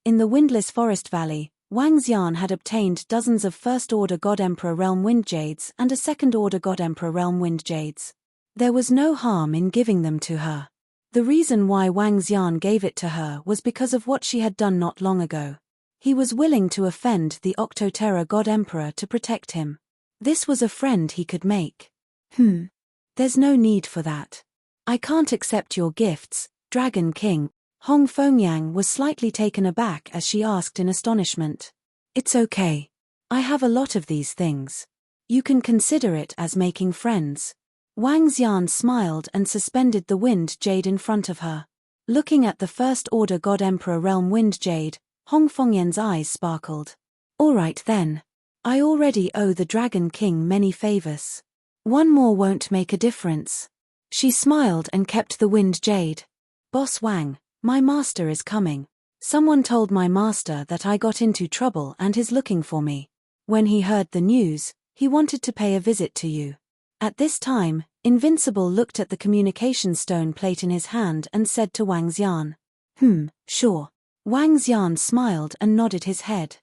In the windless forest valley, Wang Xian had obtained dozens of First-Order God Emperor Realm Wind Jades and a Second-Order God Emperor Realm Wind Jades. There was no harm in giving them to her. The reason why Wang Xian gave it to her was because of what she had done not long ago. He was willing to offend the Octoterra God Emperor to protect him. This was a friend he could make. There's no need for that. I can't accept your gifts, Dragon King. Hong Fengyang was slightly taken aback as she asked in astonishment. It's okay. I have a lot of these things. You can consider it as making friends. Wang Xian smiled and suspended the wind jade in front of her. Looking at the First-Order God Emperor Realm Wind Jade, Hong Fengyan's eyes sparkled. All right then. I already owe the Dragon King many favors. One more won't make a difference. She smiled and kept the wind jade. Boss Wang, my master is coming. Someone told my master that I got into trouble and is looking for me. When he heard the news, he wanted to pay a visit to you. At this time, Invincible looked at the communication stone plate in his hand and said to Wang Xian. Sure. Wang Xian smiled and nodded his head.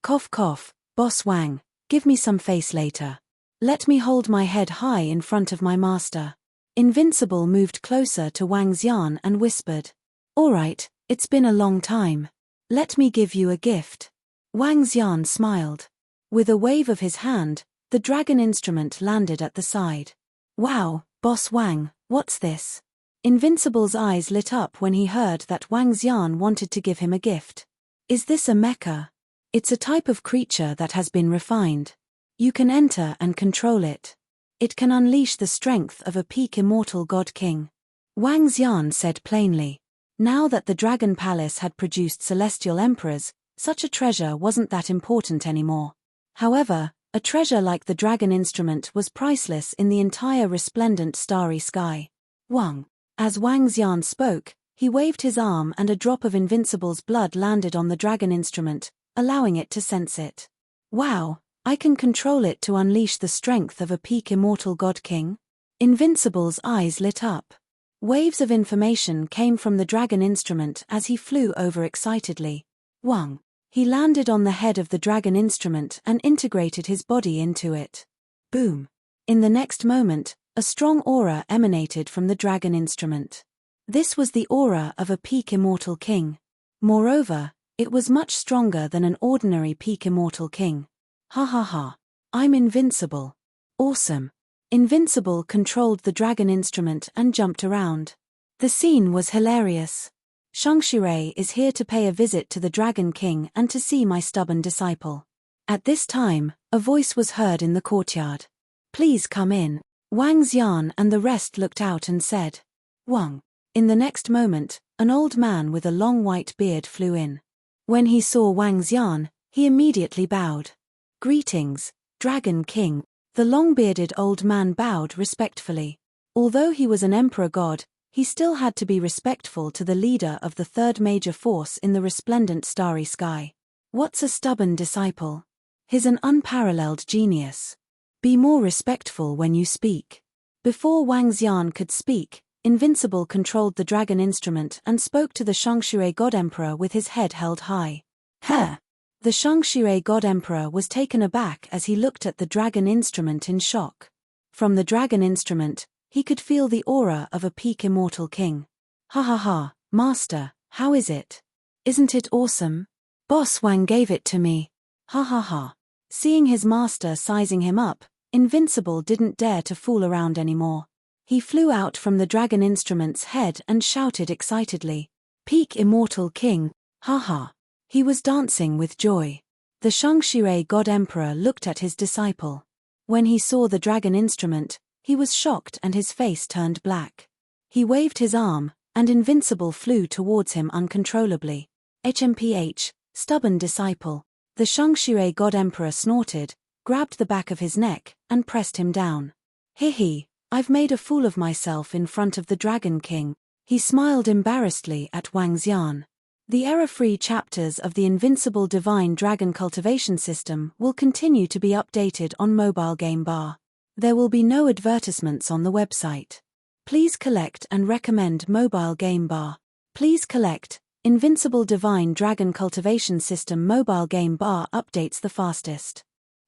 Cough cough, Boss Wang, give me some face later. Let me hold my head high in front of my master. Invincible moved closer to Wang Xian and whispered. All right, it's been a long time. Let me give you a gift. Wang Xian smiled. With a wave of his hand, the dragon instrument landed at the side. Wow, Boss Wang, what's this? Invincible's eyes lit up when he heard that Wang Xian wanted to give him a gift. Is this a mecha? It's a type of creature that has been refined. You can enter and control it. It can unleash the strength of a peak immortal god king. Wang Xian said plainly. Now that the Dragon Palace had produced celestial emperors, such a treasure wasn't that important anymore. However, a treasure like the dragon instrument was priceless in the entire resplendent starry sky. Wang. As Wang Xian spoke, he waved his arm and a drop of Invincible's blood landed on the dragon instrument, allowing it to sense it. Wow, I can control it to unleash the strength of a peak immortal god king? Invincible's eyes lit up. Waves of information came from the dragon instrument as he flew over excitedly. Wang. He landed on the head of the dragon instrument and integrated his body into it. Boom. In the next moment, a strong aura emanated from the dragon instrument. This was the aura of a peak immortal king. Moreover, it was much stronger than an ordinary peak immortal king. Ha ha ha. I'm invincible. Awesome. Invincible controlled the dragon instrument and jumped around. The scene was hilarious. Shangshirei is here to pay a visit to the Dragon King and to see my stubborn disciple. At this time, a voice was heard in the courtyard. Please come in. Wang Xian and the rest looked out and said. Wang. In the next moment, an old man with a long white beard flew in. When he saw Wang Xian, he immediately bowed. Greetings, Dragon King. The long-bearded old man bowed respectfully. Although he was an emperor god, he still had to be respectful to the leader of the third major force in the resplendent starry sky. What's a stubborn disciple? He's an unparalleled genius. Be more respectful when you speak. Before Wang Xian could speak, Invincible controlled the dragon instrument and spoke to the Shangshirei God Emperor with his head held high. Huh! The Shangshirei God Emperor was taken aback as he looked at the dragon instrument in shock. From the dragon instrument, he could feel the aura of a peak immortal king. Ha ha ha, master, how is it? Isn't it awesome? Boss Wang gave it to me. Ha ha ha. Seeing his master sizing him up, Invincible didn't dare to fool around anymore. He flew out from the dragon instrument's head and shouted excitedly. Peak immortal king, ha ha. He was dancing with joy. The Shangshirei God Emperor looked at his disciple. When he saw the dragon instrument, he was shocked and his face turned black. He waved his arm, and Invincible flew towards him uncontrollably. HMPH, stubborn disciple. The Shangshirei God Emperor snorted, grabbed the back of his neck, and pressed him down. He, I've made a fool of myself in front of the Dragon King. He smiled embarrassedly at Wang Xian. The error-free chapters of the Invincible Divine Dragon Cultivation System will continue to be updated on Mobile Game Bar. There will be no advertisements on the website. Please collect and recommend Mobile Game Bar. Please collect Invincible Divine Dragon Cultivation System Mobile Game Bar updates the fastest.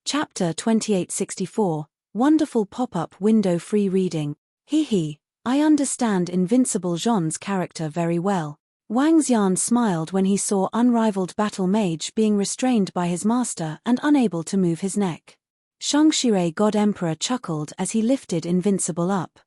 Chapter 2864, Wonderful Pop-Up Window Free Reading. I understand Invincible Jean's character very well. Wang Xian smiled when he saw unrivaled battle mage being restrained by his master and unable to move his neck. Shangxue God Emperor chuckled as he lifted Invincible up.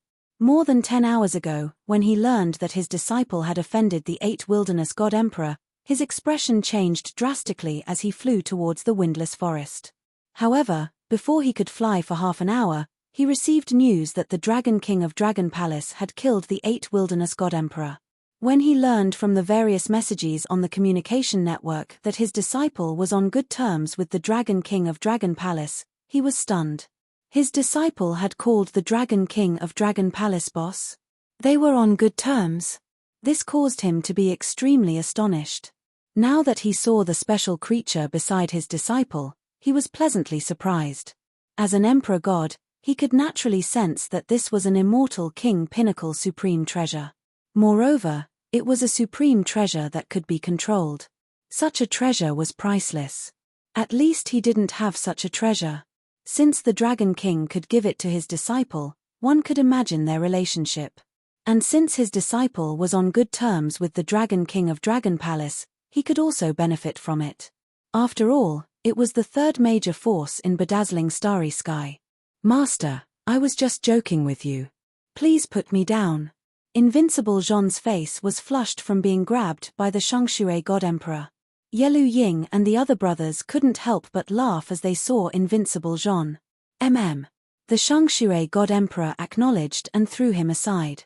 More than 10 hours ago, when he learned that his disciple had offended the 8 Wilderness God Emperor, his expression changed drastically as he flew towards the windless forest. However, before he could fly for half an hour, he received news that the Dragon King of Dragon Palace had killed the 8 Wilderness God Emperor. When he learned from the various messages on the communication network that his disciple was on good terms with the Dragon King of Dragon Palace, he was stunned. His disciple had called the Dragon King of Dragon Palace boss. They were on good terms. This caused him to be extremely astonished. Now that he saw the special creature beside his disciple, he was pleasantly surprised. As an emperor god, he could naturally sense that this was an immortal king pinnacle supreme treasure. Moreover, it was a supreme treasure that could be controlled. Such a treasure was priceless. At least he didn't have such a treasure. Since the Dragon King could give it to his disciple, one could imagine their relationship. And since his disciple was on good terms with the Dragon King of Dragon Palace, he could also benefit from it. After all, it was the third major force in bedazzling starry sky. Master, I was just joking with you. Please put me down. Invincible Jean's face was flushed from being grabbed by the Shangxue God Emperor. Yelu Ying and the other brothers couldn't help but laugh as they saw Invincible Jean. The Shangxue God Emperor acknowledged and threw him aside.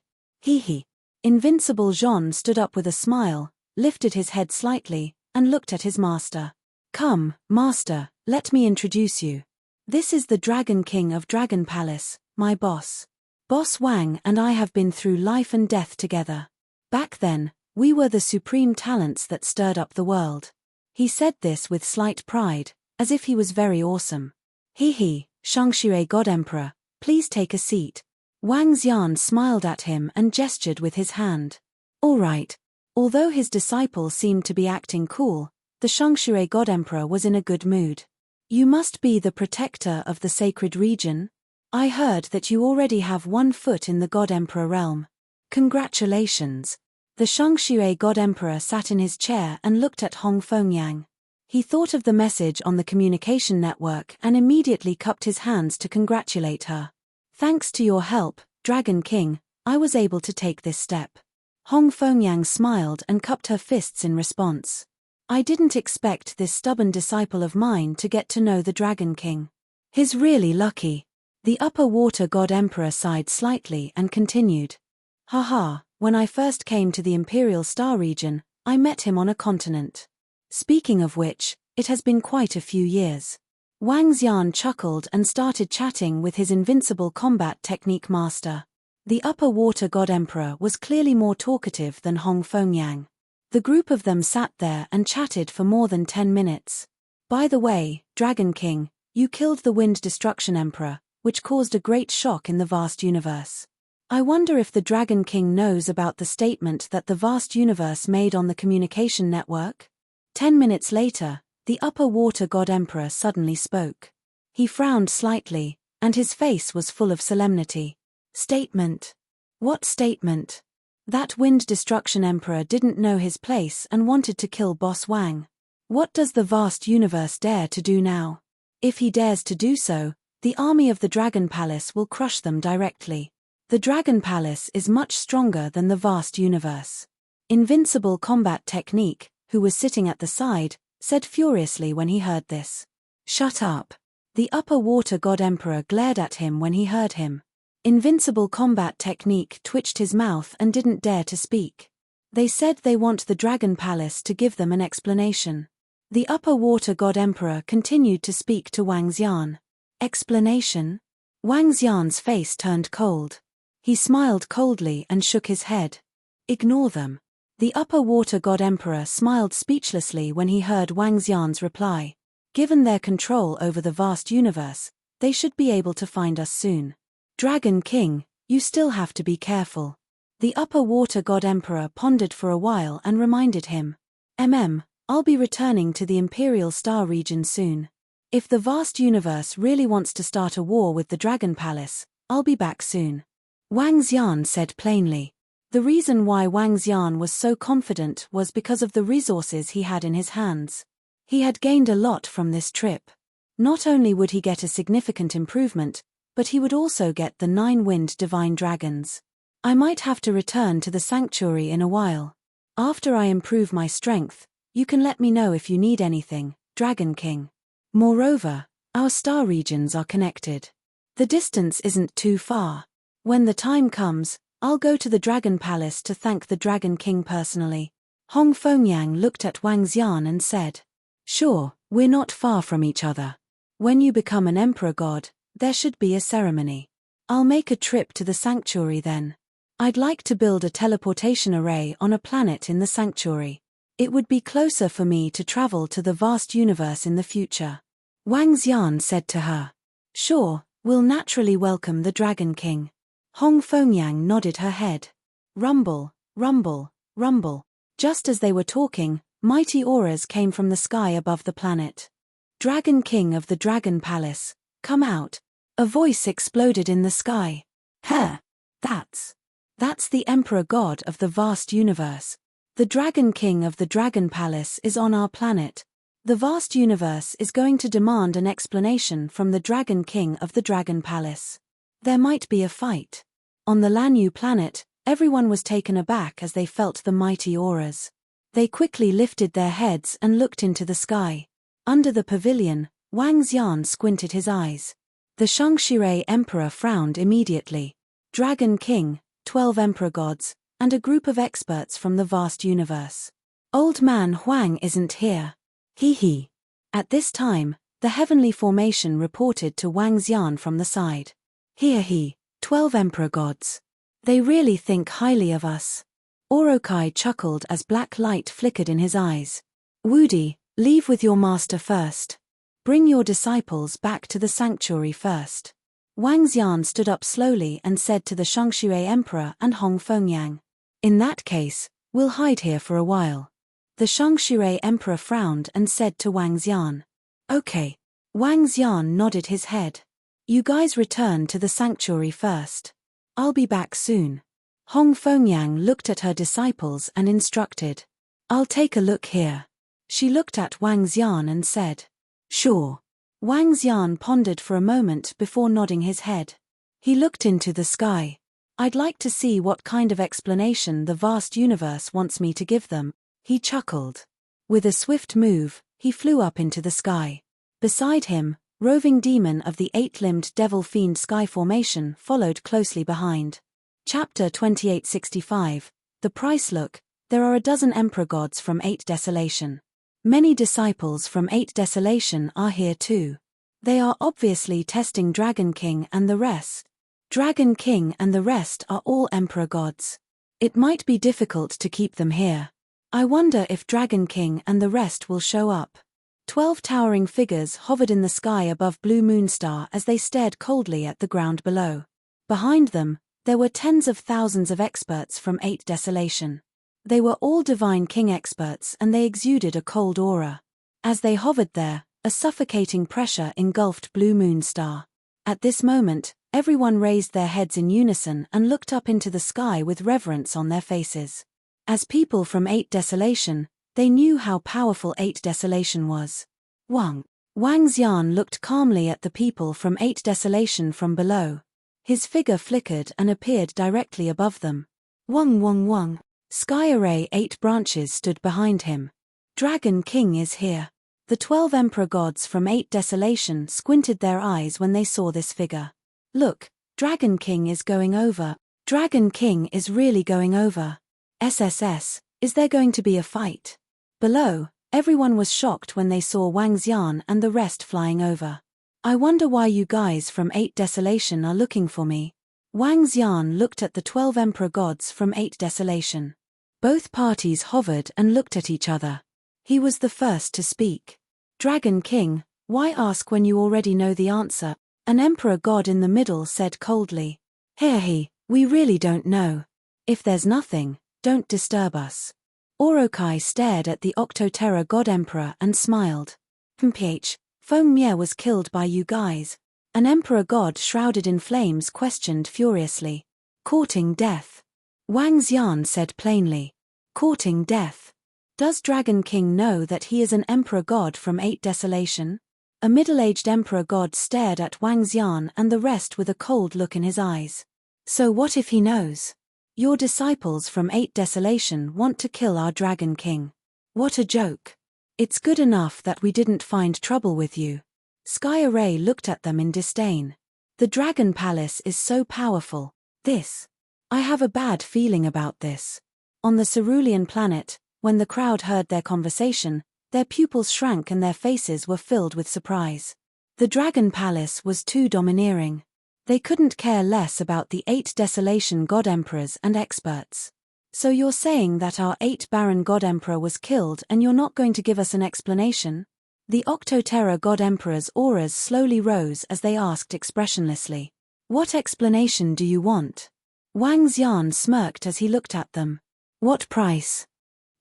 Invincible Jean stood up with a smile, lifted his head slightly, and looked at his master. Come, master, let me introduce you. This is the Dragon King of Dragon Palace, my boss. Boss Wang and I have been through life and death together. Back then, we were the supreme talents that stirred up the world. He said this with slight pride, as if he was very awesome. Shangxue God Emperor, please take a seat. Wang Xian smiled at him and gestured with his hand. All right. Although his disciple seemed to be acting cool, the Shangxue God Emperor was in a good mood. You must be the protector of the sacred region? I heard that you already have 1 foot in the God Emperor realm. Congratulations. The Shangxue God Emperor sat in his chair and looked at Hong Fengyang. He thought of the message on the communication network and immediately cupped his hands to congratulate her. Thanks to your help, Dragon King, I was able to take this step. Hong Fengyang smiled and cupped her fists in response. I didn't expect this stubborn disciple of mine to get to know the Dragon King. He's really lucky. The Upper Water God Emperor sighed slightly and continued. When I first came to the Imperial Star region, I met him on a continent. Speaking of which, it has been quite a few years. Wang Xian chuckled and started chatting with his invincible combat technique master. The Upper Water God Emperor was clearly more talkative than Hong Fengyang. The group of them sat there and chatted for more than 10 minutes. By the way, Dragon King, you killed the Wind Destruction Emperor, which caused a great shock in the vast universe. I wonder if the Dragon King knows about the statement that the vast universe made on the communication network? 10 minutes later, the Upper Water God Emperor suddenly spoke. He frowned slightly, and his face was full of solemnity. Statement? What statement? That Wind Destruction Emperor didn't know his place and wanted to kill Boss Wang. What does the vast universe dare to do now? If he dares to do so, the army of the Dragon Palace will crush them directly. The Dragon Palace is much stronger than the vast universe. Invincible Combat Technique, who was sitting at the side, said furiously when he heard this. Shut up. The Upper Water God Emperor glared at him when he heard him. Invincible Combat Technique twitched his mouth and didn't dare to speak. They said they want the Dragon Palace to give them an explanation. The Upper Water God Emperor continued to speak to Wang Xian. Explanation? Wang Xian's face turned cold. He smiled coldly and shook his head. Ignore them. The Upper Water God Emperor smiled speechlessly when he heard Wang Xian's reply. Given their control over the vast universe, they should be able to find us soon. Dragon King, you still have to be careful. The upper water god emperor pondered for a while and reminded him. I'll be returning to the Imperial Star region soon. If the vast universe really wants to start a war with the Dragon Palace, I'll be back soon. Wang Xian said plainly. The reason why Wang Xian was so confident was because of the resources he had in his hands. He had gained a lot from this trip. Not only would he get a significant improvement, but he would also get the 9-winged divine dragons. I might have to return to the sanctuary in a while. After I improve my strength, you can let me know if you need anything, Dragon King. Moreover, our star regions are connected. The distance isn't too far. When the time comes, I'll go to the Dragon Palace to thank the Dragon King personally. Hong Fengyang looked at Wang Xian and said, Sure, we're not far from each other. When you become an emperor god, there should be a ceremony. I'll make a trip to the sanctuary then. I'd like to build a teleportation array on a planet in the sanctuary. It would be closer for me to travel to the vast universe in the future. Wang Xian said to her. Sure, we'll naturally welcome the Dragon King. Hong Fengyang nodded her head. Rumble, rumble, rumble. Just as they were talking, mighty auras came from the sky above the planet. Dragon King of the Dragon Palace, come out. A voice exploded in the sky. Huh, that's the Emperor God of the vast universe. The Dragon King of the Dragon Palace is on our planet. The vast universe is going to demand an explanation from the Dragon King of the Dragon Palace. There might be a fight. On the Lanyu planet, everyone was taken aback as they felt the mighty auras. They quickly lifted their heads and looked into the sky. Under the pavilion, Wang Xian squinted his eyes. The Shangshirei Emperor frowned immediately. Dragon King, 12 Emperor Gods, and a group of experts from the vast universe. Old Man Huang isn't here. Hee. At this time, the heavenly formation reported to Wang Xian from the side. Here 12 Emperor Gods. They really think highly of us. Orokai chuckled as black light flickered in his eyes. Wudi, leave with your master first. Bring your disciples back to the sanctuary first. Wang Xian stood up slowly and said to the Shangshirei Emperor and Hong Fengyang. In that case, we'll hide here for a while. The Shangshirei Emperor frowned and said to Wang Xian. Okay. Wang Xian nodded his head. You guys return to the sanctuary first. I'll be back soon. Hong Fengyang looked at her disciples and instructed. I'll take a look here. She looked at Wang Xian and said. Sure. Wang Xian pondered for a moment before nodding his head. He looked into the sky. I'd like to see what kind of explanation the vast universe wants me to give them, he chuckled. With a swift move, he flew up into the sky. Beside him, roving demon of the 8-limbed devil fiend sky formation followed closely behind. Chapter 2865, The Price Look. There are a dozen emperor gods from 8 Desolation. Many disciples from 8 Desolation are here too. They are obviously testing Dragon King and the rest. Dragon King and the rest are all emperor gods. It might be difficult to keep them here. I wonder if Dragon King and the rest will show up. 12 towering figures hovered in the sky above Blue Moonstar as they stared coldly at the ground below. Behind them, there were tens of thousands of experts from 8 Desolation. They were all Divine King experts and they exuded a cold aura. As they hovered there, a suffocating pressure engulfed Blue Moonstar. At this moment, everyone raised their heads in unison and looked up into the sky with reverence on their faces. As people from 8 Desolation, they knew how powerful 8 Desolation was. Wang Xian looked calmly at the people from 8 Desolation from below. His figure flickered and appeared directly above them. Wang. Sky Array 8 branches stood behind him. Dragon King is here. The 12 Emperor Gods from 8 Desolation squinted their eyes when they saw this figure. Look, Dragon King is going over. Dragon King is really going over. SSS, is there going to be a fight? Below, everyone was shocked when they saw Wang Xian and the rest flying over. I wonder why you guys from 8 Desolation are looking for me. Wang Xian looked at the 12 Emperor Gods from 8 Desolation. Both parties hovered and looked at each other. He was the first to speak. Dragon King, why ask when you already know the answer? An Emperor God in the middle said coldly. We really don't know. If there's nothing, don't disturb us. Orokai stared at the Octoterra God Emperor and smiled. Mph, Feng Mie was killed by you guys. An Emperor God shrouded in flames questioned furiously. Courting death. Wang Xian said plainly. Courting death. Does Dragon King know that he is an Emperor God from 8 Desolation? A middle-aged Emperor God stared at Wang Xian and the rest with a cold look in his eyes. So what if he knows? Your disciples from 8 Desolation want to kill our Dragon King. What a joke. It's good enough that we didn't find trouble with you. Sky Array looked at them in disdain. The Dragon Palace is so powerful. I have a bad feeling about this. On the Cerulean planet, when the crowd heard their conversation, their pupils shrank and their faces were filled with surprise. The Dragon Palace was too domineering. They couldn't care less about the 8 Desolation God Emperors and experts. So you're saying that our 8 Baron God Emperor was killed and you're not going to give us an explanation? The Octoterra God Emperor's auras slowly rose as they asked expressionlessly. What explanation do you want? Wang Xian smirked as he looked at them. What price?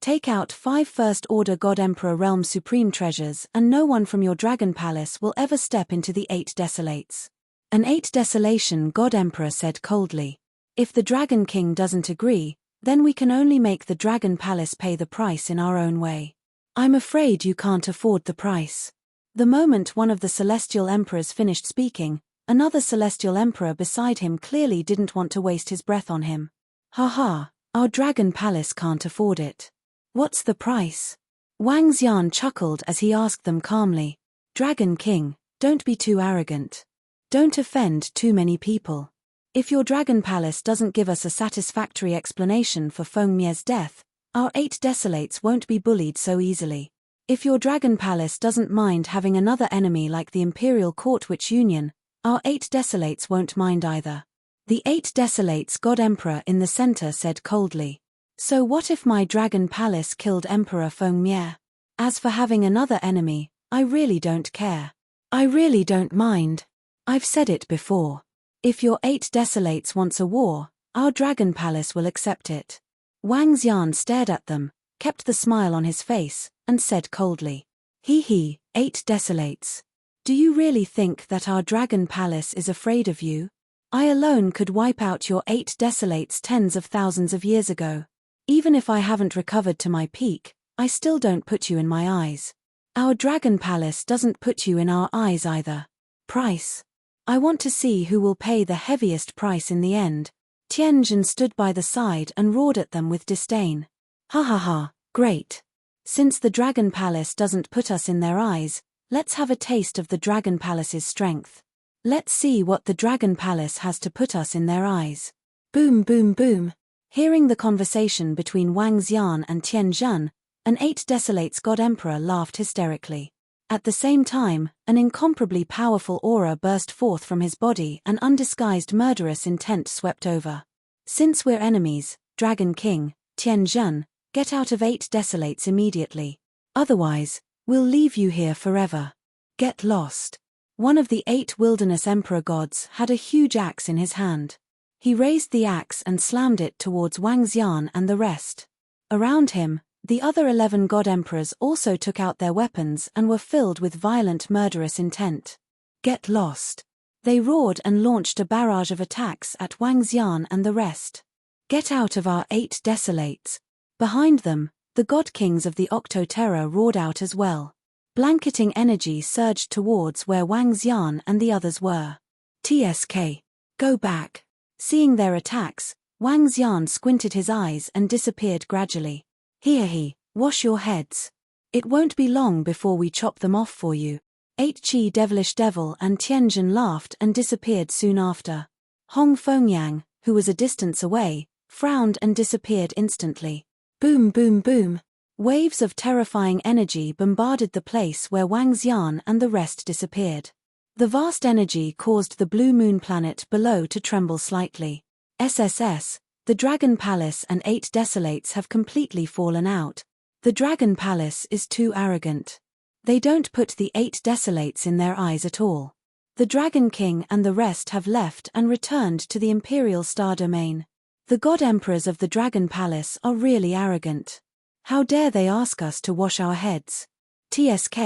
Take out 5 First Order God Emperor Realm Supreme treasures and no one from your Dragon Palace will ever step into the 8 Desolates. An 8 Desolation God Emperor said coldly. If the Dragon King doesn't agree, then we can only make the Dragon Palace pay the price in our own way. I'm afraid you can't afford the price. The moment one of the Celestial Emperors finished speaking, another Celestial Emperor beside him clearly didn't want to waste his breath on him. Haha, our Dragon Palace can't afford it. What's the price? Wang Xian chuckled as he asked them calmly. Dragon King, don't be too arrogant. Don't offend too many people. If your Dragon Palace doesn't give us a satisfactory explanation for Feng Mie's death, our 8 Desolates won't be bullied so easily. If your Dragon Palace doesn't mind having another enemy like the Imperial Court Witch Union, our 8 Desolates won't mind either. The 8 Desolates God Emperor in the center said coldly. So what if my Dragon Palace killed Emperor Feng Mie? As for having another enemy, I really don't care. I really don't mind. I've said it before. If your 8 Desolates wants a war, our Dragon Palace will accept it. Wang Xian stared at them, kept the smile on his face, and said coldly. He, 8 Desolates. Do you really think that our Dragon Palace is afraid of you? I alone could wipe out your 8 Desolates tens of thousands of years ago. Even if I haven't recovered to my peak, I still don't put you in my eyes. Our Dragon Palace doesn't put you in our eyes either. Price. I want to see who will pay the heaviest price in the end. Tianjin stood by the side and roared at them with disdain. Ha ha ha, great. Since the Dragon Palace doesn't put us in their eyes, let's have a taste of the Dragon Palace's strength. Let's see what the Dragon Palace has to put us in their eyes. Boom boom boom. Hearing the conversation between Wang Xian and Tianjin, an 8 Desolates God Emperor laughed hysterically. At the same time, an incomparably powerful aura burst forth from his body and undisguised murderous intent swept over. Since we're enemies, Dragon King, Tianjin, get out of 8 Desolates immediately. Otherwise, we'll leave you here forever. Get lost. One of the 8 Wilderness Emperor gods had a huge axe in his hand. He raised the axe and slammed it towards Wang Xian and the rest. Around him, the other 11 God Emperors also took out their weapons and were filled with violent murderous intent. Get lost. They roared and launched a barrage of attacks at Wang Xian and the rest. Get out of our 8 Desolates. Behind them, the God Kings of the Octoterra roared out as well. Blanketing energy surged towards where Wang Xian and the others were. TSK. Go back. Seeing their attacks, Wang Xian squinted his eyes and disappeared gradually. Here, wash your heads. It won't be long before we chop them off for you. 8 Chi Devilish Devil and Tianjin laughed and disappeared soon after. Hong Fengyang, who was a distance away, frowned and disappeared instantly. Boom boom boom. Waves of terrifying energy bombarded the place where Wang Xian and the rest disappeared. The vast energy caused the blue moon planet below to tremble slightly. SSS. The Dragon Palace and 8 Desolates have completely fallen out. The Dragon Palace is too arrogant. They don't put the 8 Desolates in their eyes at all. The Dragon King and the rest have left and returned to the Imperial Star Domain. The god emperors of the Dragon Palace are really arrogant. How dare they ask us to wash our heads? TSK,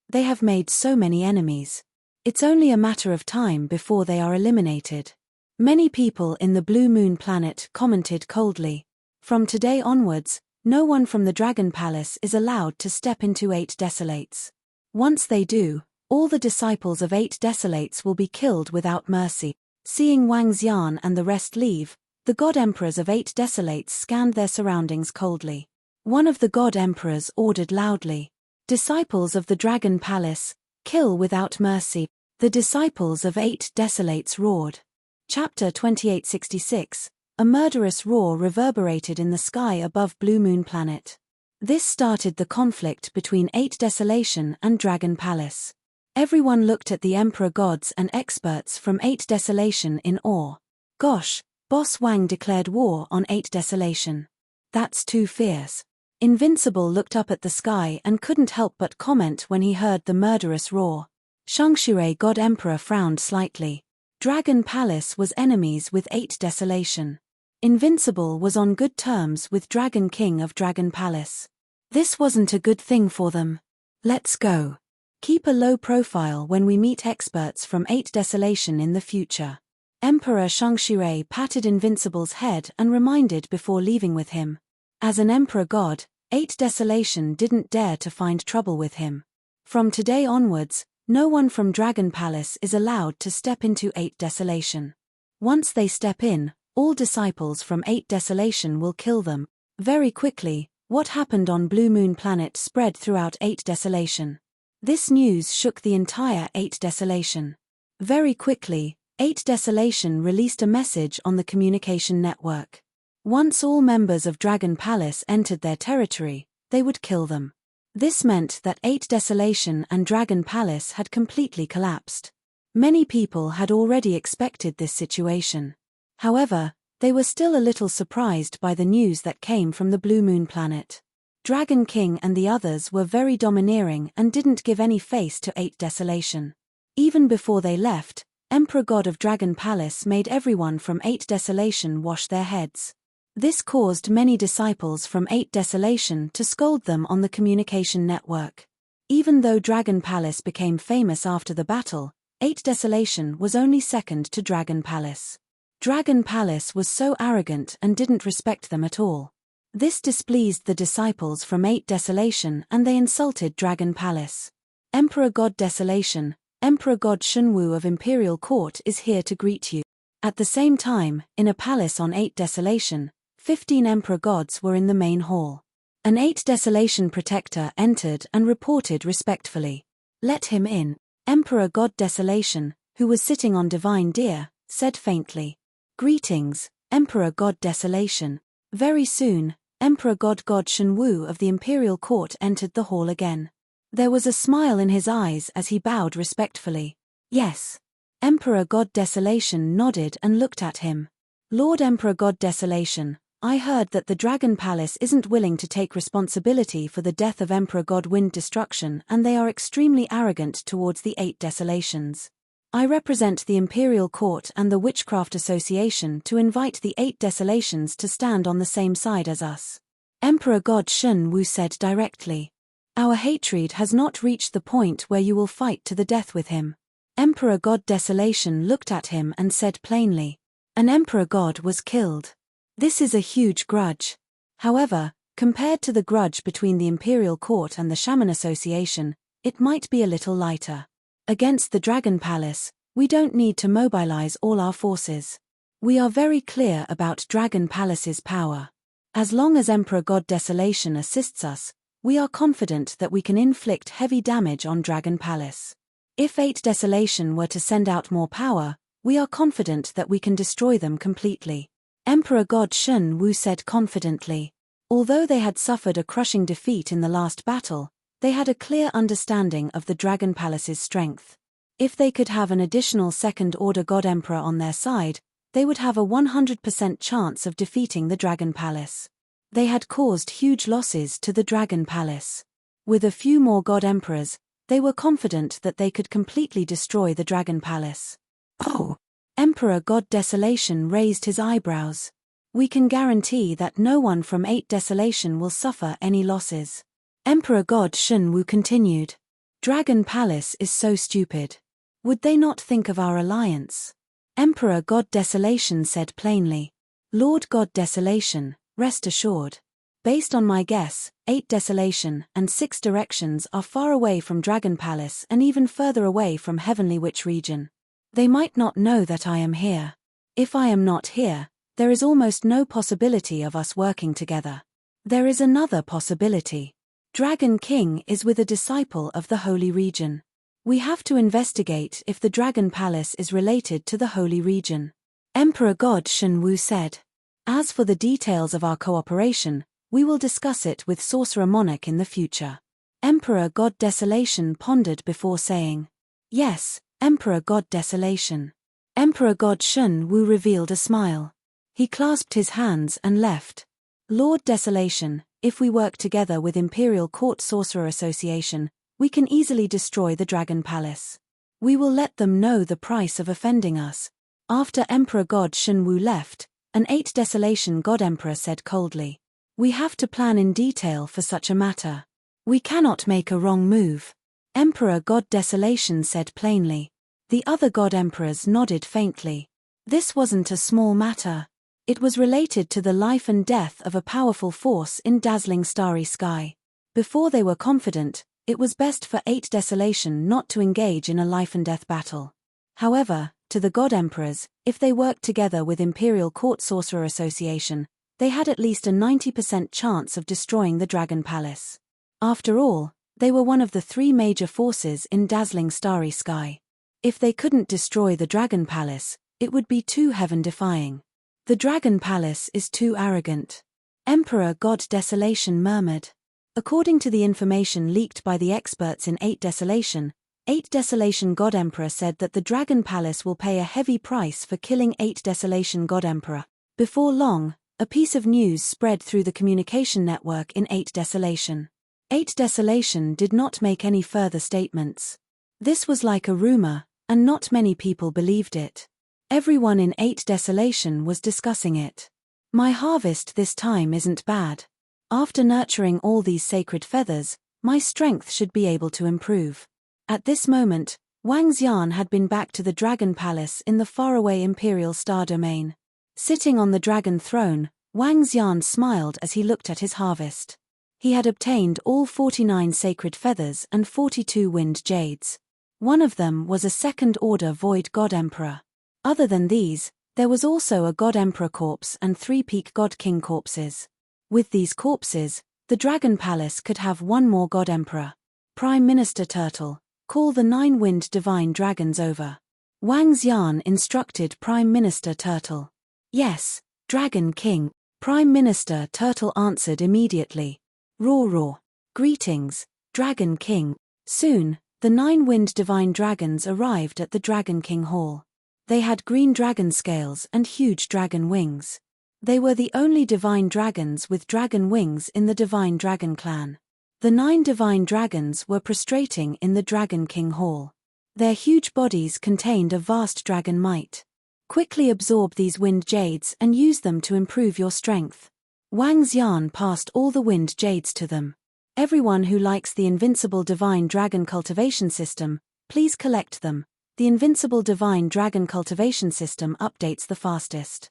they have made so many enemies. It's only a matter of time before they are eliminated. Many people in the Blue Moon planet commented coldly. From today onwards, no one from the Dragon Palace is allowed to step into 8 Desolates. Once they do, all the disciples of 8 Desolates will be killed without mercy. Seeing Wang Xian and the rest leave, the god emperors of 8 Desolates scanned their surroundings coldly. One of the god emperors ordered loudly, "Disciples of the Dragon Palace, kill without mercy." The disciples of 8 Desolates roared. Chapter 2866, a murderous roar reverberated in the sky above Blue Moon planet. This started the conflict between 8 Desolation and Dragon Palace. Everyone looked at the emperor gods and experts from 8 Desolation in awe. Gosh, Boss Wang declared war on 8 Desolation. That's too fierce. Invincible looked up at the sky and couldn't help but comment when he heard the murderous roar. Shangshire God Emperor frowned slightly. Dragon Palace was enemies with 8 Desolation. Invincible was on good terms with Dragon King of Dragon Palace. This wasn't a good thing for them. Let's go. Keep a low profile when we meet experts from 8 Desolation in the future. Emperor Shangshire patted Invincible's head and reminded before leaving with him. As an emperor god, 8 Desolation didn't dare to find trouble with him. From today onwards, no one from Dragon Palace is allowed to step into 8 Desolation. Once they step in, all disciples from 8 Desolation will kill them. Very quickly, what happened on Blue Moon planet spread throughout 8 Desolation. This news shook the entire 8 Desolation. Very quickly, 8 Desolation released a message on the communication network. Once all members of Dragon Palace entered their territory, they would kill them. This meant that 8 Desolation and Dragon Palace had completely collapsed. Many people had already expected this situation. However, they were still a little surprised by the news that came from the Blue Moon planet. Dragon King and the others were very domineering and didn't give any face to 8 Desolation. Even before they left, Emperor God of Dragon Palace made everyone from 8 Desolation wash their heads. This caused many disciples from 8 Desolation to scold them on the communication network. Even though Dragon Palace became famous after the battle, 8 Desolation was only second to Dragon Palace. Dragon Palace was so arrogant and didn't respect them at all. This displeased the disciples from 8 Desolation and they insulted Dragon Palace. Emperor God Desolation, Emperor God Shunwu of Imperial Court is here to greet you. At the same time, in a palace on 8 Desolation, 15 Emperor Gods were in the main hall. An 8 Desolation protector entered and reported respectfully. "Let him in." Emperor God Desolation, who was sitting on divine deer, said faintly. "Greetings, Emperor God Desolation." Very soon, Emperor God Shunwu of the Imperial Court entered the hall again. There was a smile in his eyes as he bowed respectfully. "Yes." Emperor God Desolation nodded and looked at him. "Lord Emperor God Desolation, I heard that the Dragon Palace isn't willing to take responsibility for the death of Emperor God Wind Destruction and they are extremely arrogant towards the 8 Desolations. I represent the Imperial Court and the Witchcraft Association to invite the 8 Desolations to stand on the same side as us." Emperor God Shun Wu said directly. "Our hatred has not reached the point where you will fight to the death with him." Emperor God Desolation looked at him and said plainly. "An Emperor God was killed. This is a huge grudge. However, compared to the grudge between the Imperial Court and the Shaman Association, it might be a little lighter. Against the Dragon Palace, we don't need to mobilize all our forces. We are very clear about Dragon Palace's power. As long as Emperor God Desolation assists us, we are confident that we can inflict heavy damage on Dragon Palace. If 8 Desolation were to send out more power, we are confident that we can destroy them completely." Emperor God Shun Wu said confidently. Although they had suffered a crushing defeat in the last battle, they had a clear understanding of the Dragon Palace's strength. If they could have an additional second-order God Emperor on their side, they would have a 100% chance of defeating the Dragon Palace. They had caused huge losses to the Dragon Palace. With a few more God Emperors, they were confident that they could completely destroy the Dragon Palace. "Oh!" Emperor God Desolation raised his eyebrows. We can guarantee that no one from 8 Desolation will suffer any losses. Emperor God Shen Wu continued. Dragon Palace is so stupid. Would they not think of our alliance? Emperor God Desolation said plainly. Lord God Desolation, rest assured. Based on my guess, 8 Desolation and 6 Directions are far away from Dragon Palace and even further away from Heavenly Witch region. They might not know that I am here. If I am not here, there is almost no possibility of us working together. There is another possibility. Dragon King is with a disciple of the Holy Region. We have to investigate if the Dragon Palace is related to the Holy Region. Emperor God Shen Wu said. As for the details of our cooperation, we will discuss it with Sorcerer Monarch in the future. Emperor God Desolation pondered before saying. Yes, Emperor God Desolation. Emperor God Shen Wu revealed a smile. He clasped his hands and left. Lord Desolation, if we work together with Imperial Court Sorcerer Association, we can easily destroy the Dragon Palace. We will let them know the price of offending us. After Emperor God Shen Wu left, an 8 Desolation God Emperor said coldly. We have to plan in detail for such a matter. We cannot make a wrong move. Emperor God Desolation said plainly. The other God Emperors nodded faintly. This wasn't a small matter. It was related to the life and death of a powerful force in dazzling starry sky. Before they were confident, it was best for 8 Desolation not to engage in a life and death battle. However, to the God Emperors, if they worked together with Imperial Court Sorcerer Association, they had at least a 90% chance of destroying the Dragon Palace. After all, they were one of the 3 major forces in dazzling starry sky. If they couldn't destroy the Dragon Palace, it would be too heaven-defying. The Dragon Palace is too arrogant. Emperor God Desolation murmured. According to the information leaked by the experts in 8 Desolation, 8 Desolation God Emperor said that the Dragon Palace will pay a heavy price for killing 8 Desolation God Emperor. Before long, a piece of news spread through the communication network in 8 Desolation. 8 Desolation did not make any further statements. This was like a rumor, and not many people believed it. Everyone in 8 Desolation was discussing it. My harvest this time isn't bad. After nurturing all these sacred feathers, my strength should be able to improve. At this moment, Wang Xian had been back to the Dragon Palace in the faraway Imperial Star Domain. Sitting on the dragon throne, Wang Xian smiled as he looked at his harvest. He had obtained all 49 sacred feathers and 42 wind jades. One of them was a second-order void god emperor. Other than these, there was also a god emperor corpse and 3 peak god king corpses. With these corpses, the Dragon Palace could have one more god emperor. Prime Minister Turtle, call the 9 wind divine dragons over. Wang Xian instructed Prime Minister Turtle. Yes, Dragon King. Prime Minister Turtle answered immediately. Roar roar. Greetings, Dragon King. Soon, the 9 wind divine dragons arrived at the Dragon King Hall. They had green dragon scales and huge dragon wings. They were the only divine dragons with dragon wings in the Divine Dragon clan. The 9 divine dragons were prostrating in the Dragon King Hall. Their huge bodies contained a vast dragon might. Quickly absorb these wind jades and use them to improve your strength. Wang Xian passed all the wind jades to them. Everyone who likes the Invincible Divine Dragon Cultivation System, please collect them. The Invincible Divine Dragon Cultivation System updates the fastest.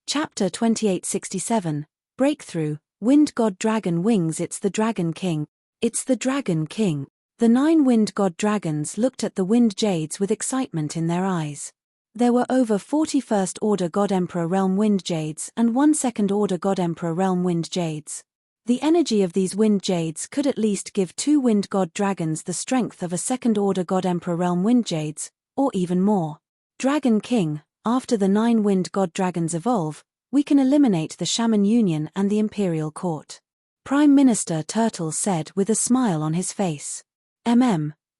Chapter 2867, Breakthrough, Wind God Dragon Wings. It's the Dragon King. It's the Dragon King. The 9 wind god dragons looked at the wind jades with excitement in their eyes. There were over 40 First-Order God Emperor Realm Wind Jades and 1 Second-Order God Emperor Realm Wind Jades. The energy of these Wind Jades could at least give 2 Wind God Dragons the strength of a Second-Order God Emperor Realm Wind Jades, or even more. Dragon King, after the 9 Wind God Dragons evolve, we can eliminate the Shaman Union and the Imperial Court. Prime Minister Turtle said with a smile on his face.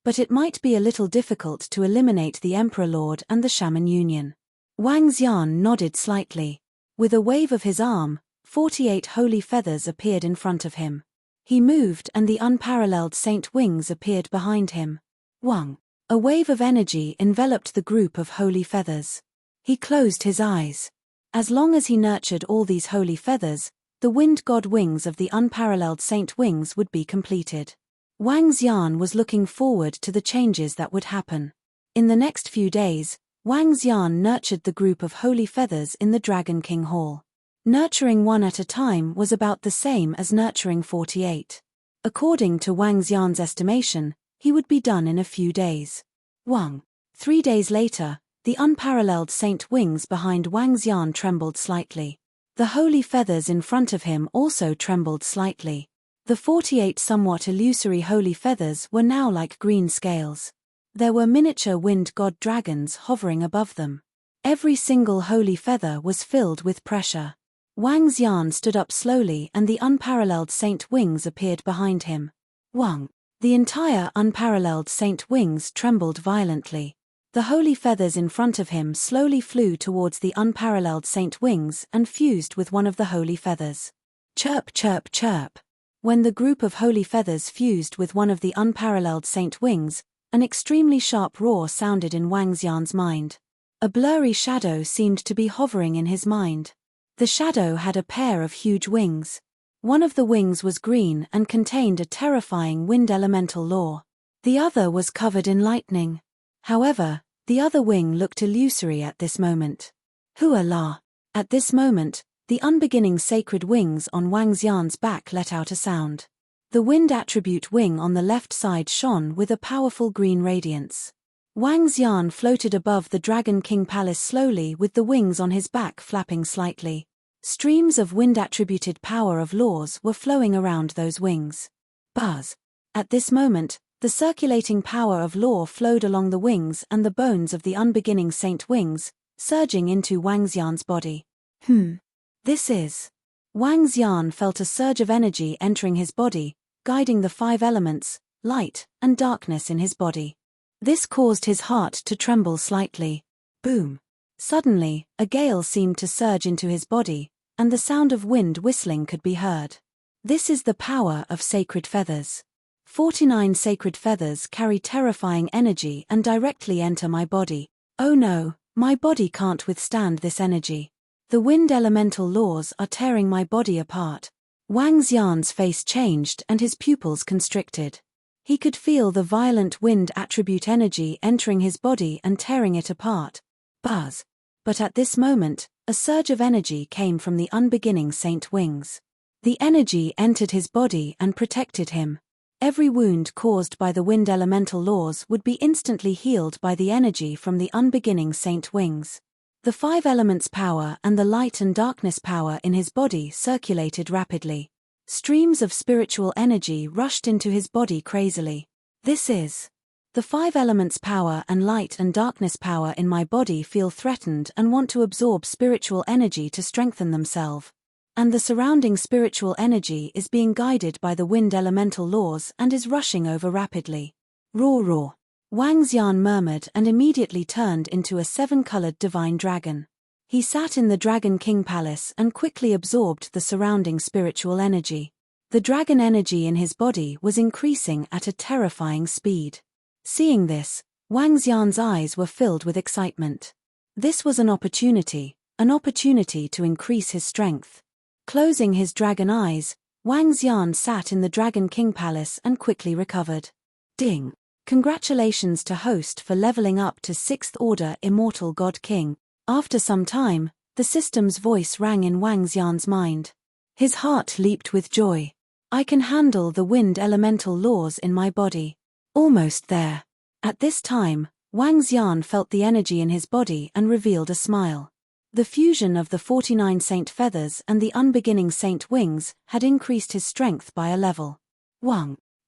But it might be a little difficult to eliminate the Emperor Lord and the Shaman Union. Wang Xian nodded slightly. With a wave of his arm, 48 holy feathers appeared in front of him. He moved and the unparalleled saint wings appeared behind him. Wang. A wave of energy enveloped the group of holy feathers. He closed his eyes. As long as he nurtured all these holy feathers, the wind god wings of the unparalleled saint wings would be completed. Wang Xian was looking forward to the changes that would happen. In the next few days, Wang Xian nurtured the group of holy feathers in the Dragon King Hall. Nurturing one at a time was about the same as nurturing 48. According to Wang Xian's estimation, he would be done in a few days. 3 days later, the unparalleled saint wings behind Wang Xian trembled slightly. The holy feathers in front of him also trembled slightly. The 48 somewhat illusory holy feathers were now like green scales. There were miniature wind god dragons hovering above them. Every single holy feather was filled with pressure. Wang Xian stood up slowly and the unparalleled saint wings appeared behind him. The entire unparalleled saint wings trembled violently. The holy feathers in front of him slowly flew towards the unparalleled saint wings and fused with one of the holy feathers. Chirp, chirp, chirp. When the group of holy feathers fused with one of the unparalleled saint wings, an extremely sharp roar sounded in Wang Xian's mind. A blurry shadow seemed to be hovering in his mind. The shadow had a pair of huge wings. One of the wings was green and contained a terrifying wind elemental lore. The other was covered in lightning. However, the other wing looked illusory at this moment. Hua-la! At this moment, the unbeginning sacred wings on Wang Xian's back let out a sound. The wind attribute wing on the left side shone with a powerful green radiance. Wang Xian floated above the Dragon King Palace slowly with the wings on his back flapping slightly. Streams of wind-attributed power of laws were flowing around those wings. Buzz! At this moment, the circulating power of law flowed along the wings and the bones of the unbeginning saint wings, surging into Wang Xian's body. This is... Wang Xian felt a surge of energy entering his body, guiding the 5 elements, light and darkness in his body. This caused his heart to tremble slightly. Boom! Suddenly, a gale seemed to surge into his body, and the sound of wind whistling could be heard. This is the power of sacred feathers. 49 sacred feathers carry terrifying energy and directly enter my body. Oh no, my body can't withstand this energy. The wind elemental laws are tearing my body apart. Wang Xian's face changed and his pupils constricted. He could feel the violent wind attribute energy entering his body and tearing it apart. Buzz! But at this moment, a surge of energy came from the unbeginning saint wings. The energy entered his body and protected him. Every wound caused by the wind elemental laws would be instantly healed by the energy from the unbeginning saint wings. The 5 elements power and the light and darkness power in his body circulated rapidly. Streams of spiritual energy rushed into his body crazily. This is... The 5 elements power and light and darkness power in my body feel threatened and want to absorb spiritual energy to strengthen themselves. And the surrounding spiritual energy is being guided by the wind elemental laws and is rushing over rapidly. Roar roar! Wang Xian murmured and immediately turned into a 7-colored divine dragon. He sat in the Dragon King Palace and quickly absorbed the surrounding spiritual energy. The dragon energy in his body was increasing at a terrifying speed. Seeing this, Wang Xian's eyes were filled with excitement. This was an opportunity to increase his strength. Closing his dragon eyes, Wang Xian sat in the Dragon King Palace and quickly recovered. Ding! Congratulations to host for leveling up to 6th Order Immortal God King. After some time, the system's voice rang in Wang Xian's mind. His heart leaped with joy. I can handle the wind elemental laws in my body. Almost there. At this time, Wang Xian felt the energy in his body and revealed a smile. The fusion of the 49 saint feathers and the unbeginning saint wings had increased his strength by a level.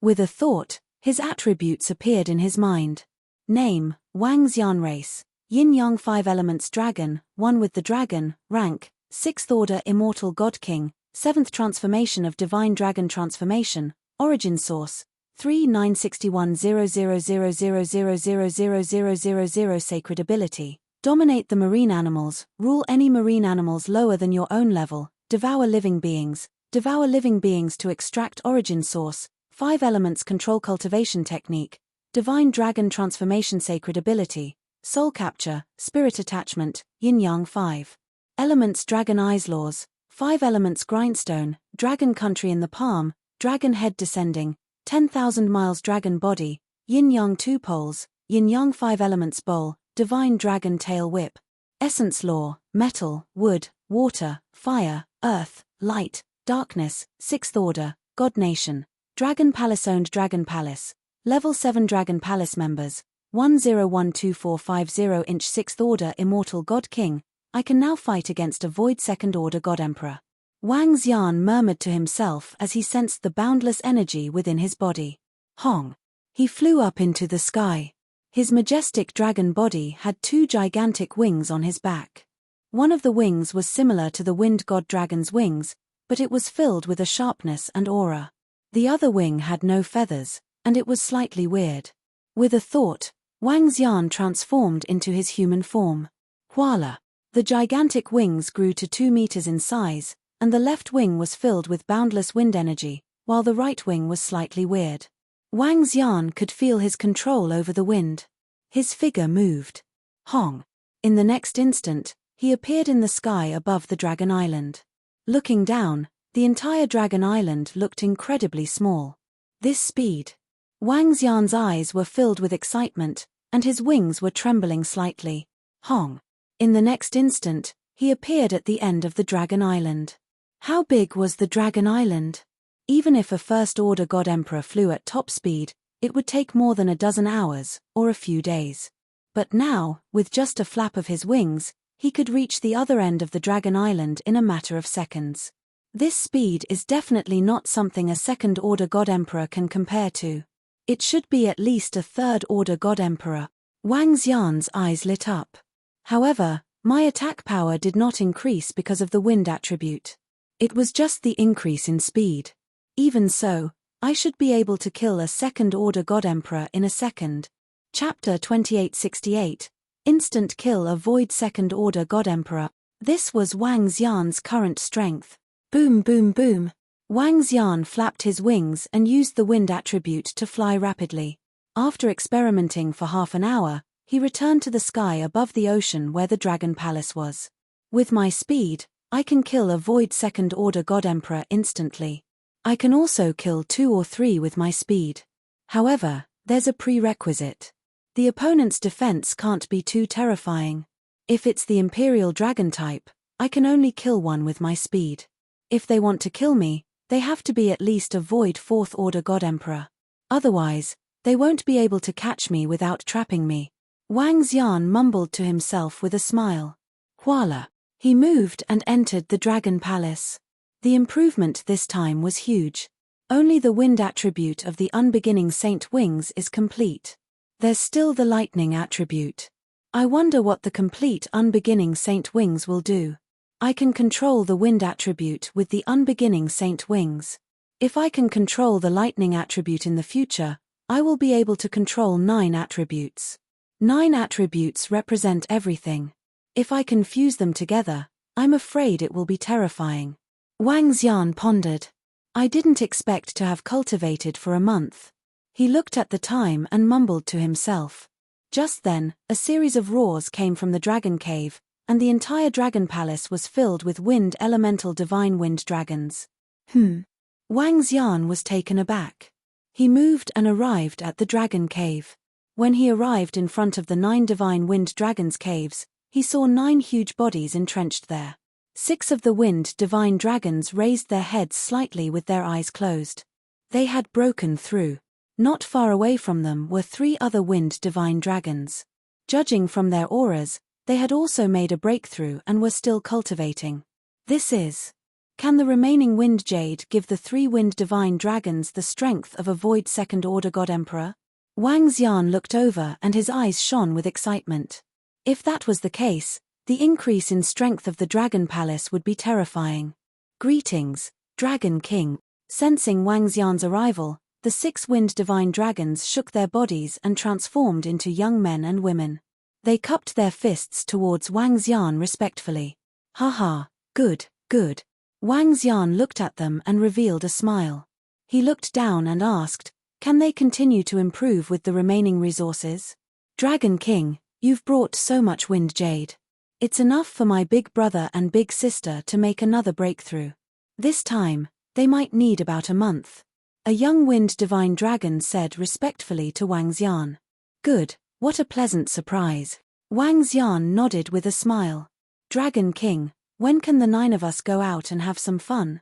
With a thought, his attributes appeared in his mind. Name, Wang Xian. Race, Yin-Yang 5 Elements Dragon, one with the dragon. Rank, 6th Order Immortal God King, 7th Transformation of Divine Dragon Transformation. Origin Source, 39610000000000 Sacred Ability. Dominate the marine animals, rule any marine animals lower than your own level, devour living beings to extract origin source, 5 elements control cultivation technique, divine dragon transformation sacred ability, soul capture, spirit attachment, yin-yang 5. Elements Dragon Eyes Laws, 5 Elements Grindstone, Dragon Country in the Palm, Dragon Head Descending, 10,000 Miles Dragon Body, Yin-Yang 2 Poles, Yin-Yang 5 Elements Bowl, Divine Dragon Tail Whip. Essence Law, Metal, Wood, Water, Fire, Earth, Light, Darkness, 6th Order, God Nation, Dragon Palace Owned Dragon Palace, Level 7 Dragon Palace Members, 10124450 inch 6th Order Immortal God King. I can now fight against a void 2nd Order God Emperor. Wang Xian murmured to himself as he sensed the boundless energy within his body. Hong. He flew up into the sky. His majestic dragon body had 2 gigantic wings on his back. One of the wings was similar to the wind god dragon's wings, but it was filled with a sharpness and aura. The other wing had no feathers, and it was slightly weird. With a thought, Wang Xian transformed into his human form. Voila! The gigantic wings grew to 2 meters in size, and the left wing was filled with boundless wind energy, while the right wing was slightly weird. Wang Xian could feel his control over the wind. His figure moved. Hong. In the next instant, he appeared in the sky above the Dragon Island. Looking down, the entire Dragon Island looked incredibly small. This speed. Wang Xian's eyes were filled with excitement, and his wings were trembling slightly. Hong. In the next instant, he appeared at the end of the Dragon Island. How big was the Dragon Island? Even if a First Order God Emperor flew at top speed, it would take more than a dozen hours, or a few days. But now, with just a flap of his wings, he could reach the other end of the Dragon Island in a matter of seconds. This speed is definitely not something a Second Order God Emperor can compare to. It should be at least a Third Order God Emperor. Wang Xian's eyes lit up. However, my attack power did not increase because of the wind attribute. It was just the increase in speed. Even so, I should be able to kill a Second Order God Emperor in a second. Chapter 2868, Instant Kill a Void Second Order God Emperor. This was Wang Xian's current strength. Boom boom boom. Wang Xian flapped his wings and used the wind attribute to fly rapidly. After experimenting for half an hour, he returned to the sky above the ocean where the Dragon Palace was. With my speed, I can kill a Void Second Order God Emperor instantly. I can also kill 2 or 3 with my speed. However, there's a prerequisite. The opponent's defense can't be too terrifying. If it's the Imperial Dragon type, I can only kill one with my speed. If they want to kill me, they have to be at least a Void 4th Order God Emperor. Otherwise, they won't be able to catch me without trapping me. Wang Xian mumbled to himself with a smile. Voila! He moved and entered the Dragon Palace. The improvement this time was huge. Only the wind attribute of the unbeginning Saint Wings is complete. There's still the lightning attribute. I wonder what the complete unbeginning Saint Wings will do. I can control the wind attribute with the unbeginning Saint Wings. If I can control the lightning attribute in the future, I will be able to control 9 attributes. 9 attributes represent everything. If I can fuse them together, I'm afraid it will be terrifying. Wang Xian pondered. I didn't expect to have cultivated for a month. He looked at the time and mumbled to himself. Just then, a series of roars came from the dragon cave, and the entire dragon palace was filled with wind elemental divine wind dragons. Wang Xian was taken aback. He moved and arrived at the dragon cave. When he arrived in front of the 9 divine wind dragons' caves, he saw 9 huge bodies entrenched there. 6 of the wind divine dragons raised their heads slightly with their eyes closed. They had broken through. Not far away from them were 3 other wind divine dragons. Judging from their auras, they had also made a breakthrough and were still cultivating. This is. Can the remaining wind jade give the 3 wind divine dragons the strength of a void second order god emperor? Wang Xian looked over and his eyes shone with excitement. If that was the case, the increase in strength of the Dragon Palace would be terrifying. Greetings, Dragon King. Sensing Wang Xian's arrival, the 6 wind divine dragons shook their bodies and transformed into young men and women. They cupped their fists towards Wang Xian respectfully. Haha, good, good. Wang Xian looked at them and revealed a smile. He looked down and asked, can they continue to improve with the remaining resources? Dragon King, you've brought so much wind jade. It's enough for my big brother and big sister to make another breakthrough. This time, they might need about a month. A young wind divine dragon said respectfully to Wang Xian. Good, what a pleasant surprise. Wang Xian nodded with a smile. Dragon King, when can the 9 of us go out and have some fun?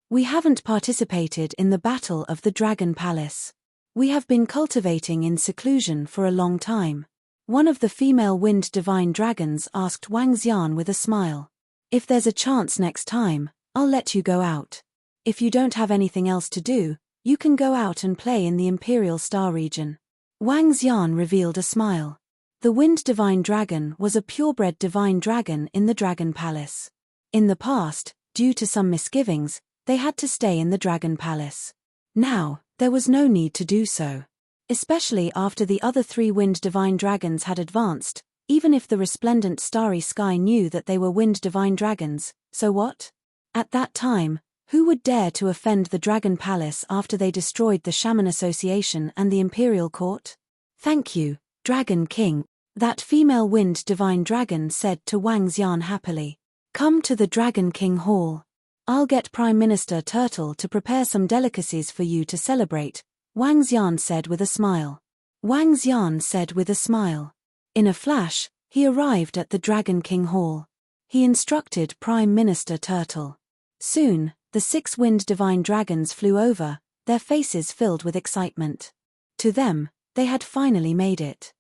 We haven't participated in the Battle of the Dragon Palace. We have been cultivating in seclusion for a long time. One of the female wind divine dragons asked Wang Xian with a smile. If there's a chance next time, I'll let you go out. If you don't have anything else to do, you can go out and play in the Imperial Star region. Wang Xian revealed a smile. The wind divine dragon was a purebred divine dragon in the Dragon Palace. In the past, due to some misgivings, they had to stay in the Dragon Palace. Now, there was no need to do so. Especially after the other 3 wind divine dragons had advanced, even if the resplendent starry sky knew that they were wind divine dragons, so what? At that time, who would dare to offend the Dragon Palace after they destroyed the Shaman Association and the Imperial Court? Thank you, Dragon King, that female wind divine dragon said to Wang Xian happily. Come to the Dragon King Hall. I'll get Prime Minister Turtle to prepare some delicacies for you to celebrate, Wang Xian said with a smile. Wang Xian said with a smile. In a flash, he arrived at the Dragon King Hall. He instructed Prime Minister Turtle. Soon, the 6 wind divine dragons flew over, their faces filled with excitement. To them, they had finally made it.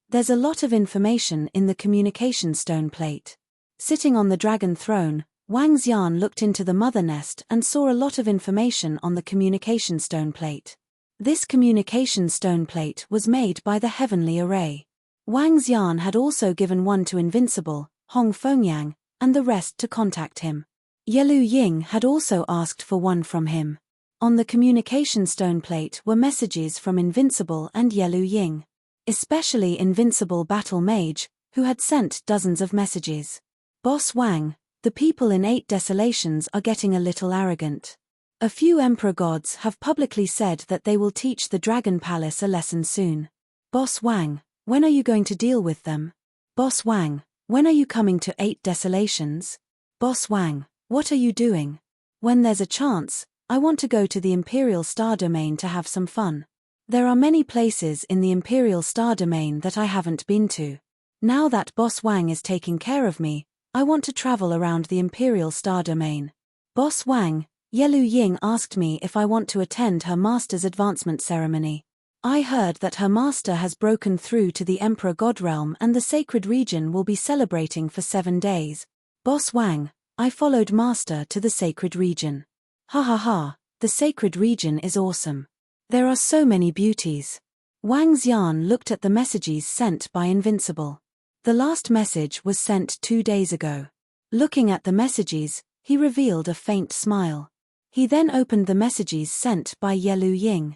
There's a lot of information in the communication stone plate. Sitting on the dragon throne, Wang Xian looked into the mother nest and saw a lot of information on the communication stone plate. This communication stone plate was made by the Heavenly Array. Wang Xian had also given one to Invincible, Hong Fengyang, and the rest to contact him. Yelu Ying had also asked for one from him. On the communication stone plate were messages from Invincible and Yelu Ying. Especially Invincible Battle Mage, who had sent dozens of messages. Boss Wang, the people in 8 Desolations are getting a little arrogant. A few Emperor gods have publicly said that they will teach the Dragon Palace a lesson soon. Boss Wang, when are you going to deal with them? Boss Wang, when are you coming to 8 Desolations? Boss Wang, what are you doing? When there's a chance, I want to go to the Imperial Star Domain to have some fun. There are many places in the Imperial Star Domain that I haven't been to. Now that Boss Wang is taking care of me, I want to travel around the Imperial Star Domain. Boss Wang, Yelu Ying asked me if I want to attend her master's advancement ceremony. I heard that her master has broken through to the Emperor God Realm and the sacred region will be celebrating for 7 days. Boss Wang, I followed master to the sacred region. Ha ha ha, the sacred region is awesome. There are so many beauties. Wang Xian looked at the messages sent by Invincible. The last message was sent 2 days ago. Looking at the messages, he revealed a faint smile. He then opened the messages sent by Yelu Ying.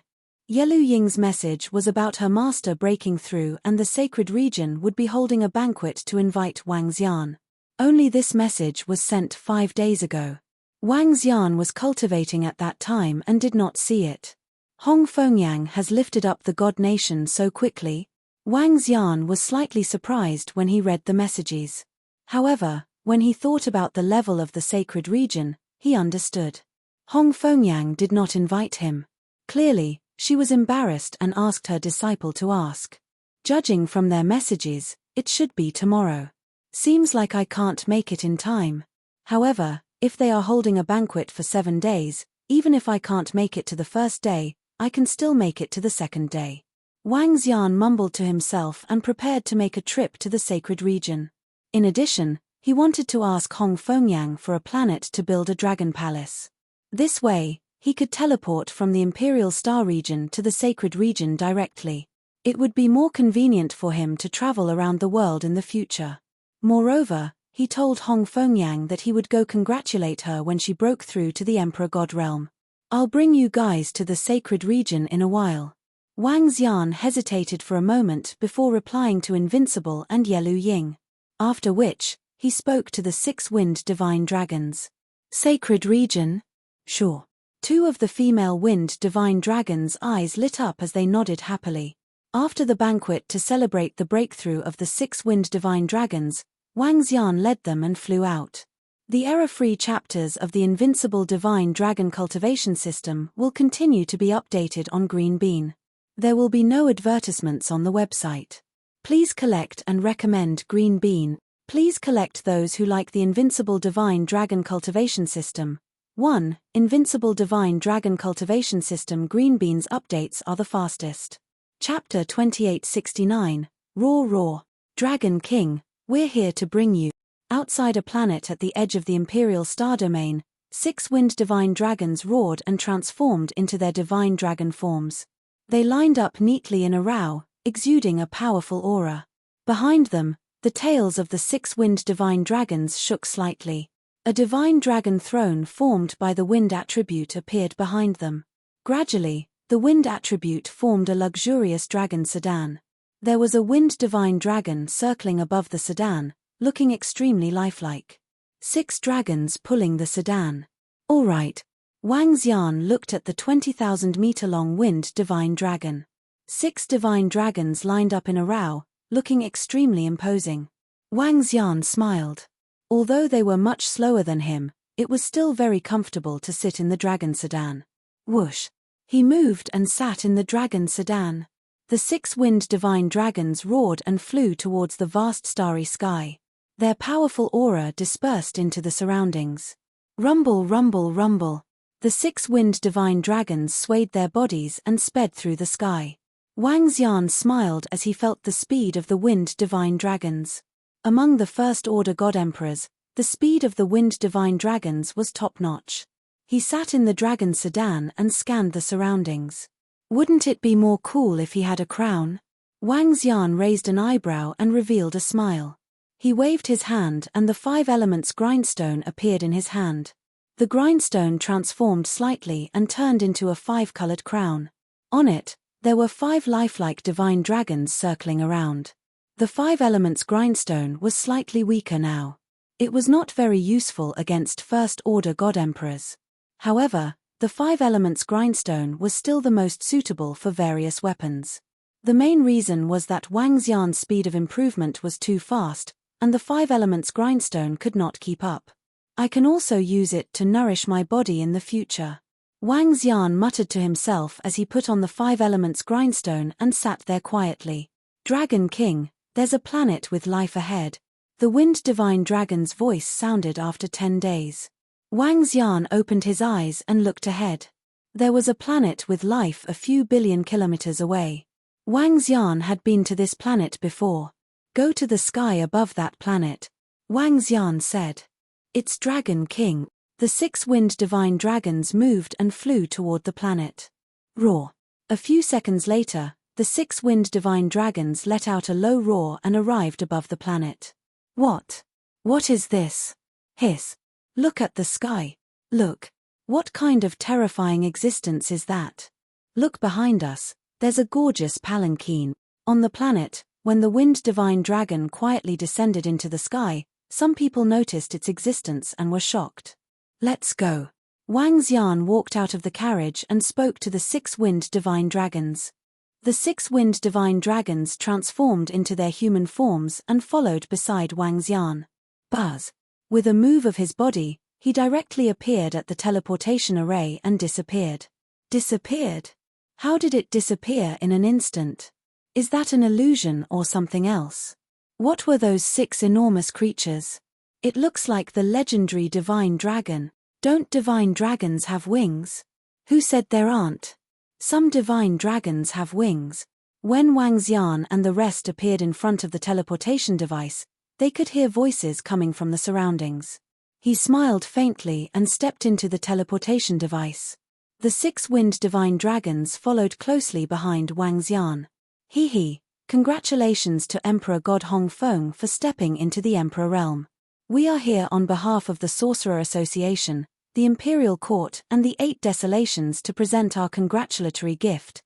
Yelu Ying's message was about her master breaking through and the sacred region would be holding a banquet to invite Wang Xian. Only this message was sent 5 days ago. Wang Xian was cultivating at that time and did not see it. Hong Fengyang has lifted up the god nation so quickly. Wang Xian was slightly surprised when he read the messages. However, when he thought about the level of the sacred region, he understood. Hong Fengyang did not invite him. Clearly, she was embarrassed and asked her disciple to ask. Judging from their messages, it should be tomorrow. Seems like I can't make it in time. However, if they are holding a banquet for 7 days, even if I can't make it to the first day, I can still make it to the second day. Wang Xian mumbled to himself and prepared to make a trip to the sacred region. In addition, he wanted to ask Hong Fengyang for a planet to build a dragon palace. This way, he could teleport from the Imperial Star region to the sacred region directly. It would be more convenient for him to travel around the world in the future. Moreover, he told Hong Fengyang that he would go congratulate her when she broke through to the Emperor God Realm. I'll bring you guys to the sacred region in a while. Wang Xian hesitated for a moment before replying to Invincible and Yelu Ying. After which, he spoke to the 6 wind divine dragons. Sacred region? Sure. 2 of the female wind divine dragons' eyes lit up as they nodded happily. After the banquet to celebrate the breakthrough of the 6 wind divine dragons, Wang Xian led them and flew out. The error-free chapters of the Invincible Divine Dragon Cultivation System will continue to be updated on Green Bean. There will be no advertisements on the website. Please collect and recommend Green Bean. Please collect those who like the Invincible Divine Dragon Cultivation System. 1. Invincible Divine Dragon Cultivation System. Green Bean's updates are the fastest. Chapter 2869. Roar Roar. Dragon King, we're here to bring you. Outside a planet at the edge of the Imperial Star Domain, 6 wind divine dragons roared and transformed into their divine dragon forms. They lined up neatly in a row, exuding a powerful aura. Behind them, the tails of the 6 wind divine dragons shook slightly. A divine dragon throne formed by the wind attribute appeared behind them. Gradually, the wind attribute formed a luxurious dragon sedan. There was a wind divine dragon circling above the sedan, looking extremely lifelike. 6 dragons pulling the sedan. All right. Wang Xian looked at the 20,000-meter-long wind divine dragon. 6 divine dragons lined up in a row, looking extremely imposing. Wang Xian smiled. Although they were much slower than him, it was still very comfortable to sit in the dragon sedan. Whoosh! He moved and sat in the dragon sedan. The 6 wind divine dragons roared and flew towards the vast starry sky. Their powerful aura dispersed into the surroundings. Rumble, rumble, rumble. The 6 wind divine dragons swayed their bodies and sped through the sky. Wang Xian smiled as he felt the speed of the wind divine dragons. Among the First Order God Emperors, the speed of the wind divine dragons was top-notch. He sat in the dragon sedan and scanned the surroundings. Wouldn't it be more cool if he had a crown? Wang Xian raised an eyebrow and revealed a smile. He waved his hand and the 5 elements grindstone appeared in his hand. The grindstone transformed slightly and turned into a 5-colored crown. On it, there were 5 lifelike divine dragons circling around. The 5 elements grindstone was slightly weaker now. It was not very useful against First Order God Emperors. However, the 5 elements grindstone was still the most suitable for various weapons. The main reason was that Wang Xian's speed of improvement was too fast, and the 5 elements grindstone could not keep up. I can also use it to nourish my body in the future. Wang Xian muttered to himself as he put on the 5 elements grindstone and sat there quietly. Dragon King, there's a planet with life ahead. The wind divine dragon's voice sounded after 10 days. Wang Xian opened his eyes and looked ahead. There was a planet with life a few billion kilometers away. Wang Xian had been to this planet before. Go to the sky above that planet, Wang Xian said. It's Dragon King. The 6 wind divine dragons moved and flew toward the planet. Roar. A few seconds later, the 6 wind divine dragons let out a low roar and arrived above the planet. What? What is this? Hiss. Look at the sky. Look. What kind of terrifying existence is that? Look behind us, there's a gorgeous palanquin. On the planet, when the wind divine dragon quietly descended into the sky, some people noticed its existence and were shocked. Let's go. Wang Xian walked out of the carriage and spoke to the 6 wind divine dragons. The 6 wind divine dragons transformed into their human forms and followed beside Wang Xian. Buzz. With a move of his body, he directly appeared at the teleportation array and disappeared. Disappeared? How did it disappear in an instant? Is that an illusion or something else? What were those 6 enormous creatures? It looks like the legendary divine dragon. Don't divine dragons have wings? Who said there aren't? Some divine dragons have wings. When Wang Xian and the rest appeared in front of the teleportation device, they could hear voices coming from the surroundings. He smiled faintly and stepped into the teleportation device. The 6 wind divine dragons followed closely behind Wang Xian. Hee. Congratulations to Emperor God Hongfeng for stepping into the Emperor realm. We are here on behalf of the Sorcerer Association, the Imperial Court and the 8 Desolations to present our congratulatory gift.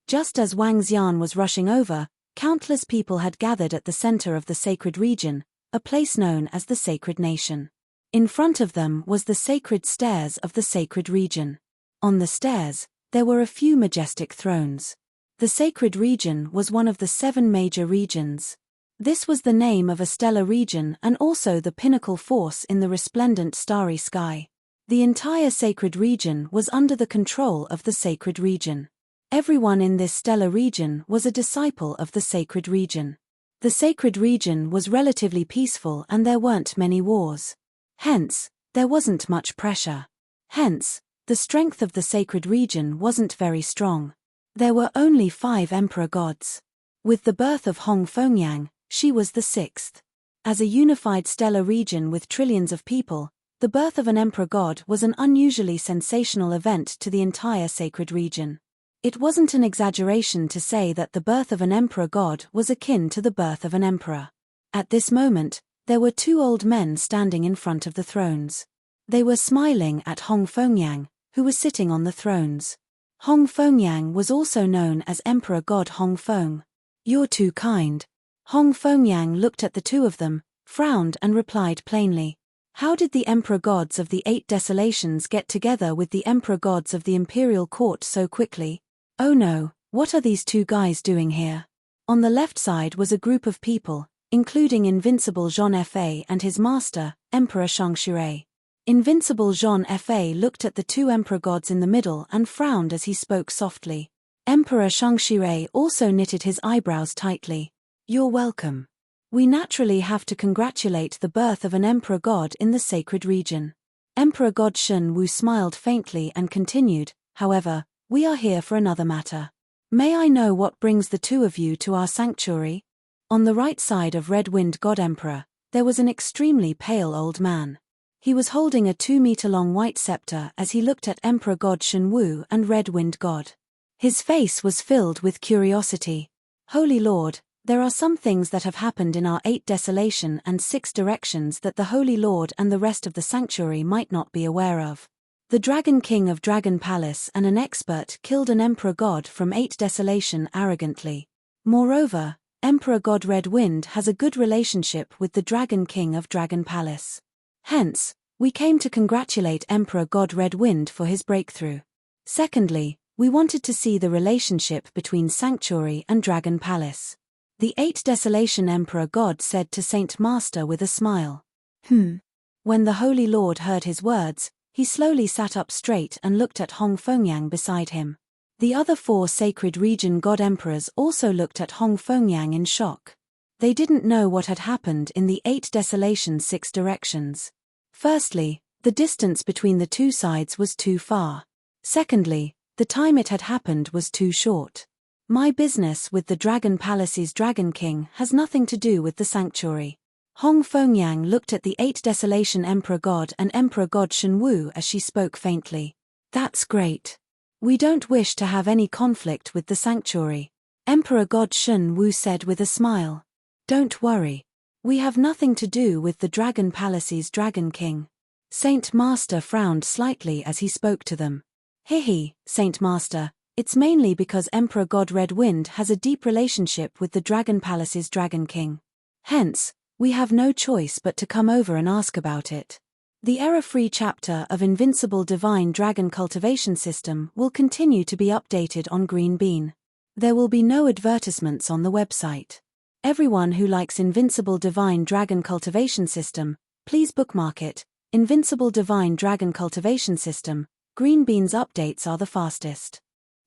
Just as Wang Xian was rushing over, countless people had gathered at the center of the sacred region, a place known as the Sacred Nation. In front of them was the sacred stairs of the sacred region. On the stairs, there were a few majestic thrones. The sacred region was one of the 7 major regions. This was the name of a stellar region and also the pinnacle force in the resplendent starry sky. The entire sacred region was under the control of the sacred region. Everyone in this stellar region was a disciple of the sacred region. The sacred region was relatively peaceful and there weren't many wars. Hence, there wasn't much pressure. Hence, the strength of the sacred region wasn't very strong. There were only 5 emperor gods. With the birth of Hong Fengyang, she was the 6th. As a unified stellar region with trillions of people, the birth of an emperor god was an unusually sensational event to the entire sacred region. It wasn't an exaggeration to say that the birth of an emperor god was akin to the birth of an emperor. At this moment, there were 2 old men standing in front of the thrones. They were smiling at Hong Fengyang, who was sitting on the thrones. Hong Fengyang was also known as Emperor God Hong Feng. "You're too kind." Hong Fengyang looked at the 2 of them, frowned and replied plainly. How did the emperor gods of the 8 desolations get together with the emperor gods of the imperial court so quickly? Oh no, what are these 2 guys doing here? On the left side was a group of people, including Invincible Jean Fa and his master, Emperor Shangshire. Invincible Jean Fa looked at the 2 emperor gods in the middle and frowned as he spoke softly. Emperor Shangshire also knitted his eyebrows tightly. "You're welcome. We naturally have to congratulate the birth of an emperor god in the sacred region." Emperor God Shen Wu smiled faintly and continued, "However, we are here for another matter. May I know what brings the 2 of you to our sanctuary?" On the right side of Red Wind God Emperor, there was an extremely pale old man. He was holding a 2-meter-long white scepter as he looked at Emperor God Shen Wu and Red Wind God. His face was filled with curiosity. "Holy Lord, there are some things that have happened in our 8 desolation and 6 directions that the Holy Lord and the rest of the sanctuary might not be aware of. The Dragon King of Dragon Palace and an expert killed an Emperor God from 8 desolation arrogantly. Moreover, Emperor God Red Wind has a good relationship with the Dragon King of Dragon Palace. Hence, we came to congratulate Emperor God Red Wind for his breakthrough. Secondly, we wanted to see the relationship between Sanctuary and Dragon Palace." The 8 Desolation Emperor God said to Saint Master with a smile. When the Holy Lord heard his words, he slowly sat up straight and looked at Hong Fengyang beside him. The other 4 Sacred Region God Emperors also looked at Hong Fengyang in shock. They didn't know what had happened in the 8 Desolation 6 directions. Firstly, the distance between the 2 sides was too far. Secondly, the time it had happened was too short. My business with the Dragon Palace's Dragon King has nothing to do with the sanctuary. Hong Fengyang looked at the 8 Desolation Emperor God and Emperor God Shen Wu as she spoke faintly. "That's great. We don't wish to have any conflict with the sanctuary," Emperor God Shen Wu said with a smile. "Don't worry. We have nothing to do with the Dragon Palace's Dragon King." Saint Master frowned slightly as he spoke to them. "Hehe, Saint Master. It's mainly because Emperor God Red Wind has a deep relationship with the Dragon Palace's Dragon King. Hence, we have no choice but to come over and ask about it." The error-free chapter of Invincible Divine Dragon Cultivation System will continue to be updated on Green Bean. There will be no advertisements on the website. Everyone who likes Invincible Divine Dragon Cultivation System, please bookmark it. Invincible Divine Dragon Cultivation System, Green Bean's updates are the fastest.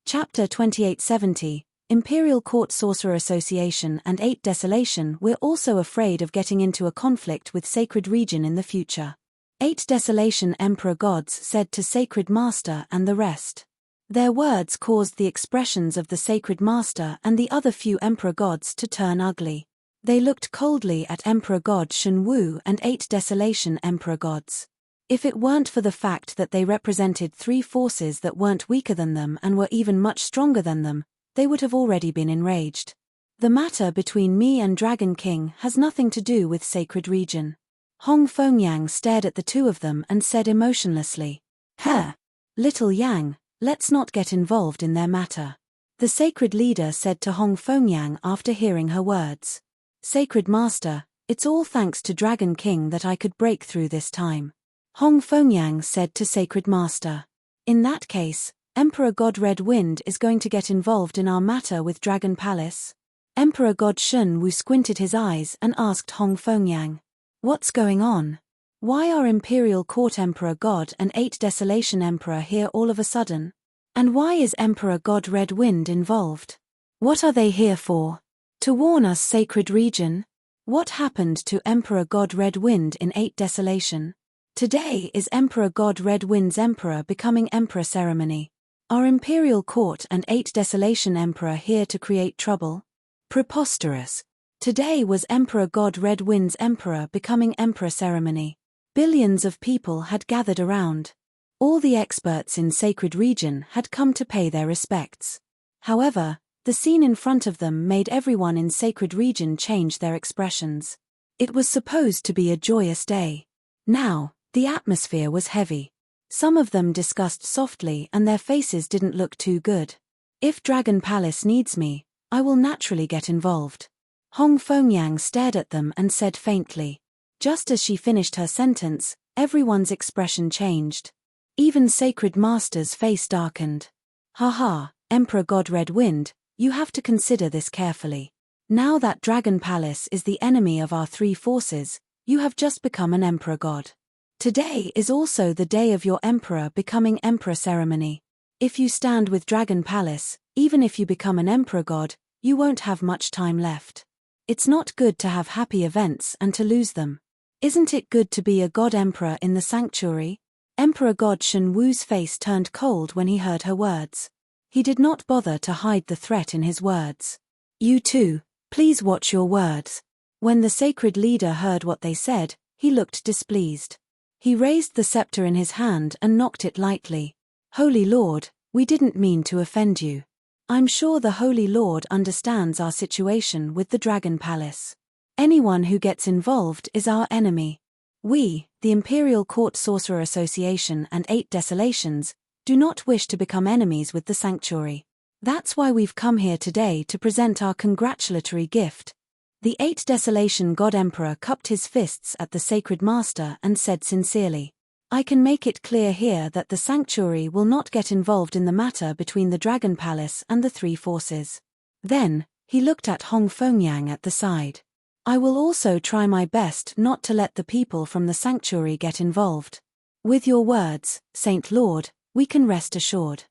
Chapter 2870, Imperial Court Sorcerer Association and 8 Desolation. We're also afraid of getting into a conflict with Sacred Region in the future. 8 Desolation Emperor Gods said to Sacred Master and the rest. Their words caused the expressions of the Sacred Master and the other few Emperor Gods to turn ugly. They looked coldly at Emperor God Shen Wu and 8 Desolation Emperor Gods. If it weren't for the fact that they represented 3 forces that weren't weaker than them and were even much stronger than them, they would have already been enraged. "The matter between me and Dragon King has nothing to do with Sacred Region." Hong Fengyang stared at the 2 of them and said emotionlessly, "Little Yang, let's not get involved in their matter." The Sacred Leader said to Hong Fengyang after hearing her words. "Sacred Master, it's all thanks to Dragon King that I could break through this time." Hong Fengyang said to Sacred Master. "In that case, Emperor God Red Wind is going to get involved in our matter with Dragon Palace?" Emperor God Shun Wu squinted his eyes and asked Hong Fengyang. What's going on? Why are Imperial Court Emperor God and 8 Desolation Emperor here all of a sudden? And why is Emperor God Red Wind involved? What are they here for? To warn us, Sacred Region? What happened to Emperor God Red Wind in 8 Desolation? Today is Emperor God Red Wind's Emperor becoming Emperor ceremony. Are Imperial Court and 8 Desolation Emperor here to create trouble? Preposterous. Today was Emperor God Red Wind's Emperor becoming Emperor ceremony. Billions of people had gathered around. All the experts in Sacred Region had come to pay their respects. However, the scene in front of them made everyone in Sacred Region change their expressions. It was supposed to be a joyous day. Now, the atmosphere was heavy. Some of them discussed softly and their faces didn't look too good. If Dragon Palace needs me, I will naturally get involved. Hong Fengyang stared at them and said faintly. Just as she finished her sentence, everyone's expression changed. Even Sacred Master's face darkened. Haha, Emperor God Red Wind, you have to consider this carefully. Now that Dragon Palace is the enemy of our 3 forces, you have just become an Emperor God. Today is also the day of your Emperor becoming Emperor ceremony. If you stand with Dragon Palace, even if you become an Emperor God, you won't have much time left. It's not good to have happy events and to lose them. Isn't it good to be a God Emperor in the sanctuary? Emperor God Shun Wu's face turned cold when he heard her words. He did not bother to hide the threat in his words. You too, please watch your words. When the sacred leader heard what they said, he looked displeased. He raised the scepter in his hand and knocked it lightly. Holy Lord, we didn't mean to offend you. I'm sure the Holy Lord understands our situation with the Dragon Palace. Anyone who gets involved is our enemy. We, the Imperial Court Sorcerer Association and 8 Desolations, do not wish to become enemies with the Sanctuary. That's why we've come here today to present our congratulatory gift. The 8 Desolation God Emperor cupped his fists at the Sacred Master and said sincerely, I can make it clear here that the Sanctuary will not get involved in the matter between the Dragon Palace and the 3 forces. Then, he looked at Hong Fengyang at the side. I will also try my best not to let the people from the Sanctuary get involved. With your words, Saint Lord, we can rest assured.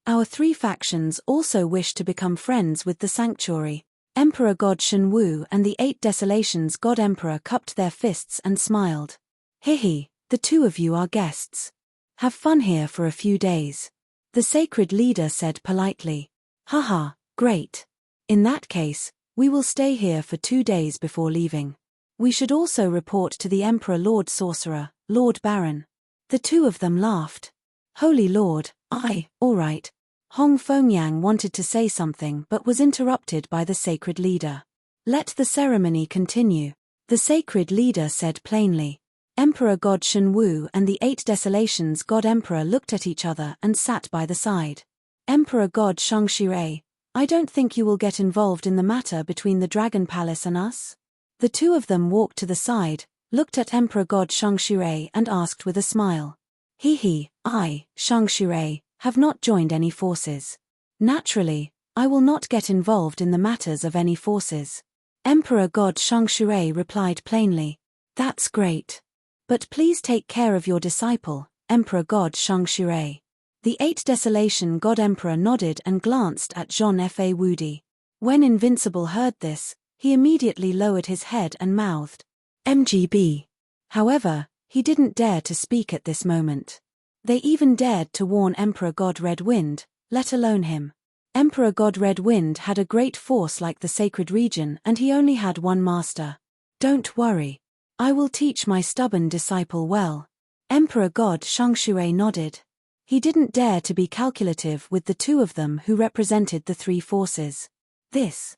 Our 3 factions also wish to become friends with the Sanctuary. Emperor God Shun Wu and the 8 Desolations God Emperor cupped their fists and smiled. Hihi, the 2 of you are guests. Have fun here for a few days. The sacred leader said politely. Haha, great. In that case, we will stay here for 2 days before leaving. We should also report to the Emperor Lord Sorcerer, Lord Baron. The 2 of them laughed. Holy Lord, all right. Hong Fengyang wanted to say something but was interrupted by the sacred leader. Let the ceremony continue. The sacred leader said plainly. Emperor God Shun Wu and the 8 Desolations God Emperor looked at each other and sat by the side. Emperor God Shangshirei, I don't think you will get involved in the matter between the Dragon Palace and us? The 2 of them walked to the side, looked at Emperor God Shangshirei and asked with a smile. I, Shangshirei, have not joined any forces. Naturally, I will not get involved in the matters of any forces. Emperor God Shangshirei replied plainly. That's great. But please take care of your disciple, Emperor God Shangshirei. The 8 Desolation God Emperor nodded and glanced at Jean-Fa Wudi. When Invincible heard this, he immediately lowered his head and mouthed, MGB. However, he didn't dare to speak at this moment. They even dared to warn Emperor God Red Wind, let alone him. Emperor God Red Wind had a great force like the Sacred Region and he only had 1 master. Don't worry. I will teach my stubborn disciple well. Emperor God Shangshirei nodded. He didn't dare to be calculative with the 2 of them who represented the 3 forces. This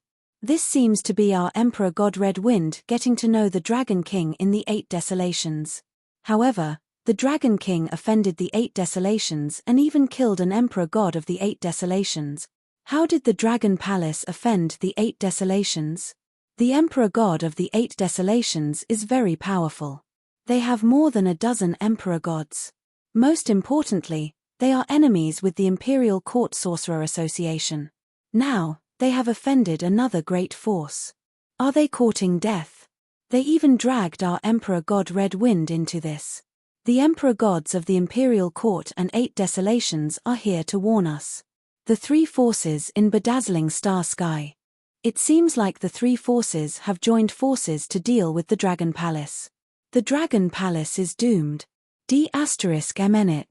seems to be our Emperor God Red Wind getting to know the Dragon King in the 8 Desolations. However, the Dragon King offended the 8 Desolations and even killed an Emperor God of the 8 Desolations. How did the Dragon Palace offend the 8 Desolations? The Emperor God of the 8 Desolations is very powerful. They have more than a dozen Emperor Gods. Most importantly, they are enemies with the Imperial Court Sorcerer Association. Now, They have offended another great force. Are they courting death? They even dragged our Emperor God Red Wind into this. The Emperor Gods of the Imperial Court and 8 Desolations are here to warn us. The 3 forces in bedazzling star sky. It seems like the 3 forces have joined forces to deal with the Dragon Palace. The Dragon Palace is doomed. D***MN.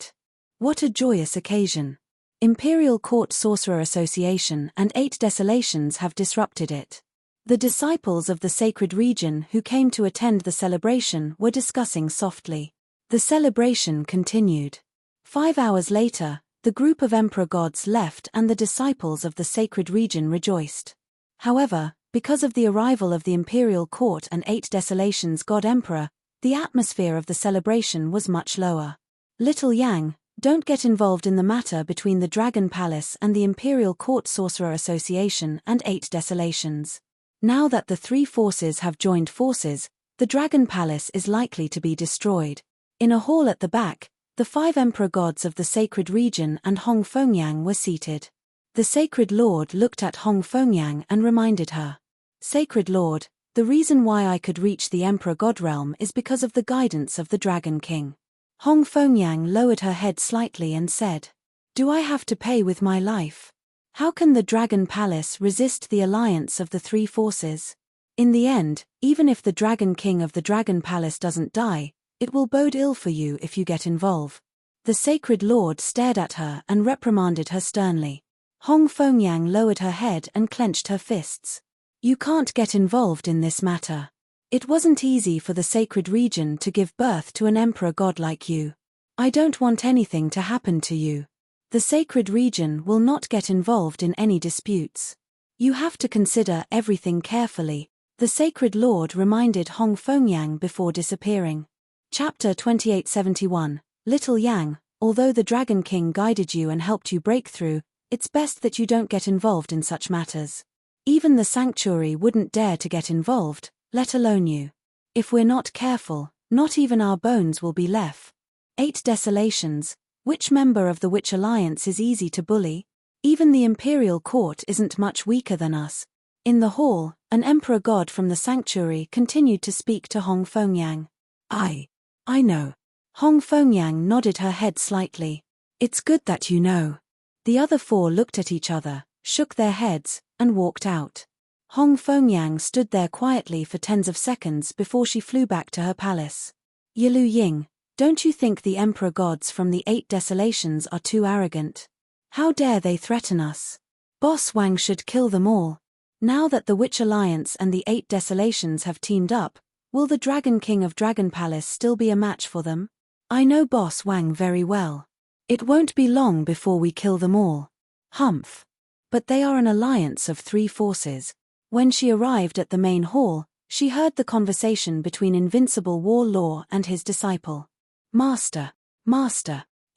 What a joyous occasion. Imperial Court Sorcerer Association and 8 Desolations have disrupted it. The disciples of the sacred region who came to attend the celebration were discussing softly. The celebration continued. 5 hours later, the group of Emperor Gods left and the disciples of the sacred region rejoiced. However, because of the arrival of the Imperial Court and 8 Desolations God Emperor, the atmosphere of the celebration was much lower. Little Yang, don't get involved in the matter between the Dragon Palace and the Imperial Court Sorcerer Association and 8 Desolations. Now that the 3 forces have joined forces, the Dragon Palace is likely to be destroyed. In a hall at the back, the 5 Emperor Gods of the sacred region and Hong Fengyang were seated. The Sacred Lord looked at Hong Fengyang and reminded her. Sacred Lord, the reason why I could reach the Emperor God realm is because of the guidance of the Dragon King. Hong Fengyang lowered her head slightly and said, Do I have to pay with my life? How can the Dragon Palace resist the alliance of the 3 forces? In the end, even if the Dragon King of the Dragon Palace doesn't die, it will bode ill for you if you get involved. The Sacred Lord stared at her and reprimanded her sternly. Hong Fengyang lowered her head and clenched her fists. You can't get involved in this matter. It wasn't easy for the sacred region to give birth to an Emperor God like you. I don't want anything to happen to you. The sacred region will not get involved in any disputes. You have to consider everything carefully, the Sacred Lord reminded Hong Fengyang before disappearing. Chapter 2871, Little Yang, although the Dragon King guided you and helped you break through, it's best that you don't get involved in such matters. Even the sanctuary wouldn't dare to get involved, let alone you. If we're not careful, not even our bones will be left. 8 Desolations, which member of the Witch Alliance is easy to bully? Even the Imperial Court isn't much weaker than us. In the hall, an Emperor God from the sanctuary continued to speak to Hong Fengyang. I know. Hong Fengyang nodded her head slightly. It's good that you know. The other 4 looked at each other, shook their heads, and walked out. Hong Fengyang stood there quietly for tens of seconds before she flew back to her palace. Yilu Ying, don't you think the Emperor Gods from the 8 Desolations are too arrogant? How dare they threaten us? Boss Wang should kill them all. Now that the Witch Alliance and the 8 Desolations have teamed up, will the Dragon King of Dragon Palace still be a match for them? I know Boss Wang very well. It won't be long before we kill them all. Humph. But they are an alliance of 3 forces. When she arrived at the main hall, she heard the conversation between Invincible War Law and his disciple. Master.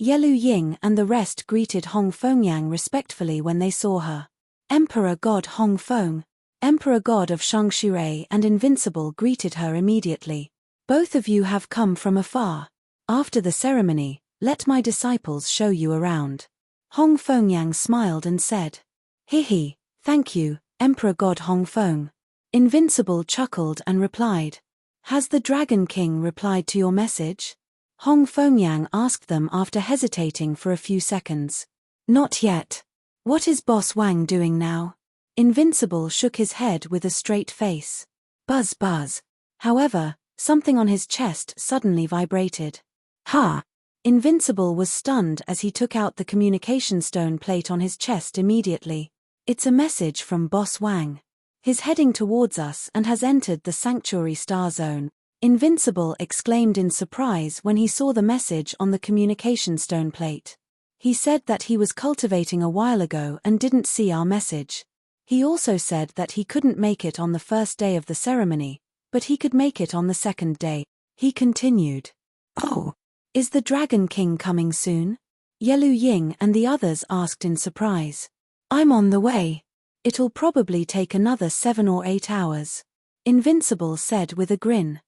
Yilu Ying and the rest greeted Hong Fengyang respectfully when they saw her. Emperor God Hong Feng, Emperor God of Shangxure and Invincible greeted her immediately. Both of you have come from afar. After the ceremony, let my disciples show you around. Hong Fengyang smiled and said. He, thank you, Emperor God Hong Feng. Invincible chuckled and replied. Has the Dragon King replied to your message? Hong Fengyang asked them after hesitating for a few seconds. Not yet. What is Boss Wang doing now? Invincible shook his head with a straight face. Buzz. However, something on his chest suddenly vibrated. Ha! Invincible was stunned as he took out the communication stone plate on his chest immediately. It's a message from Boss Wang. He's heading towards us and has entered the Sanctuary Star Zone. Invincible exclaimed in surprise when he saw the message on the communication stone plate. He said that he was cultivating a while ago and didn't see our message. He also said that he couldn't make it on the first day of the ceremony, but he could make it on the second day. He continued. Oh, is the Dragon King coming soon? Yilu Ying and the others asked in surprise. I'm on the way. It'll probably take another 7 or 8 hours. Invincible said with a grin.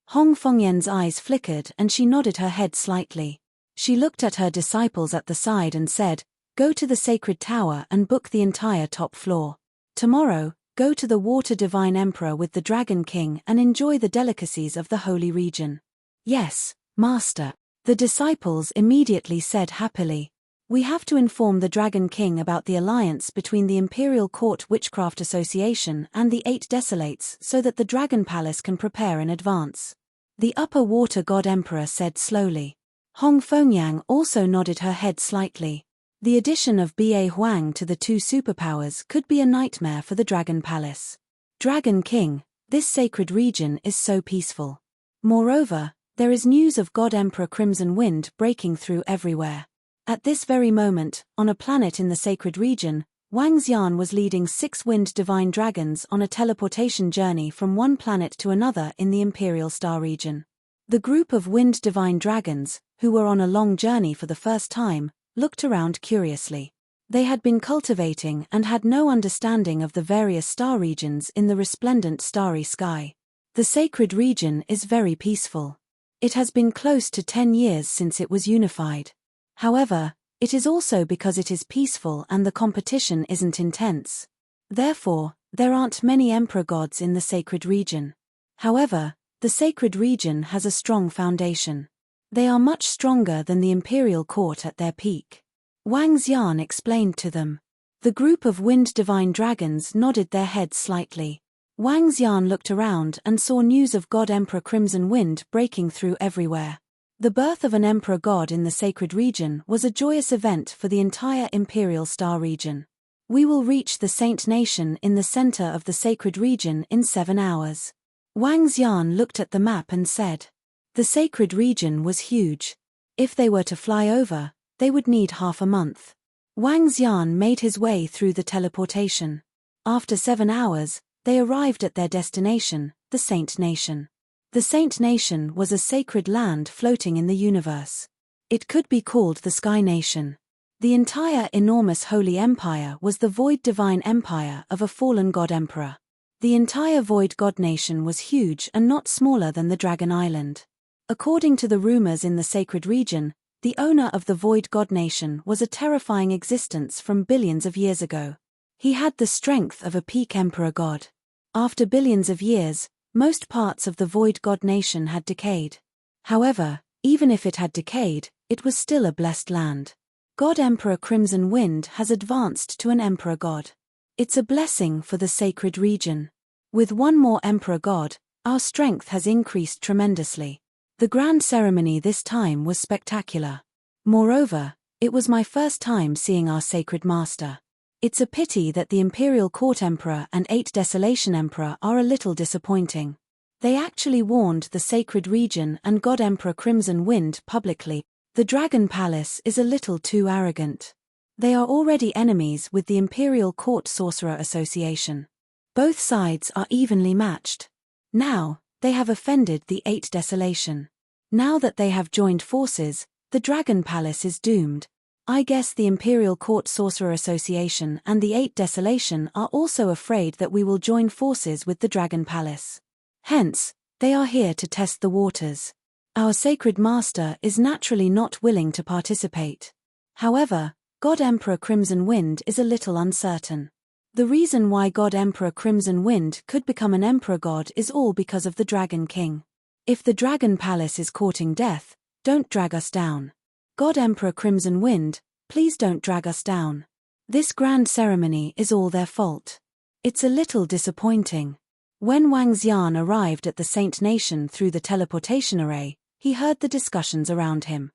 Hong Fengyan's eyes flickered and she nodded her head slightly. She looked at her disciples at the side and said, Go to the sacred tower and book the entire top floor. Tomorrow, go to the Water Divine Emperor with the Dragon King and enjoy the delicacies of the holy region. Yes, Master. The disciples immediately said happily. We have to inform the Dragon King about the alliance between the Imperial Court Witchcraft Association and the 8 Desolates so that the Dragon Palace can prepare in advance. The Upper Water God Emperor said slowly. Hong Fengyang also nodded her head slightly. The addition of Ba Huang to the 2 superpowers could be a nightmare for the Dragon Palace. Dragon King, this sacred region is so peaceful. Moreover, there is news of God Emperor Crimson Wind breaking through everywhere. At this very moment, on a planet in the sacred region, Wang Xian was leading 6 wind divine dragons on a teleportation journey from one planet to another in the Imperial Star region. The group of wind divine dragons, who were on a long journey for the first time, looked around curiously. They had been cultivating and had no understanding of the various star regions in the resplendent starry sky. The sacred region is very peaceful. It has been close to 10 years since it was unified. However, it is also because it is peaceful and the competition isn't intense. Therefore, there aren't many emperor gods in the sacred region. However, the sacred region has a strong foundation. They are much stronger than the imperial court at their peak. Wang Xian explained to them. The group of wind divine dragons nodded their heads slightly. Wang Xian looked around and saw news of God Emperor Crimson Wind breaking through everywhere. The birth of an emperor god in the sacred region was a joyous event for the entire Imperial Star region. We will reach the Saint Nation in the center of the sacred region in 7 hours. Wang Xian looked at the map and said. The sacred region was huge. If they were to fly over, they would need half a month. Wang Xian made his way through the teleportation. After 7 hours, they arrived at their destination, the Saint Nation. The Saint Nation was a sacred land floating in the universe. It could be called the Sky Nation. The entire enormous holy empire was the Void Divine Empire of a fallen god emperor. The entire Void God Nation was huge and not smaller than the Dragon Island. According to the rumors in the sacred region, the owner of the Void God Nation was a terrifying existence from billions of years ago. He had the strength of a peak emperor god. After billions of years, most parts of the Void God Nation had decayed. However, even if it had decayed, it was still a blessed land. God Emperor Crimson Wind has advanced to an emperor god. It's a blessing for the sacred region. With one more emperor god, our strength has increased tremendously. The grand ceremony this time was spectacular. Moreover, it was my first time seeing our sacred master. It's a pity that the Imperial Court Emperor and 8 Desolation Emperor are a little disappointing. They actually warned the sacred region and God Emperor Crimson Wind publicly. The Dragon Palace is a little too arrogant. They are already enemies with the Imperial Court Sorcerer Association. Both sides are evenly matched. Now, they have offended the 8 Desolation. Now that they have joined forces, the Dragon Palace is doomed. I guess the Imperial Court Sorcerer Association and the 8 Desolation are also afraid that we will join forces with the Dragon Palace. Hence, they are here to test the waters. Our sacred master is naturally not willing to participate. However, God Emperor Crimson Wind is a little uncertain. The reason why God Emperor Crimson Wind could become an emperor god is all because of the Dragon King. If the Dragon Palace is courting death, don't drag us down. God Emperor Crimson Wind, please don't drag us down. This grand ceremony is all their fault. It's a little disappointing. When Wang Xian arrived at the Saint Nation through the teleportation array, he heard the discussions around him.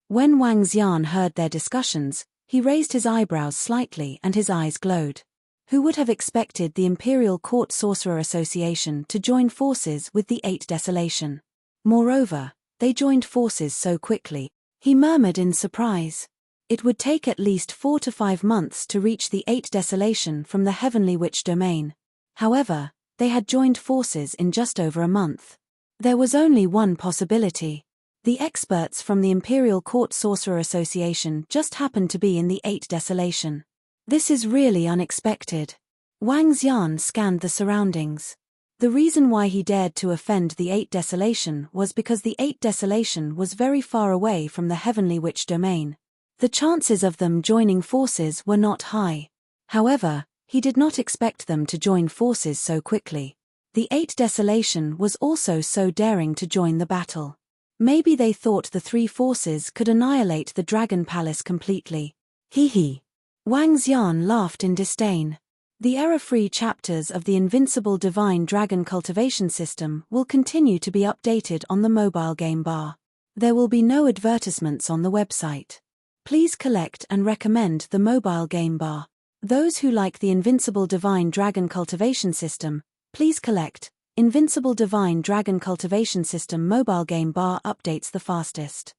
When Wang Xian heard their discussions, he raised his eyebrows slightly and his eyes glowed. Who would have expected the Imperial Court Sorcerer Association to join forces with the 8 Desolation? Moreover, they joined forces so quickly. He murmured in surprise. It would take at least 4 to 5 months to reach the 8 Desolation from the Heavenly Witch domain. However, they had joined forces in just over a month. There was only one possibility. The experts from the Imperial Court Sorcerer Association just happened to be in the 8 Desolation. This is really unexpected. Wang Xian scanned the surroundings. The reason why he dared to offend the 8 Desolation was because the 8 Desolation was very far away from the Heavenly Witch domain. The chances of them joining forces were not high. However, he did not expect them to join forces so quickly. The 8 Desolation was also so daring to join the battle. Maybe they thought the 3 forces could annihilate the Dragon Palace completely. Hee hee. Wang Xian laughed in disdain. The error-free chapters of the Invincible Divine Dragon Cultivation System will continue to be updated on the mobile game bar. There will be no advertisements on the website. Please collect and recommend the mobile game bar. Those who like the Invincible Divine Dragon Cultivation System, please collect. Invincible Divine Dragon Cultivation System mobile game bar updates the fastest.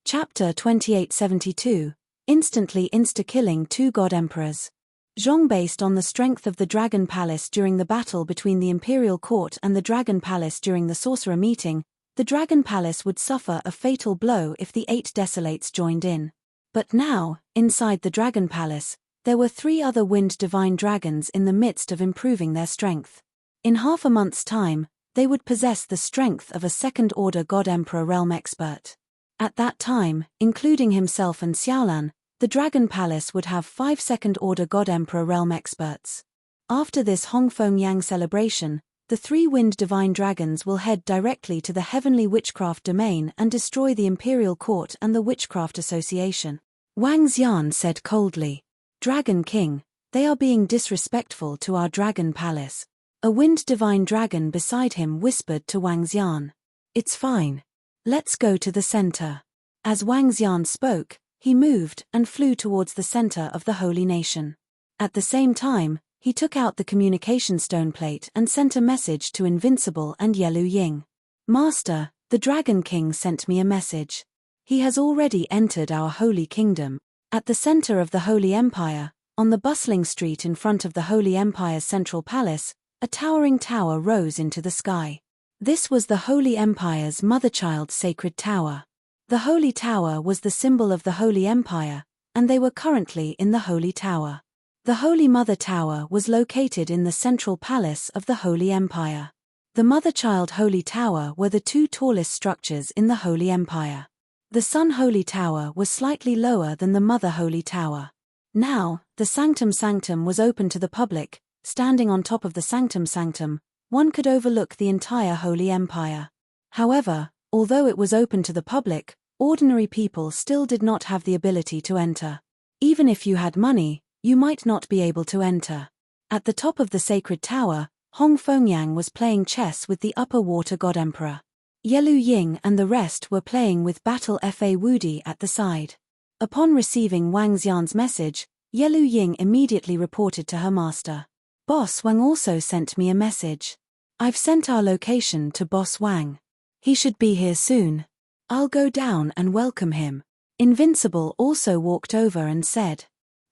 Chapter 2872, Instantly Insta-Killing 2 God Emperors. Zhong based on the strength of the Dragon Palace during the battle between the Imperial Court and the Dragon Palace during the Sorcerer meeting, the Dragon Palace would suffer a fatal blow if the 8 Desolates joined in. But now, inside the Dragon Palace, there were 3 other Wind Divine Dragons in the midst of improving their strength. In half a month's time, they would possess the strength of a second-order God Emperor realm expert. At that time, including himself and Xiaolan, the Dragon Palace would have 5 second-order God Emperor realm experts. After this Hongfeng-Yang celebration, the 3 Wind Divine Dragons will head directly to the Heavenly Witchcraft Domain and destroy the Imperial Court and the Witchcraft Association. Wang Xian said coldly, "Dragon King, they are being disrespectful to our Dragon Palace." A Wind Divine Dragon beside him whispered to Wang Xian, "It's fine. Let's go to the center." As Wang Xian spoke, he moved and flew towards the center of the Holy Nation. At the same time, he took out the communication stone plate and sent a message to Invincible and Yelu Ying. "Master, the Dragon King sent me a message. He has already entered our Holy Kingdom." At the center of the Holy Empire, on the bustling street in front of the Holy Empire's central palace, a towering tower rose into the sky. This was the Holy Empire's mother-child sacred tower. The Holy Tower was the symbol of the Holy Empire, and they were currently in the Holy Tower. The Holy Mother Tower was located in the central palace of the Holy Empire. The Mother-Child Holy Tower were the 2 tallest structures in the Holy Empire. The Sun Holy Tower was slightly lower than the Mother Holy Tower. Now, the Sanctum Sanctum was open to the public. Standing on top of the Sanctum Sanctum, one could overlook the entire Holy Empire. However, although it was open to the public, ordinary people still did not have the ability to enter. Even if you had money, you might not be able to enter. At the top of the sacred tower, Hongfeng-Yang was playing chess with the upper water god emperor. Yelu Ying and the rest were playing with Battle Fa Wudi at the side. Upon receiving Wang Xian's message, Yelu Ying immediately reported to her master. "Boss Wang also sent me a message. I've sent our location to Boss Wang. He should be here soon. I'll go down and welcome him." Invincible also walked over and said,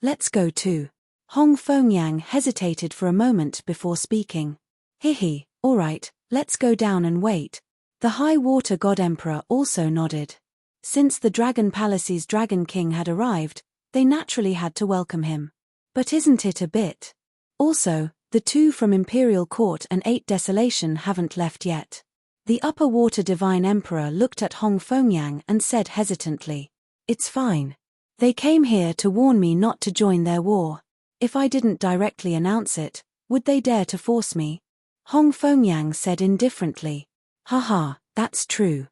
"Let's go too." Hongfeng-Yang hesitated for a moment before speaking. "Hehe, alright, let's go down and wait." The High Water God Emperor also nodded. Since the Dragon Palace's Dragon King had arrived, they naturally had to welcome him. But isn't it a bit? Also, the 2 from Imperial Court and 8 Desolation haven't left yet. The Upper Water Divine Emperor looked at Hongfeng-Yang and said hesitantly, "It's fine. They came here to warn me not to join their war. If I didn't directly announce it, would they dare to force me?" Hongfeng-Yang said indifferently, "Haha, that's true.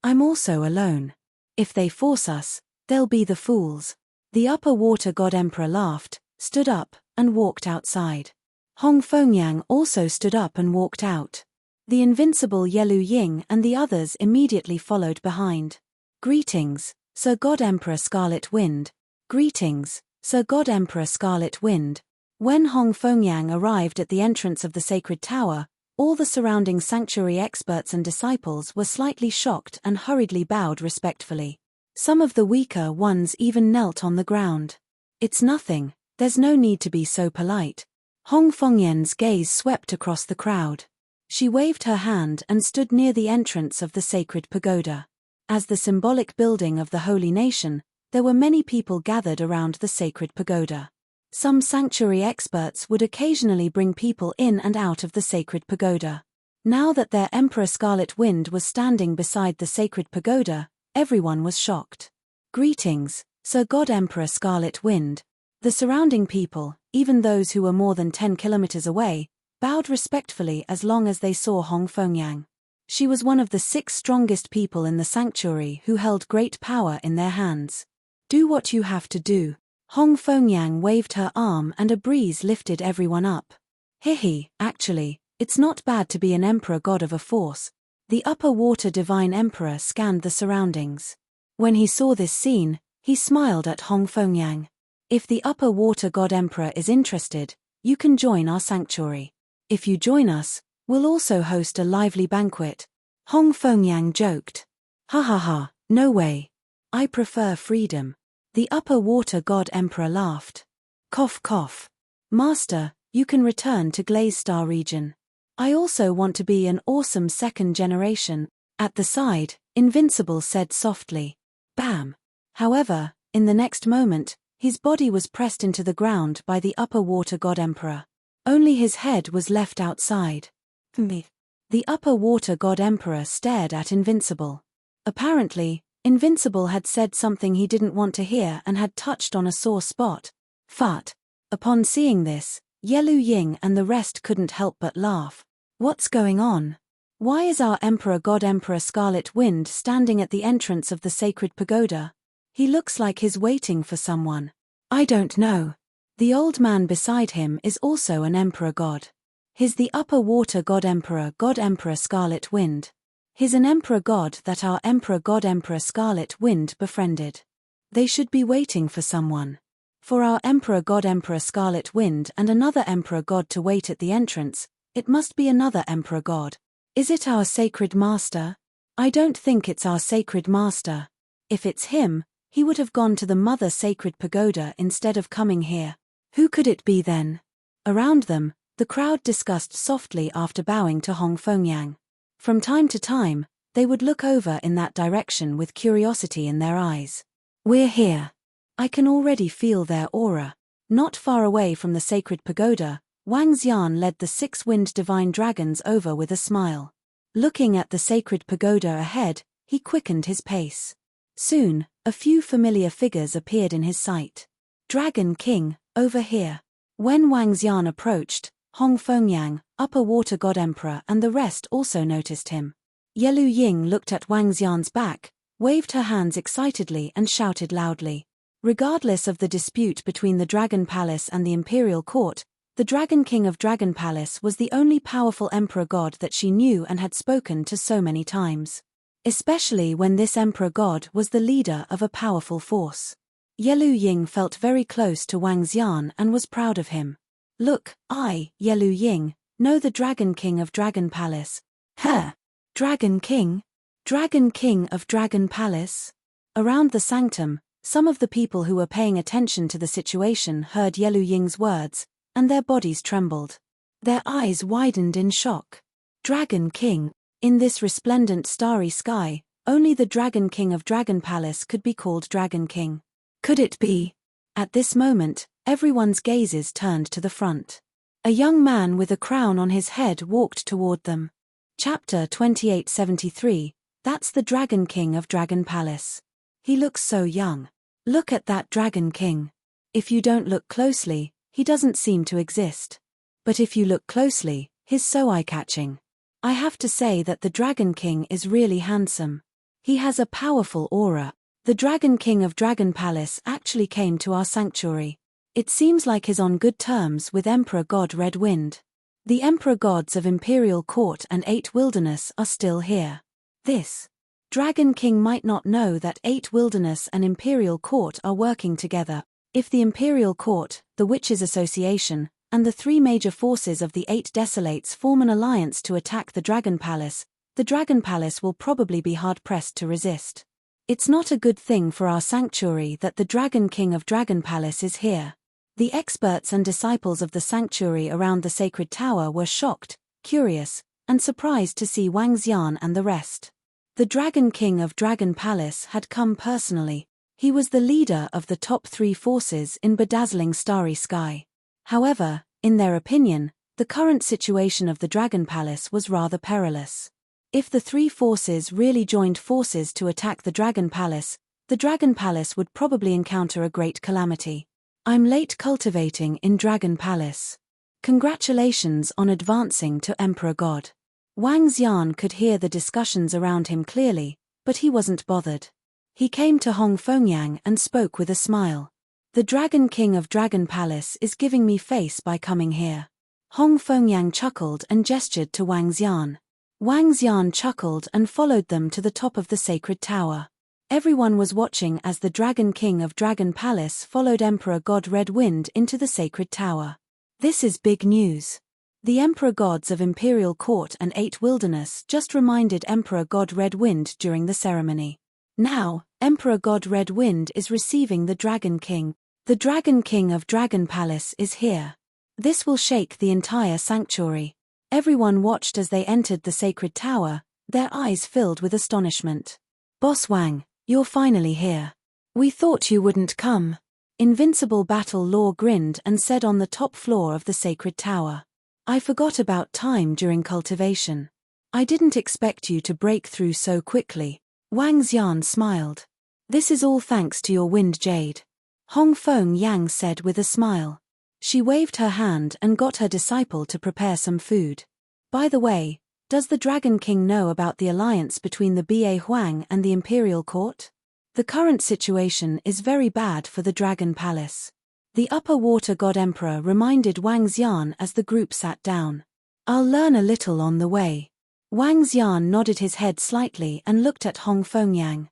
I'm also alone. If they force us, they'll be the fools." The Upper Water God Emperor laughed, stood up, and walked outside. Hongfeng-Yang also stood up and walked out. The invincible Yelu Ying and the others immediately followed behind. "Greetings, Sir God Emperor Scarlet Wind." "Greetings, Sir God Emperor Scarlet Wind." When Hongfeng-Yang arrived at the entrance of the sacred tower, all the surrounding sanctuary experts and disciples were slightly shocked and hurriedly bowed respectfully. Some of the weaker ones even knelt on the ground. "It's nothing, there's no need to be so polite." Hongfeng-Yan's gaze swept across the crowd. She waved her hand and stood near the entrance of the sacred pagoda. As the symbolic building of the Holy Nation, there were many people gathered around the sacred pagoda. Some sanctuary experts would occasionally bring people in and out of the sacred pagoda. Now that their Emperor Scarlet Wind was standing beside the sacred pagoda, everyone was shocked. "Greetings, Sir God Emperor Scarlet Wind. The surrounding people, even those who were more than 10 kilometers away, bowed respectfully as long as they saw Hong Fengyang. She was one of the 6 strongest people in the sanctuary who held great power in their hands. Do what you have to do. Hong Fengyang waved her arm and a breeze lifted everyone up. Hihi, actually, it's not bad to be an emperor god of a force. The upper water divine emperor scanned the surroundings. When he saw this scene, he smiled at Hong Fengyang. If the upper water god emperor is interested, you can join our sanctuary. If you join us, we'll also host a lively banquet. Hong Fengyang joked. Ha ha ha, no way. I prefer freedom. The upper water god emperor laughed. Cough cough. Master, you can return to Glaze Star region. I also want to be an awesome second generation. At the side, Invincible said softly. Bam. However, in the next moment, his body was pressed into the ground by the upper water god emperor. Only his head was left outside. The upper water god emperor stared at Invincible. Apparently, Invincible had said something he didn't want to hear and had touched on a sore spot. Fart. Upon seeing this, Yelu Ying and the rest couldn't help but laugh. What's going on? Why is our Emperor God Emperor Scarlet Wind standing at the entrance of the sacred pagoda? He looks like he's waiting for someone. I don't know. The old man beside him is also an Emperor God. He's the upper water God Emperor Scarlet Wind. He's an Emperor God that our Emperor God Emperor Scarlet Wind befriended. They should be waiting for someone. For our Emperor God Emperor Scarlet Wind and another Emperor God to wait at the entrance, it must be another Emperor God. Is it our sacred master? I don't think it's our sacred master. If it's him, he would have gone to the Mother Sacred Pagoda instead of coming here. Who could it be then? Around them, the crowd discussed softly after bowing to Hong Fengyang. From time to time, they would look over in that direction with curiosity in their eyes. We're here. I can already feel their aura. Not far away from the sacred pagoda, Wang Xian led the 6 wind divine dragons over with a smile. Looking at the sacred pagoda ahead, he quickened his pace. Soon, a few familiar figures appeared in his sight. Dragon King, over here. When Wang Xian approached, Hong Fengyang, upper water god emperor and the rest also noticed him. Yelu Ying looked at Wang Xian's back, waved her hands excitedly and shouted loudly. Regardless of the dispute between the Dragon Palace and the Imperial Court, the Dragon King of Dragon Palace was the only powerful emperor god that she knew and had spoken to so many times. Especially when this emperor god was the leader of a powerful force. Yelu Ying felt very close to Wang Xian and was proud of him. Look, I, Yelu Ying, know the Dragon King of Dragon Palace. Huh? Dragon King? Dragon King of Dragon Palace? Around the sanctum, some of the people who were paying attention to the situation heard Yelu Ying's words, and their bodies trembled. Their eyes widened in shock. Dragon King. In this resplendent starry sky, only the Dragon King of Dragon Palace could be called Dragon King. Could it be? At this moment, everyone's gazes turned to the front. A young man with a crown on his head walked toward them. Chapter 2873, that's the Dragon King of Dragon Palace. He looks so young. Look at that Dragon King. If you don't look closely, he doesn't seem to exist. But if you look closely, he's so eye-catching. I have to say that the Dragon King is really handsome. He has a powerful aura. The Dragon King of Dragon Palace actually came to our sanctuary. It seems like he's on good terms with Emperor God Red Wind. The Emperor Gods of Imperial Court and 8 Wilderness are still here. This Dragon King might not know that 8 Wilderness and Imperial Court are working together. If the Imperial Court, the Witches Association, and the 3 major forces of the 8 Desolates form an alliance to attack the Dragon Palace will probably be hard-pressed to resist. It's not a good thing for our sanctuary that the Dragon King of Dragon Palace is here. The experts and disciples of the sanctuary around the sacred tower were shocked, curious, and surprised to see Wang Xian and the rest. The Dragon King of Dragon Palace had come personally. He was the leader of the top 3 forces in bedazzling starry sky. However, in their opinion, the current situation of the Dragon Palace was rather perilous. If the 3 forces really joined forces to attack the Dragon Palace, the Dragon Palace would probably encounter a great calamity. I'm late cultivating in Dragon Palace. Congratulations on advancing to Emperor God. Wang Xian could hear the discussions around him clearly, but he wasn't bothered. He came to Hong Fengyang and spoke with a smile. The Dragon King of Dragon Palace is giving me face by coming here. Hong Fengyang chuckled and gestured to Wang Xian. Wang Xian chuckled and followed them to the top of the sacred tower. Everyone was watching as the Dragon King of Dragon Palace followed Emperor God Red Wind into the sacred tower. This is big news. The Emperor Gods of Imperial Court and 8 Wilderness just reminded Emperor God Red Wind during the ceremony. Now, Emperor God Red Wind is receiving the Dragon King. The Dragon King of Dragon Palace is here. This will shake the entire sanctuary. Everyone watched as they entered the sacred tower, their eyes filled with astonishment. Boss Wang, you're finally here. We thought you wouldn't come. Invincible Battle Law grinned and said on the top floor of the sacred tower. I forgot about time during cultivation. I didn't expect you to break through so quickly. Wang Xian smiled. This is all thanks to your wind jade. Hong Fengyang said with a smile. She waved her hand and got her disciple to prepare some food. By the way, does the Dragon King know about the alliance between the Ba Huang and the Imperial Court? The current situation is very bad for the Dragon Palace. The Upper Water God Emperor reminded Wang Xian as the group sat down. I'll learn a little on the way. Wang Xian nodded his head slightly and looked at Hong Fengyang.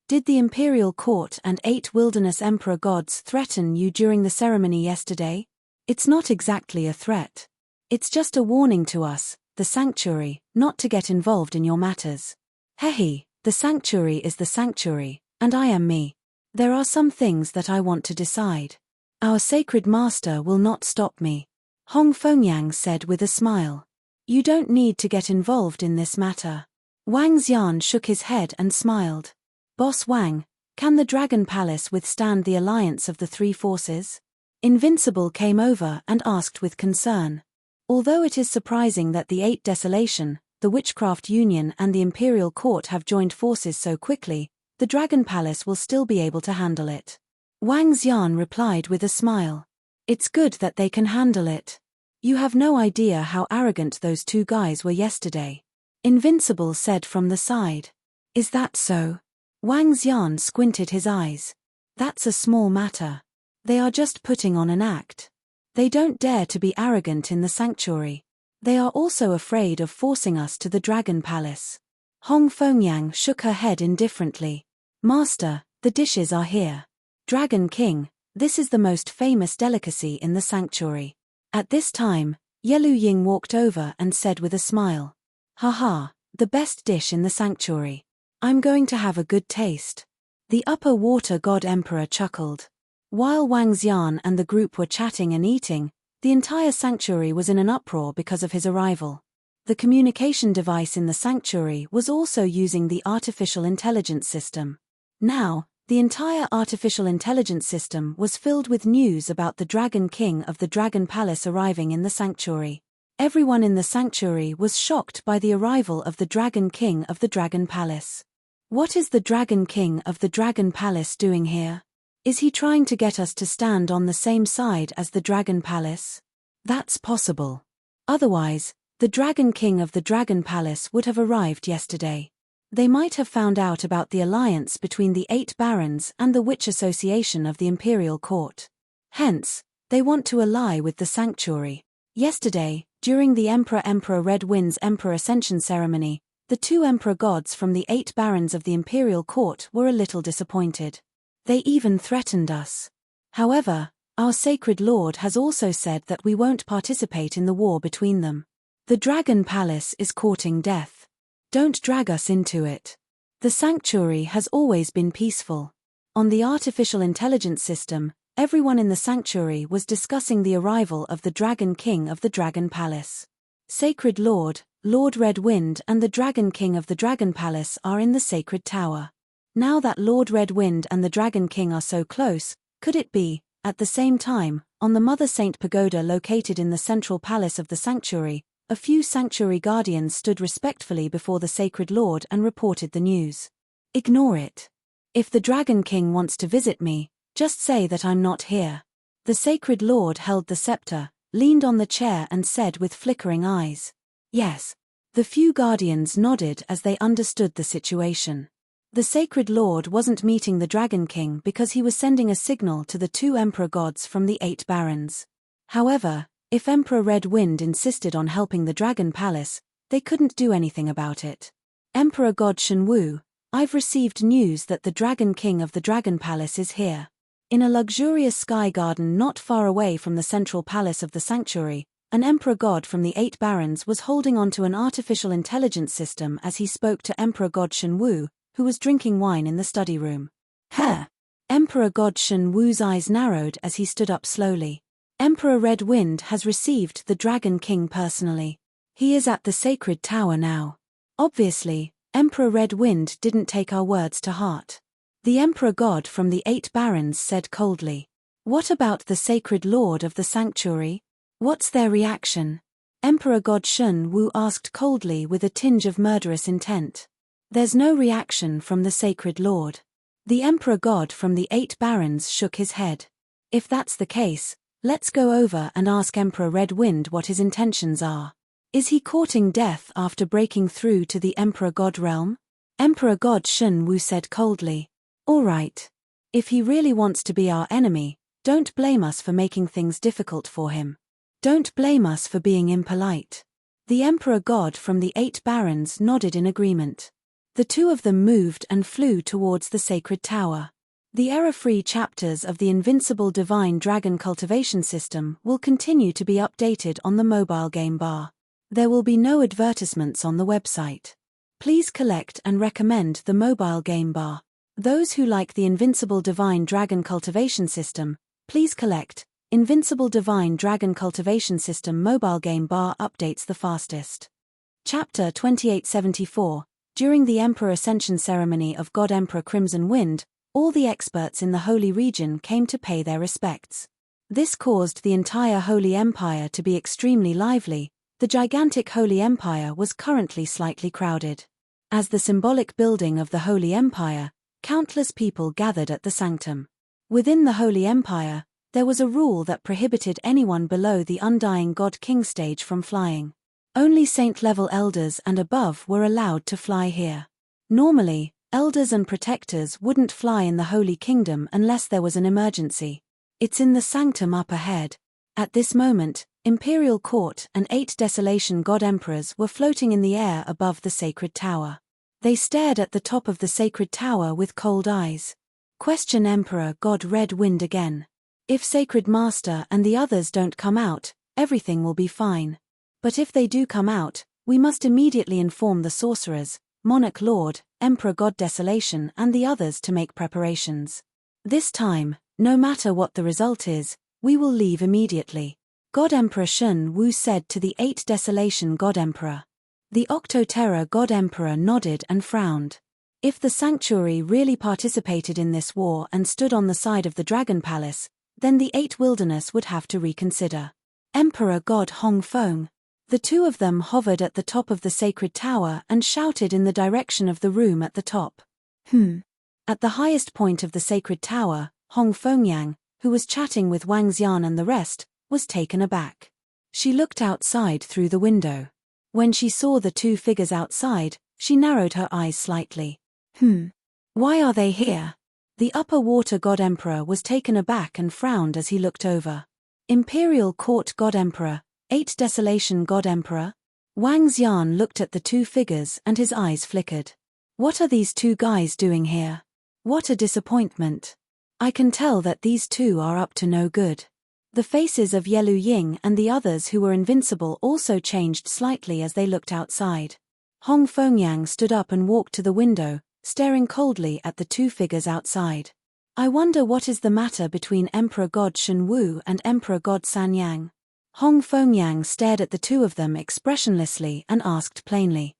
Did the Imperial Court and 8 Wilderness Emperor Gods threaten you during the ceremony yesterday? It's not exactly a threat. It's just a warning to us, the sanctuary, not to get involved in your matters. Hehe, the sanctuary is the sanctuary, and I am me. There are some things that I want to decide. Our sacred master will not stop me. Hong Fengyang said with a smile. You don't need to get involved in this matter. Wang Xian shook his head and smiled. Boss Wang, can the Dragon Palace withstand the alliance of the 3 forces? Invincible came over and asked with concern. Although it is surprising that the 8 Desolation, the Witchcraft Union and the Imperial Court have joined forces so quickly, the Dragon Palace will still be able to handle it. Wang Xian replied with a smile. It's good that they can handle it. You have no idea how arrogant those 2 guys were yesterday. Invincible said from the side. Is that so? Wang Xian squinted his eyes. That's a small matter. They are just putting on an act. They don't dare to be arrogant in the sanctuary. They are also afraid of forcing us to the Dragon Palace. Hong Fengyang shook her head indifferently. Master, the dishes are here. Dragon King, this is the most famous delicacy in the sanctuary. At this time, Yelu Ying walked over and said with a smile. Haha, the best dish in the sanctuary. I'm going to have a good taste. The Upper Water God Emperor chuckled. While Wang Xian and the group were chatting and eating, the entire sanctuary was in an uproar because of his arrival. The communication device in the sanctuary was also using the artificial intelligence system. Now, the entire artificial intelligence system was filled with news about the Dragon King of the Dragon Palace arriving in the sanctuary. Everyone in the sanctuary was shocked by the arrival of the Dragon King of the Dragon Palace. What is the Dragon King of the Dragon Palace doing here? Is he trying to get us to stand on the same side as the Dragon Palace? That's possible. Otherwise, the Dragon King of the Dragon Palace would have arrived yesterday. They might have found out about the alliance between the 8 barons and the Witch Association of the Imperial Court. Hence, they want to ally with the sanctuary. Yesterday, during the Emperor Red Wind's Emperor Ascension ceremony, the 2 Emperor Gods from the 8 barons of the Imperial Court were a little disappointed. They even threatened us. However, our Sacred Lord has also said that we won't participate in the war between them. The Dragon Palace is courting death. Don't drag us into it. The sanctuary has always been peaceful. On the artificial intelligence system, everyone in the sanctuary was discussing the arrival of the Dragon King of the Dragon Palace. Sacred Lord, Lord Red Wind and the Dragon King of the Dragon Palace are in the Sacred Tower. Now that Lord Red Wind and the Dragon King are so close, could it be, at the same time, on the Mother Saint Pagoda located in the central palace of the sanctuary, a few sanctuary guardians stood respectfully before the Sacred Lord and reported the news. Ignore it. If the Dragon King wants to visit me, just say that I'm not here. The Sacred Lord held the scepter, leaned on the chair and said with flickering eyes. Yes. The few guardians nodded as they understood the situation. The Sacred Lord wasn't meeting the Dragon King because he was sending a signal to the 2 Emperor gods from the 8 barons. However, if Emperor Red Wind insisted on helping the Dragon Palace, they couldn't do anything about it. Emperor God Shenwu, I've received news that the Dragon King of the Dragon Palace is here. In a luxurious sky garden not far away from the central palace of the sanctuary, an Emperor God from the 8 barons was holding onto an artificial intelligence system as he spoke to Emperor God Shenwu, who was drinking wine in the study room. Huh! Emperor God Shenwu's eyes narrowed as he stood up slowly. Emperor Red Wind has received the Dragon King personally. He is at the Sacred Tower now. Obviously, Emperor Red Wind didn't take our words to heart. The Emperor God from the 8 barons said coldly. What about the Sacred Lord of the Sanctuary? What's their reaction? Emperor God Shenwu asked coldly with a tinge of murderous intent. There's no reaction from the Sacred Lord. The Emperor God from the 8 barons shook his head. If that's the case, let's go over and ask Emperor Red Wind what his intentions are. Is he courting death after breaking through to the Emperor God realm? Emperor God Shenwu said coldly. All right. If he really wants to be our enemy, don't blame us for making things difficult for him. Don't blame us for being impolite. The Emperor God from the 8 barons nodded in agreement. The 2 of them moved and flew towards the Sacred Tower. The error-free chapters of the Invincible Divine Dragon Cultivation System will continue to be updated on the mobile game bar. There will be no advertisements on the website. Please collect and recommend the mobile game bar. Those who like the Invincible Divine Dragon Cultivation System, please collect. Invincible Divine Dragon Cultivation System mobile game bar updates the fastest. Chapter 2874. During the Emperor Ascension Ceremony of God Emperor Crimson Wind, all the experts in the Holy Region came to pay their respects. This caused the entire Holy Empire to be extremely lively. The gigantic Holy Empire was currently slightly crowded. As the symbolic building of the Holy Empire, countless people gathered at the sanctum. Within the Holy Empire, there was a rule that prohibited anyone below the Undying God King stage from flying. Only saint-level elders and above were allowed to fly here. Normally, elders and protectors wouldn't fly in the Holy Kingdom unless there was an emergency. It's in the sanctum up ahead. At this moment, Imperial Court and 8 Desolation God Emperors were floating in the air above the Sacred Tower. They stared at the top of the Sacred Tower with cold eyes. Question Emperor God Red Wind again. If Sacred Master and the others don't come out, everything will be fine. But if they do come out, we must immediately inform the sorcerers, Monarch Lord, Emperor God Desolation and the others to make preparations. This time, no matter what the result is, we will leave immediately. God Emperor Shenwu said to the 8 Desolation God Emperor. The Octoterror God Emperor nodded and frowned. If the sanctuary really participated in this war and stood on the side of the Dragon Palace, then the 8 Wilderness would have to reconsider. Emperor God Hongfeng. The 2 of them hovered at the top of the Sacred Tower and shouted in the direction of the room at the top. At the highest point of the Sacred Tower, Hongfengyang, who was chatting with Wang Xian and the rest, was taken aback. She looked outside through the window. When she saw the 2 figures outside, she narrowed her eyes slightly. Why are they here? The Upper Water God Emperor was taken aback and frowned as he looked over. Imperial Court God Emperor, 8 Desolation God Emperor? Wang Xian looked at the 2 figures and his eyes flickered. What are these 2 guys doing here? What a disappointment. I can tell that these 2 are up to no good. The faces of Yelu Ying and the others who were invincible also changed slightly as they looked outside. Hongfengyang stood up and walked to the window, staring coldly at the 2 figures outside. I wonder what is the matter between Emperor God Shenwu and Emperor God Sanyang. Hongfengyang stared at the 2 of them expressionlessly and asked plainly.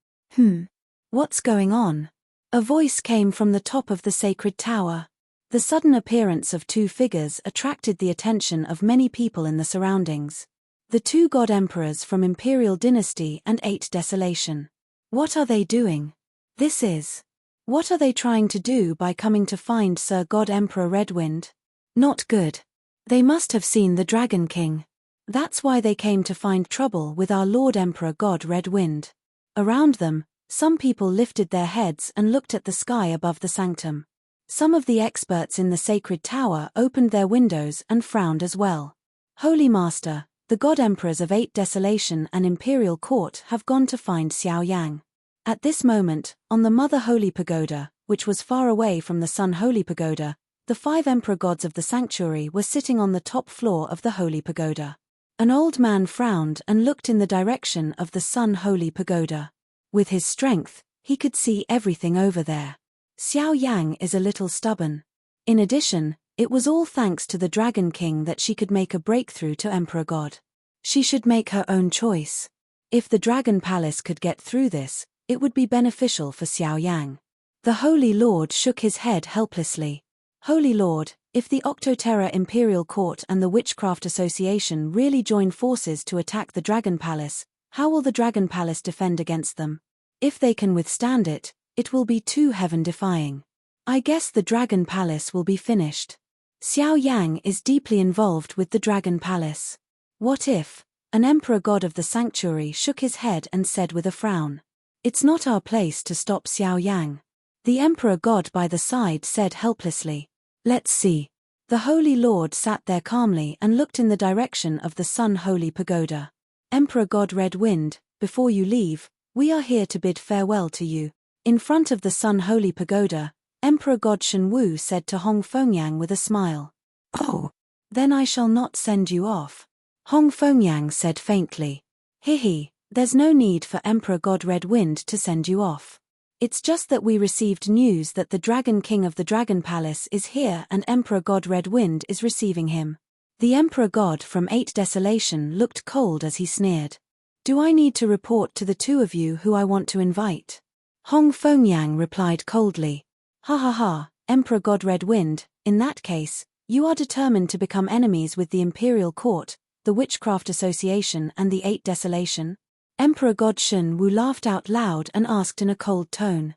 What's going on? A voice came from the top of the Sacred Tower. The sudden appearance of 2 figures attracted the attention of many people in the surroundings. The 2 God Emperors from Imperial Dynasty and 8 Desolation. What are they doing? This is What are they trying to do by coming to find Sir God Emperor Redwind? Not good. They must have seen the Dragon King. That's why they came to find trouble with our Lord Emperor God Redwind. Around them, some people lifted their heads and looked at the sky above the sanctum. Some of the experts in the sacred tower opened their windows and frowned as well. Holy Master, the God Emperors of 8 Desolation and Imperial Court have gone to find Xiao Yang. At this moment, on the Mother Holy Pagoda, which was far away from the Sun Holy Pagoda, the 5 Emperor Gods of the Sanctuary were sitting on the top floor of the Holy Pagoda. An old man frowned and looked in the direction of the Sun Holy Pagoda. With his strength, he could see everything over there. Xiao Yang is a little stubborn. In addition, it was all thanks to the Dragon King that she could make a breakthrough to Emperor God. She should make her own choice. If the Dragon Palace could get through this, it would be beneficial for Xiao Yang. The Holy Lord shook his head helplessly. Holy Lord, if the Octoterra Imperial Court and the Witchcraft Association really join forces to attack the Dragon Palace, how will the Dragon Palace defend against them? If they can withstand it, it will be too heaven-defying. I guess the Dragon Palace will be finished. Xiao Yang is deeply involved with the Dragon Palace. What if? An Emperor God of the Sanctuary shook his head and said with a frown. It's not our place to stop Xiao Yang. The Emperor God by the side said helplessly. Let's see. The Holy Lord sat there calmly and looked in the direction of the Sun Holy Pagoda. Emperor God Redwind, before you leave, we are here to bid farewell to you. In front of the Sun Holy Pagoda, Emperor God Shenwu said to Hong Fengyang with a smile. Oh, then I shall not send you off. Hong Fengyang said faintly. Hehe, there's no need for Emperor God Redwind to send you off. It's just that we received news that the Dragon King of the Dragon Palace is here and Emperor God Redwind is receiving him. The Emperor God from 8 Desolation looked cold as he sneered. Do I need to report to the two of you who I want to invite? Hong Fengyang replied coldly. Ha ha ha, Emperor God Redwind, in that case, you are determined to become enemies with the Imperial Court, the Witchcraft Association and the 8 Desolation? Emperor God Shenwu laughed out loud and asked in a cold tone.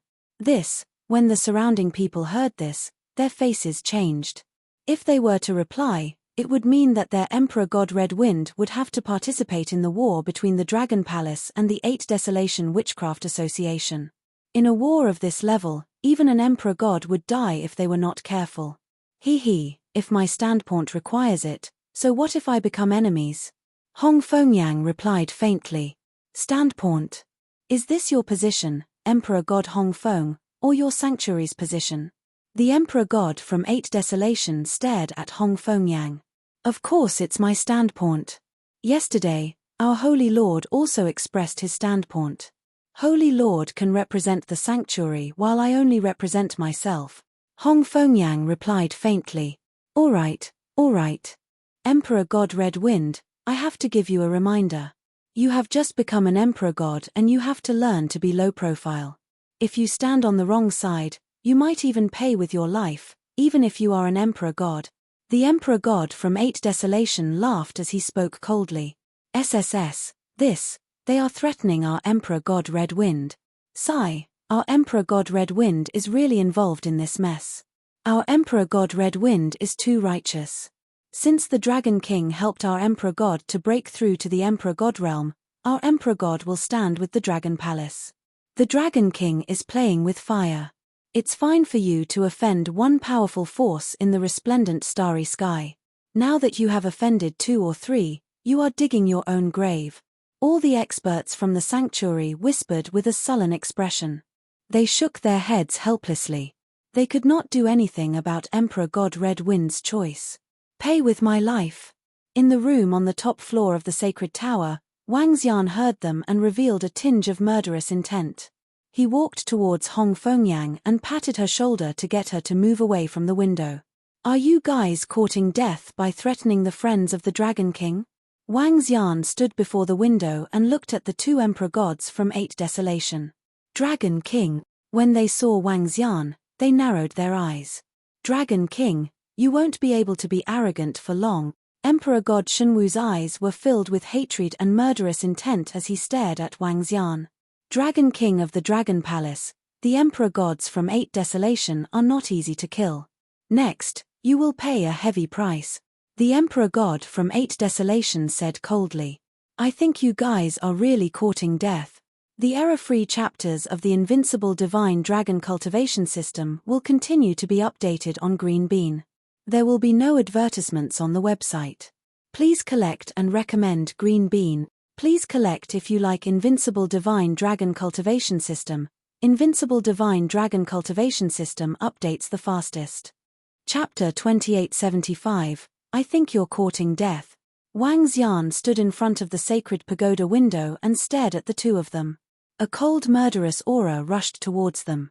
When the surrounding people heard this, their faces changed. If they were to reply, it would mean that their Emperor God Redwind would have to participate in the war between the Dragon Palace and the 8 Desolation Witchcraft Association. In a war of this level, even an Emperor God would die if they were not careful. If my standpoint requires it, so what if I become enemies? Hong Fengyang replied faintly. Standpoint. Is this your position, Emperor God Hong Feng, or your sanctuary's position? The Emperor God from 8 Desolation stared at Hong Fengyang. Of course it's my standpoint. Yesterday, our Holy Lord also expressed his standpoint. Holy Lord can represent the sanctuary while I only represent myself. Hong Fengyang replied faintly. All right. Emperor God Redwind, I have to give you a reminder. You have just become an Emperor God and you have to learn to be low profile. If you stand on the wrong side, you might even pay with your life, even if you are an Emperor God. The Emperor God from 8 Desolation laughed as he spoke coldly. SSS, they are threatening our Emperor God Redwind. Sigh, our Emperor God Redwind is really involved in this mess. Our Emperor God Redwind is too righteous. Since the Dragon King helped our Emperor God to break through to the Emperor God realm, our Emperor God will stand with the Dragon Palace. The Dragon King is playing with fire. It's fine for you to offend one powerful force in the resplendent starry sky. Now that you have offended 2 or 3, you are digging your own grave. All the experts from the sanctuary whispered with a sullen expression. They shook their heads helplessly. They could not do anything about Emperor God Redwind's choice. Pay with my life. In the room on the top floor of the sacred tower, Wang Xian heard them and revealed a tinge of murderous intent. He walked towards Hong Fengyang and patted her shoulder to get her to move away from the window. Are you guys courting death by threatening the friends of the Dragon King? Wang Xian stood before the window and looked at the 2 Emperor Gods from 8 Desolation. Dragon King. When they saw Wang Xian, they narrowed their eyes. Dragon King, you won't be able to be arrogant for long. Emperor God Shenwu's eyes were filled with hatred and murderous intent as he stared at Wang Xian. Dragon King of the Dragon Palace, The Emperor gods from 8 Desolation are not easy to kill. Next, you will pay a heavy price. The Emperor god from 8 Desolation said coldly. I think you guys are really courting death. The error-free chapters of the Invincible Divine Dragon Cultivation System will continue to be updated on Green Bean. There will be no advertisements on the website. Please collect and recommend Green Bean. Please collect if you like Invincible Divine Dragon Cultivation System. Invincible Divine Dragon Cultivation System updates the fastest. Chapter 2875, I think you're courting death. Wang Xian stood in front of the sacred pagoda window and stared at the two of them. A cold murderous aura rushed towards them.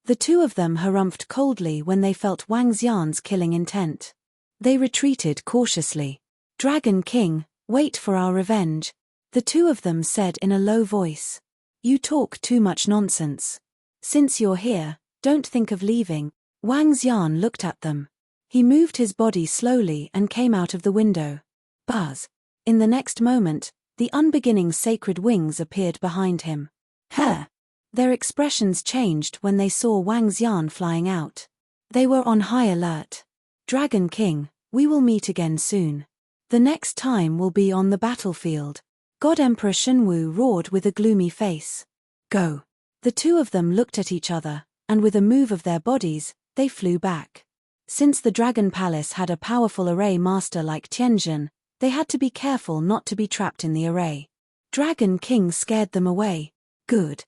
The two of them harumphed coldly when they felt Wang Xian's killing intent. They retreated cautiously. Dragon King, wait for our revenge. The two of them said in a low voice. You talk too much nonsense. Since you're here, don't think of leaving. Wang Xian looked at them. He moved his body slowly and came out of the window. Buzz. In the next moment, the unbeginning sacred wings appeared behind him. Their expressions changed when they saw Wang Xian flying out. They were on high alert. Dragon King, we will meet again soon. The next time will be on the battlefield. God Emperor Shenwu roared with a gloomy face. Go. The two of them looked at each other, and with a move of their bodies, they flew back. Since the Dragon Palace had a powerful array master like Tianjin, they had to be careful not to be trapped in the array. Dragon King scared them away. Good.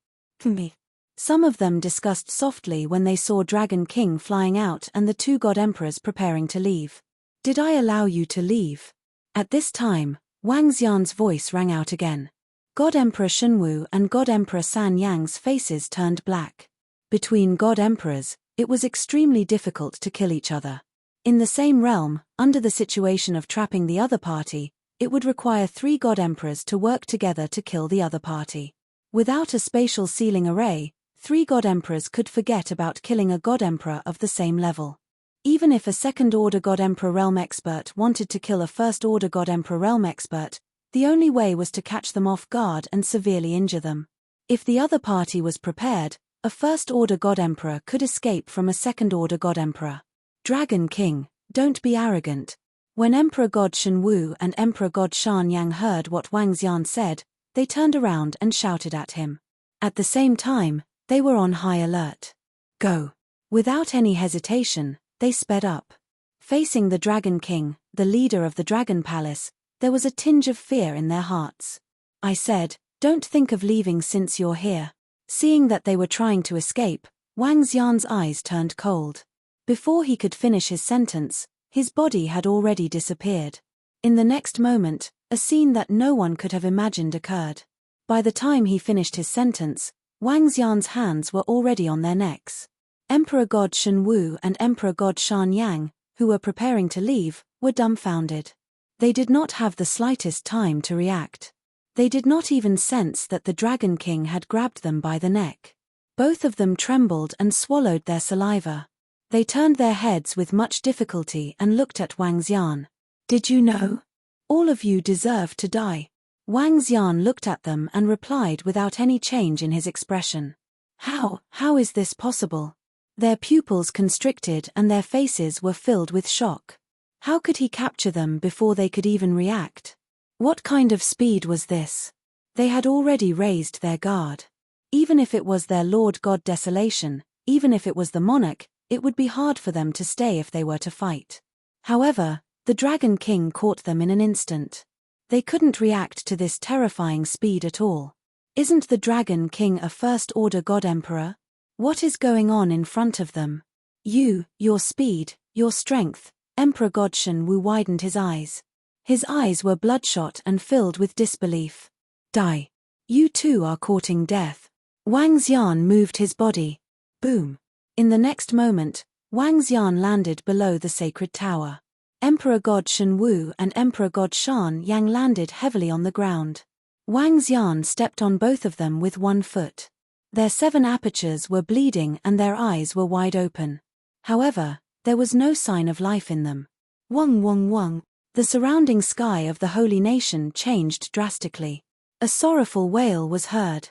Some of them discussed softly when they saw Dragon King flying out and the two God Emperors preparing to leave. Did I allow you to leave? At this time, Wang Xian's voice rang out again. God Emperor Shenwu and God Emperor San Yang's faces turned black. Between God Emperors, it was extremely difficult to kill each other. In the same realm, under the situation of trapping the other party, it would require 3 God Emperors to work together to kill the other party. Without a spatial sealing array, 3 God Emperors could forget about killing a God Emperor of the same level. Even if a second-order God Emperor Realm expert wanted to kill a first-order God Emperor Realm expert, the only way was to catch them off guard and severely injure them. If the other party was prepared, a first-order God Emperor could escape from a second-order God Emperor. Dragon King, don't be arrogant. When Emperor God Shenwu and Emperor God Shan Yang heard what Wang Xian said, they turned around and shouted at him. At the same time, they were on high alert. Go. Without any hesitation, they sped up. Facing the Dragon King, the leader of the Dragon Palace, there was a tinge of fear in their hearts. I said, don't think of leaving since you're here. Seeing that they were trying to escape, Wang Xian's eyes turned cold. Before he could finish his sentence, his body had already disappeared. In the next moment, a scene that no one could have imagined occurred. By the time he finished his sentence, Wang Xian's hands were already on their necks. Emperor God Shenwu and Emperor God Shan Yang, who were preparing to leave, were dumbfounded. They did not have the slightest time to react. They did not even sense that the Dragon King had grabbed them by the neck. Both of them trembled and swallowed their saliva. They turned their heads with much difficulty and looked at Wang Xian. Did you know? All of you deserve to die. Wang Xian looked at them and replied without any change in his expression. How is this possible? Their pupils constricted and their faces were filled with shock. How could he capture them before they could even react? What kind of speed was this? They had already raised their guard. Even if it was their Lord God Desolation, even if it was the monarch, it would be hard for them to stay if they were to fight. However, the Dragon King caught them in an instant. They couldn't react to this terrifying speed at all. Isn't the Dragon King a first-order God Emperor? What is going on in front of them? Your speed, your strength. Emperor God Shenwu widened his eyes. His eyes were bloodshot and filled with disbelief. Die. You too are courting death. Wang Xian moved his body. Boom. In the next moment, Wang Xian landed below the sacred tower. Emperor God Shenwu and Emperor God Shan Yang landed heavily on the ground. Wang Xian stepped on both of them with one foot. Their 7 apertures were bleeding and their eyes were wide open. However, there was no sign of life in them. Wong wong wong. The surrounding sky of the holy nation changed drastically. A sorrowful wail was heard.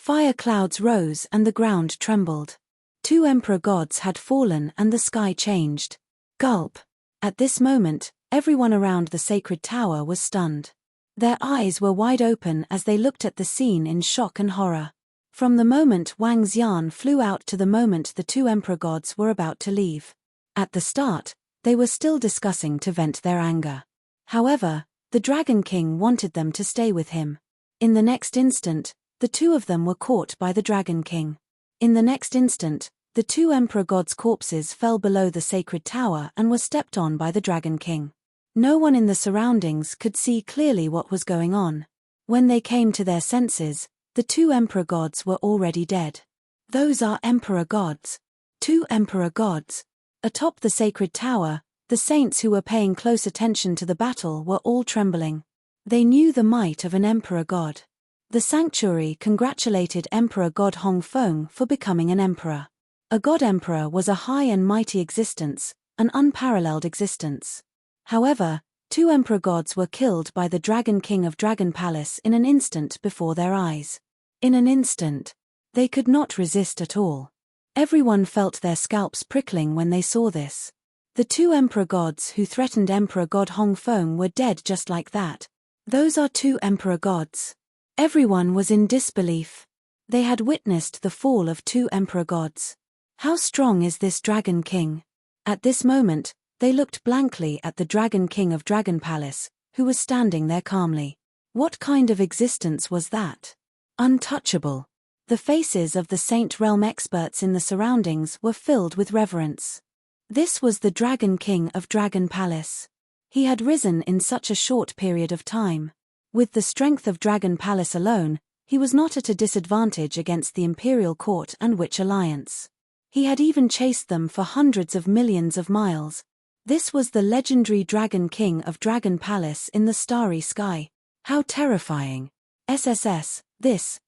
Fire clouds rose and the ground trembled. 2 emperor gods had fallen and the sky changed. Gulp. At this moment, everyone around the sacred tower was stunned. Their eyes were wide open as they looked at the scene in shock and horror. From the moment Wang Xian flew out to the moment the 2 emperor gods were about to leave. At the start, they were still discussing to vent their anger. However, the Dragon King wanted them to stay with him. In the next instant, the 2 of them were caught by the Dragon King. In the next instant, the 2 emperor gods' corpses fell below the sacred tower and were stepped on by the Dragon King. No one in the surroundings could see clearly what was going on. When they came to their senses, the 2 emperor gods were already dead. Those are emperor gods. 2 emperor gods. Atop the sacred tower, the saints who were paying close attention to the battle were all trembling. They knew the might of an emperor god. The sanctuary congratulated Emperor God Hongfeng for becoming an emperor. A god emperor was a high and mighty existence, an unparalleled existence. However, 2 emperor gods were killed by the Dragon King of Dragon Palace in an instant before their eyes. In an instant. They could not resist at all. Everyone felt their scalps prickling when they saw this. The 2 emperor gods who threatened Emperor God Hongfeng were dead just like that. Those are 2 emperor gods. Everyone was in disbelief. They had witnessed the fall of 2 emperor gods. How strong is this Dragon King? At this moment, they looked blankly at the Dragon King of Dragon Palace, who was standing there calmly. What kind of existence was that? Untouchable. The faces of the Saint Realm experts in the surroundings were filled with reverence. This was the Dragon King of Dragon Palace. He had risen in such a short period of time. With the strength of Dragon Palace alone, he was not at a disadvantage against the Imperial Court and Witch Alliance. He had even chased them for hundreds of millions of miles. This was the legendary Dragon King of Dragon Palace in the starry sky. How terrifying. SSS, this,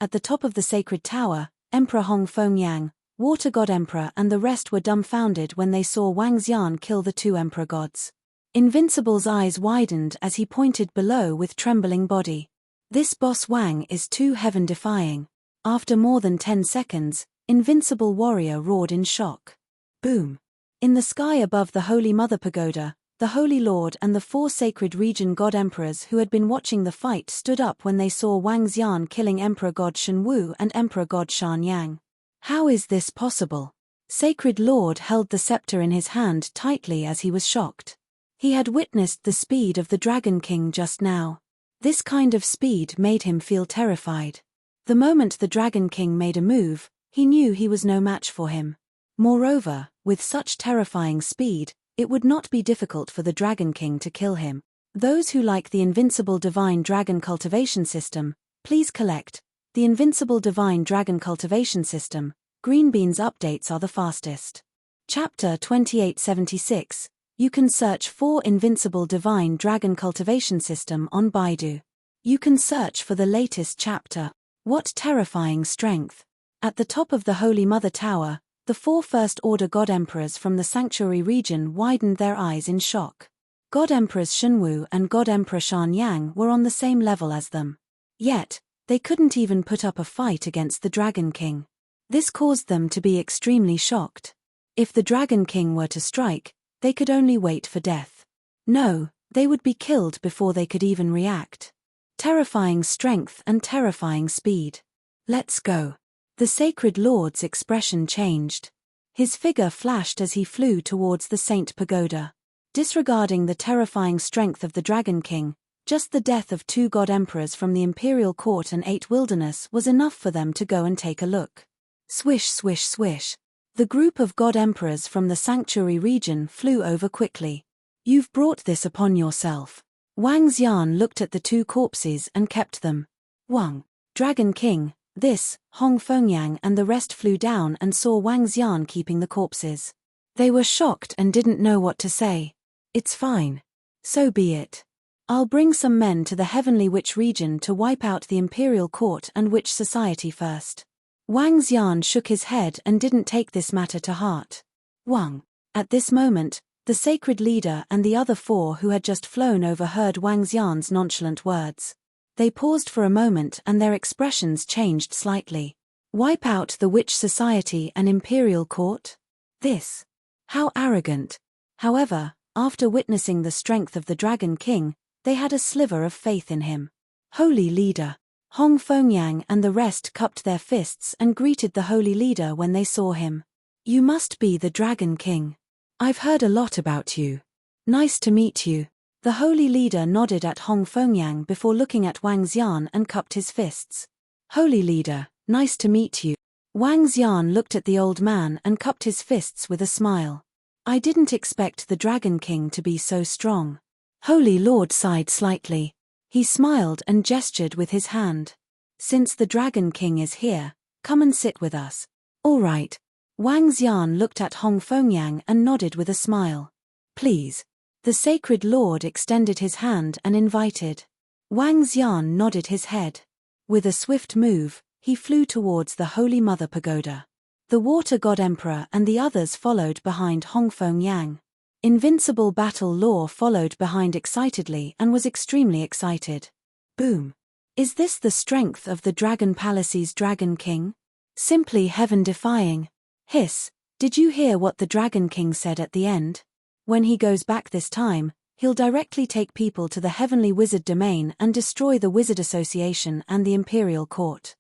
at the top of the sacred tower, Emperor Hongfeng Yang, Water God Emperor and the rest were dumbfounded when they saw Wang Xian kill the 2 emperor gods. Invincible's eyes widened as he pointed below with trembling body. This boss Wang is too heaven-defying. After more than 10 seconds, Invincible Warrior roared in shock. Boom! In the sky above the Holy Mother Pagoda, the Holy Lord and the 4 sacred region god emperors who had been watching the fight stood up when they saw Wang Xian killing Emperor God Shen Wu and Emperor God Shan Yang. How is this possible? Sacred Lord held the scepter in his hand tightly as he was shocked. He had witnessed the speed of the Dragon King just now. This kind of speed made him feel terrified. The moment the Dragon King made a move, he knew he was no match for him. Moreover, with such terrifying speed, it would not be difficult for the Dragon King to kill him. Those who like the Invincible Divine Dragon Cultivation System, please collect. The Invincible Divine Dragon Cultivation System, Green Beans updates are the fastest. Chapter 2876. You can search for Invincible Divine Dragon Cultivation System on Baidu. You can search for the latest chapter. What terrifying strength! At the top of the Holy Mother Tower, the 4 First Order God Emperors from the Sanctuary region widened their eyes in shock. God Emperors Shen Wu and God Emperor Shan Yang were on the same level as them. Yet, they couldn't even put up a fight against the Dragon King. This caused them to be extremely shocked. If the Dragon King were to strike, they could only wait for death. No, they would be killed before they could even react. Terrifying strength and terrifying speed. Let's go. The Sacred Lord's expression changed. His figure flashed as he flew towards the Saint Pagoda. Disregarding the terrifying strength of the Dragon King, just the death of 2 God Emperors from the Imperial Court and 8 Wilderness was enough for them to go and take a look. Swish swish swish. The group of God Emperors from the Sanctuary region flew over quickly. You've brought this upon yourself. Wang Xian looked at the 2 corpses and kept them. Wang, Dragon King, this, Hongfeng Yang and the rest flew down and saw Wang Xian keeping the corpses. They were shocked and didn't know what to say. It's fine. So be it. I'll bring some men to the Heavenly Witch region to wipe out the Imperial Court and Witch Society first. Wang Xian shook his head and didn't take this matter to heart. Wang. At this moment, the sacred leader and the other 4 who had just flown over heard Wang Xian's nonchalant words. They paused for a moment and their expressions changed slightly. Wipe out the witch society and imperial court? This. How arrogant. However, after witnessing the strength of the Dragon King, they had a sliver of faith in him. Holy leader. Hong Fengyang and the rest cupped their fists and greeted the holy leader when they saw him. You must be the Dragon King. I've heard a lot about you. Nice to meet you. The holy leader nodded at Hong Fengyang before looking at Wang Xian and cupped his fists. Holy leader, nice to meet you. Wang Xian looked at the old man and cupped his fists with a smile. I didn't expect the Dragon King to be so strong. Holy Lord sighed slightly. He smiled and gestured with his hand. Since the Dragon King is here, come and sit with us. All right. Wang Xian looked at Hong Fengyang and nodded with a smile. Please. The sacred lord extended his hand and invited. Wang Xian nodded his head. With a swift move, he flew towards the Holy Mother Pagoda. The Water God Emperor and the others followed behind Hong Fengyang. Invincible Battle Law followed behind excitedly and was extremely excited. Boom. Is this the strength of the Dragon Palace's Dragon King? Simply heaven-defying. Hiss, did you hear what the Dragon King said at the end? When he goes back this time, he'll directly take people to the Heavenly Wizard Domain and destroy the Wizard Association and the Imperial Court.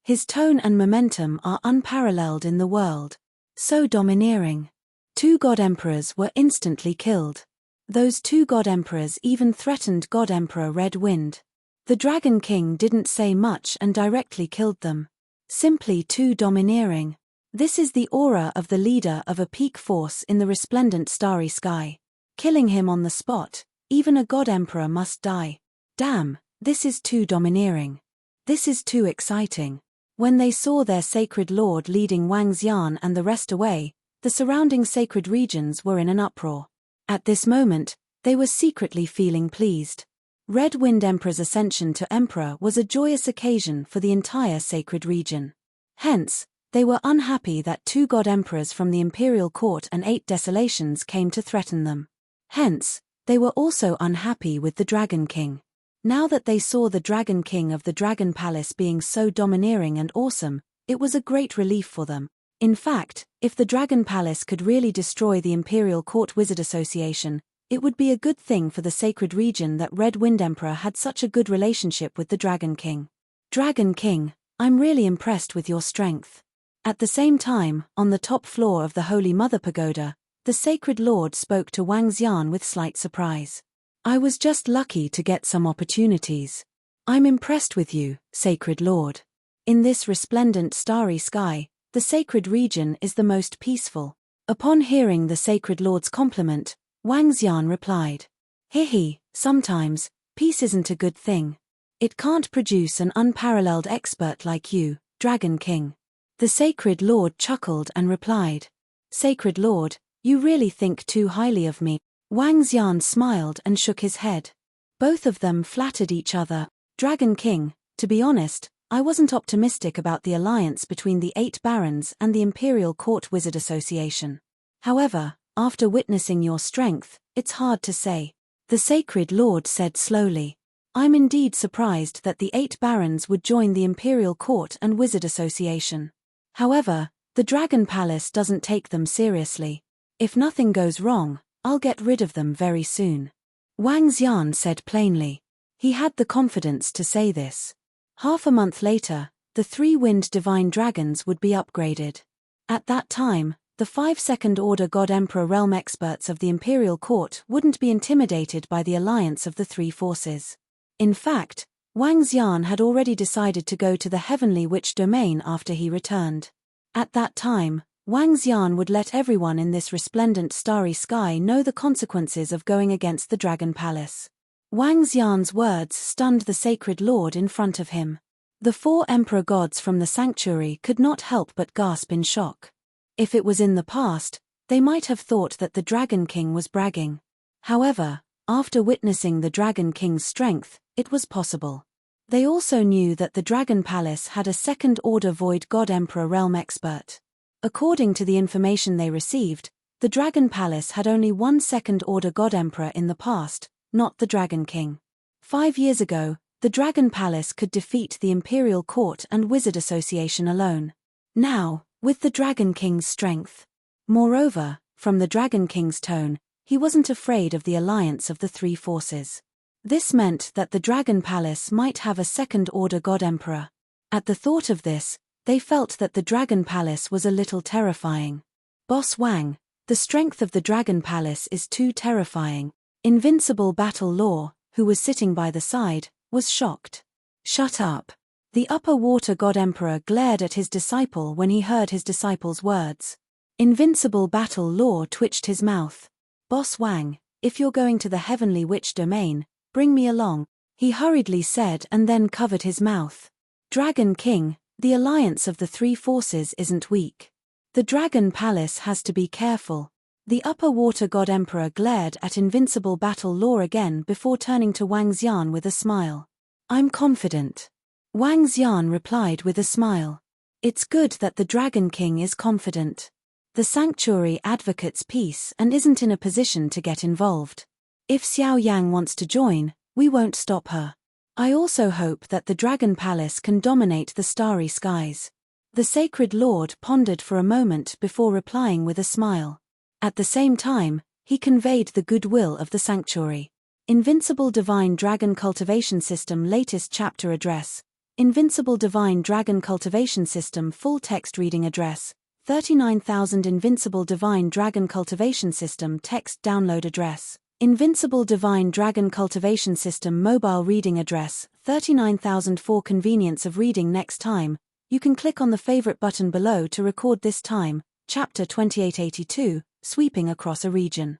His tone and momentum are unparalleled in the world. So domineering. 2 God Emperors were instantly killed. Those 2 God Emperors even threatened God Emperor Red Wind. The Dragon King didn't say much and directly killed them. Simply too domineering. This is the aura of the leader of a peak force in the resplendent starry sky. Killing him on the spot, even a God Emperor must die. Damn, this is too domineering. This is too exciting. When they saw their sacred lord leading Wang Xian and the rest away, the surrounding sacred regions were in an uproar. At this moment, they were secretly feeling pleased. Red Wind Emperor's ascension to Emperor was a joyous occasion for the entire sacred region. Hence, they were unhappy that 2 God Emperors from the Imperial Court and 8 Desolations came to threaten them. Hence, they were also unhappy with the Dragon King. Now that they saw the Dragon King of the Dragon Palace being so domineering and awesome, it was a great relief for them. In fact, if the Dragon Palace could really destroy the Imperial Court Wizard Association, it would be a good thing for the sacred region that Red Wind Emperor had such a good relationship with the Dragon King. Dragon King, I'm really impressed with your strength. At the same time, on the top floor of the Holy Mother Pagoda, the Sacred Lord spoke to Wang Xian with slight surprise. I was just lucky to get some opportunities. I'm impressed with you, Sacred Lord. In this resplendent starry sky, the sacred region is the most peaceful. Upon hearing the Sacred Lord's compliment, Wang Xian replied. Hehe, sometimes, peace isn't a good thing. It can't produce an unparalleled expert like you, Dragon King. The Sacred Lord chuckled and replied. Sacred Lord, you really think too highly of me. Wang Xian smiled and shook his head. Both of them flattered each other. Dragon King, to be honest, I wasn't optimistic about the alliance between the 8 barons and the Imperial Court Wizard Association. However, after witnessing your strength, it's hard to say. The Sacred Lord said slowly. I'm indeed surprised that the 8 barons would join the Imperial Court and Wizard Association. However, the Dragon Palace doesn't take them seriously. If nothing goes wrong, I'll get rid of them very soon. Wang Xian said plainly. He had the confidence to say this. Half a month later, the 3 Wind Divine Dragons would be upgraded. At that time, the 5 Second Order God Emperor realm experts of the Imperial Court wouldn't be intimidated by the alliance of the 3 forces. In fact, Wang Xian had already decided to go to the Heavenly Witch Domain after he returned. At that time, Wang Xian would let everyone in this resplendent starry sky know the consequences of going against the Dragon Palace. Wang Xian's words stunned the Sacred Lord in front of him. The 4 Emperor gods from the sanctuary could not help but gasp in shock. If it was in the past, they might have thought that the Dragon King was bragging. However, after witnessing the Dragon King's strength, it was possible. They also knew that the Dragon Palace had a second-order Void God Emperor realm expert. According to the information they received, the Dragon Palace had only 1 second-order God Emperor in the past, not the Dragon King. 5 years ago, The Dragon Palace could defeat the Imperial Court and Wizard Association alone. Now, with the Dragon King's strength. Moreover, from the Dragon King's tone, he wasn't afraid of the alliance of the three forces. This meant that the Dragon Palace might have a second-order God Emperor. At the thought of this, they felt that the Dragon Palace was a little terrifying. Boss Wang, the strength of the Dragon Palace is too terrifying. Invincible Battle Law, who was sitting by the side, was shocked. Shut up. The Upper Water God Emperor glared at his disciple when he heard his disciple's words. Invincible Battle Law twitched his mouth. Boss Wang, if you're going to the Heavenly Witch domain, bring me along, he hurriedly said and then covered his mouth. Dragon King, the alliance of the three forces isn't weak. The Dragon Palace has to be careful. The Upper Water God Emperor glared at Invincible Battle Law again before turning to Wang Xian with a smile. I'm confident. Wang Xian replied with a smile. It's good that the Dragon King is confident. The sanctuary advocates peace and isn't in a position to get involved. If Xiao Yang wants to join, we won't stop her. I also hope that the Dragon Palace can dominate the starry skies. The Sacred Lord pondered for a moment before replying with a smile. At the same time, he conveyed the goodwill of the sanctuary. Invincible Divine Dragon Cultivation System Latest Chapter Address. Invincible Divine Dragon Cultivation System Full Text Reading Address. 39,000 Invincible Divine Dragon Cultivation System Text Download Address. Invincible Divine Dragon Cultivation System Mobile Reading Address. 39,000 For convenience of reading next time, you can click on the favorite button below to record this time. Chapter 2882, Sweeping Across a Region.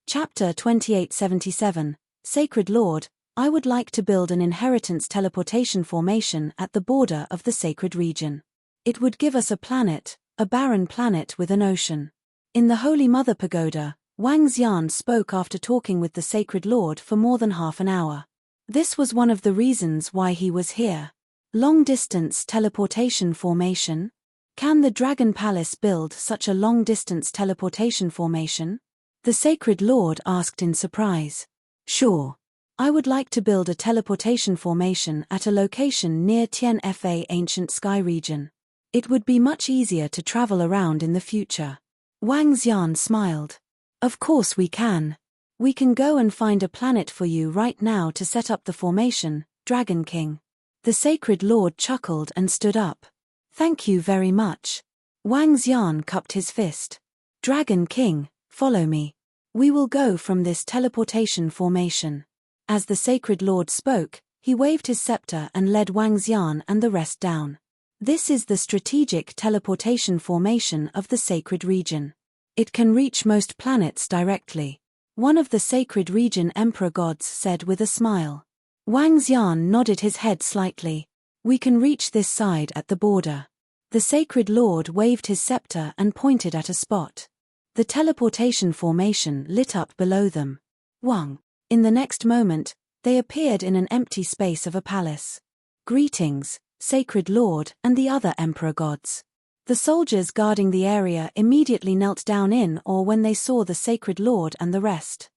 Chapter 2877, Sacred Lord, I would like to build an inheritance teleportation formation at the border of the sacred region. It would give us a planet, a barren planet with an ocean. In the Holy Mother Pagoda, Wang Xian spoke after talking with the Sacred Lord for more than half an hour. This was one of the reasons why he was here. Long-distance teleportation formation? Can the Dragon Palace build such a long-distance teleportation formation? The Sacred Lord asked in surprise. Sure. I would like to build a teleportation formation at a location near Tianfa Ancient Sky Region. It would be much easier to travel around in the future. Wang Xian smiled. Of course we can. We can go and find a planet for you right now to set up the formation, Dragon King. The Sacred Lord chuckled and stood up. Thank you very much. Wang Xian cupped his fist. Dragon King, follow me. We will go from this teleportation formation. As the Sacred Lord spoke, he waved his scepter and led Wang Xian and the rest down. This is the strategic teleportation formation of the sacred region. It can reach most planets directly. One of the sacred region emperor gods said with a smile. Wang Xian nodded his head slightly. We can reach this side at the border. The Sacred Lord waved his scepter and pointed at a spot. The teleportation formation lit up below them. Wang. In the next moment, they appeared in an empty space of a palace. Greetings, Sacred Lord and the other emperor gods. The soldiers guarding the area immediately knelt down in awe when they saw the Sacred Lord and the rest.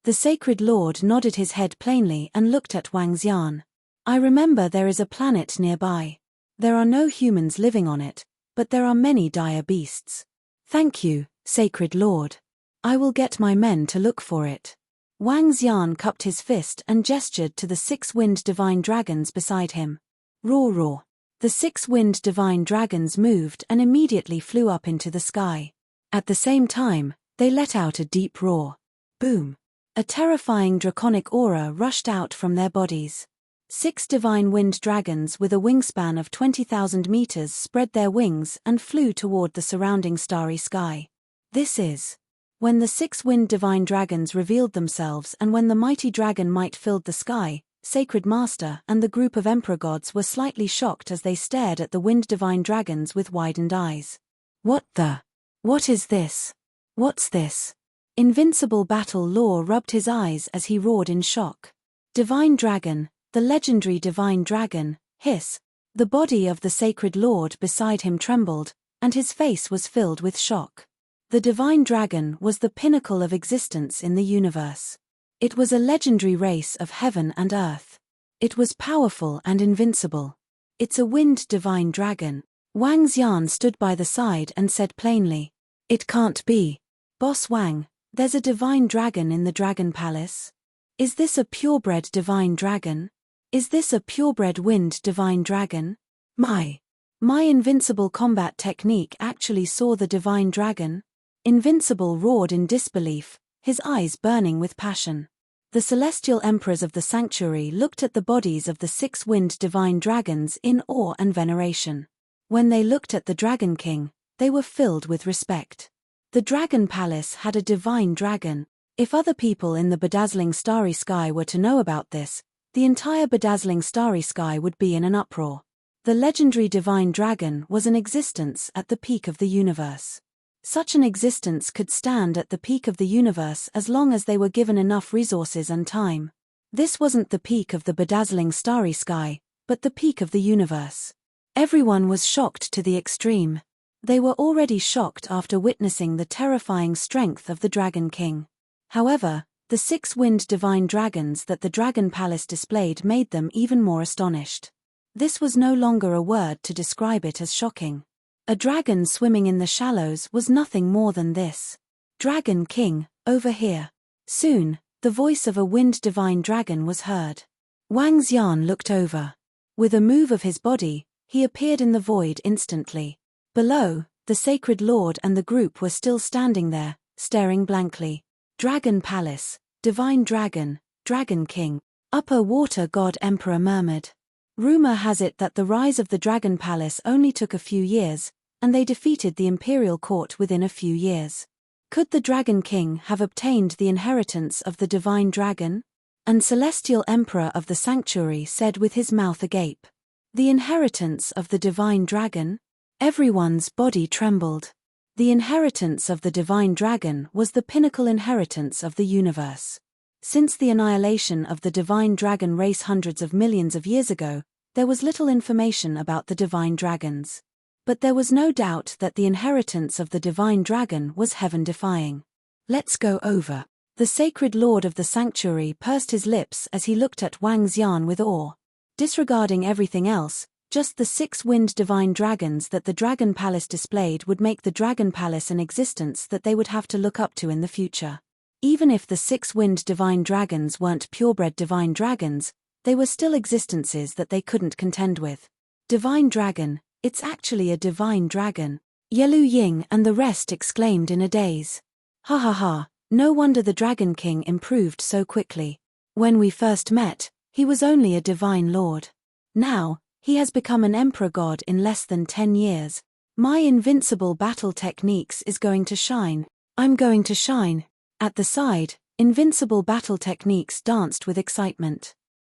The Sacred Lord nodded his head plainly and looked at Wang Xian. I remember there is a planet nearby. There are no humans living on it, but there are many dire beasts. Thank you, Sacred Lord. I will get my men to look for it. Wang Xian cupped his fist and gestured to the 6 winged divine dragons beside him. Roar roar. The 6 winged divine dragons moved and immediately flew up into the sky. At the same time, they let out a deep roar. Boom. A terrifying draconic aura rushed out from their bodies. 6 divine wind dragons with a wingspan of 20,000 meters spread their wings and flew toward the surrounding starry sky. This is when the 6 wind divine dragons revealed themselves and when the mighty dragon might filled the sky. Sacred Master and the group of emperor gods were slightly shocked as they stared at the wind divine dragons with widened eyes. What is this? What's this? Invincible Battle Law rubbed his eyes as he roared in shock. Divine Dragon, the legendary Divine Dragon, hiss. The body of the Sacred Lord beside him trembled, and his face was filled with shock. The Divine Dragon was the pinnacle of existence in the universe. It was a legendary race of heaven and earth. It was powerful and invincible. It's a wind divine dragon. Wang Xian stood by the side and said plainly. It can't be. Boss Wang, there's a divine dragon in the Dragon Palace. Is this a purebred divine dragon? Is this a purebred wind divine dragon? My invincible combat technique actually saw the divine dragon? Invincible roared in disbelief, his eyes burning with passion. The celestial emperors of the sanctuary looked at the bodies of the 6 wind divine dragons in awe and veneration. When they looked at the Dragon King, they were filled with respect. The Dragon Palace had a divine dragon. If other people in the bedazzling starry sky were to know about this, the entire bedazzling starry sky would be in an uproar. The legendary divine dragon was in existence at the peak of the universe. Such an existence could stand at the peak of the universe as long as they were given enough resources and time. This wasn't the peak of the bedazzling starry sky, but the peak of the universe. Everyone was shocked to the extreme. They were already shocked after witnessing the terrifying strength of the Dragon King. However, the 6 wind divine dragons that the Dragon Palace displayed made them even more astonished. This was no longer a word to describe it as shocking. A dragon swimming in the shallows was nothing more than this. Dragon King, over here. Soon, the voice of a wind divine dragon was heard. Wang Xian looked over. With a move of his body, he appeared in the void instantly. Below, the Sacred Lord and the group were still standing there, staring blankly. Dragon Palace, Divine Dragon, Dragon King, Upper Water God Emperor murmured. Rumor has it that the rise of the Dragon Palace only took a few years, and they defeated the Imperial Court within a few years. Could the Dragon King have obtained the inheritance of the Divine Dragon? And Celestial Emperor of the Sanctuary said with his mouth agape. The inheritance of the Divine Dragon? Everyone's body trembled. The inheritance of the Divine Dragon was the pinnacle inheritance of the universe. Since the annihilation of the Divine Dragon race hundreds of millions of years ago, there was little information about the Divine Dragons. But there was no doubt that the inheritance of the Divine Dragon was heaven-defying. Let's go over. The Sacred Lord of the Sanctuary pursed his lips as he looked at Wang Xian with awe. Disregarding everything else, just the 6 wind divine dragons that the Dragon Palace displayed would make the Dragon Palace an existence that they would have to look up to in the future. Even if the 6 wind divine dragons weren't purebred divine dragons, they were still existences that they couldn't contend with. Divine Dragon, it's actually a divine dragon. Yelu Ying and the rest exclaimed in a daze. Ha ha ha, no wonder the Dragon King improved so quickly. When we first met, he was only a divine lord. Now, he has become an emperor god in less than 10 years. My invincible battle techniques is going to shine. I'm going to shine. At the side, invincible battle techniques danced with excitement.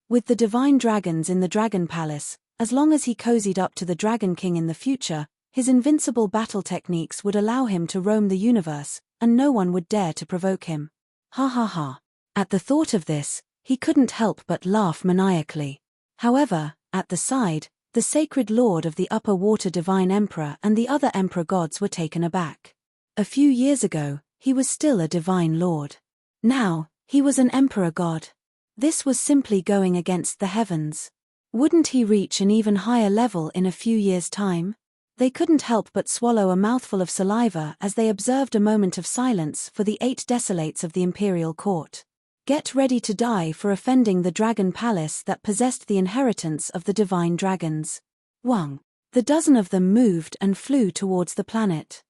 With the divine dragons in the Dragon Palace, as long as he cozied up to the Dragon King in the future, his invincible battle techniques would allow him to roam the universe, and no one would dare to provoke him. Ha ha ha. At the thought of this, he couldn't help but laugh maniacally. However, at the side, the Sacred Lord of the Upper Water Divine Emperor and the other Emperor gods were taken aback. A few years ago, he was still a divine lord. Now, he was an emperor god. This was simply going against the heavens. Wouldn't he reach an even higher level in a few years' time? They couldn't help but swallow a mouthful of saliva as they observed a moment of silence for the 8 desolates of the Imperial Court. Get ready to die for offending the Dragon Palace that possessed the inheritance of the divine dragons. Wang. The dozen of them moved and flew towards the planet.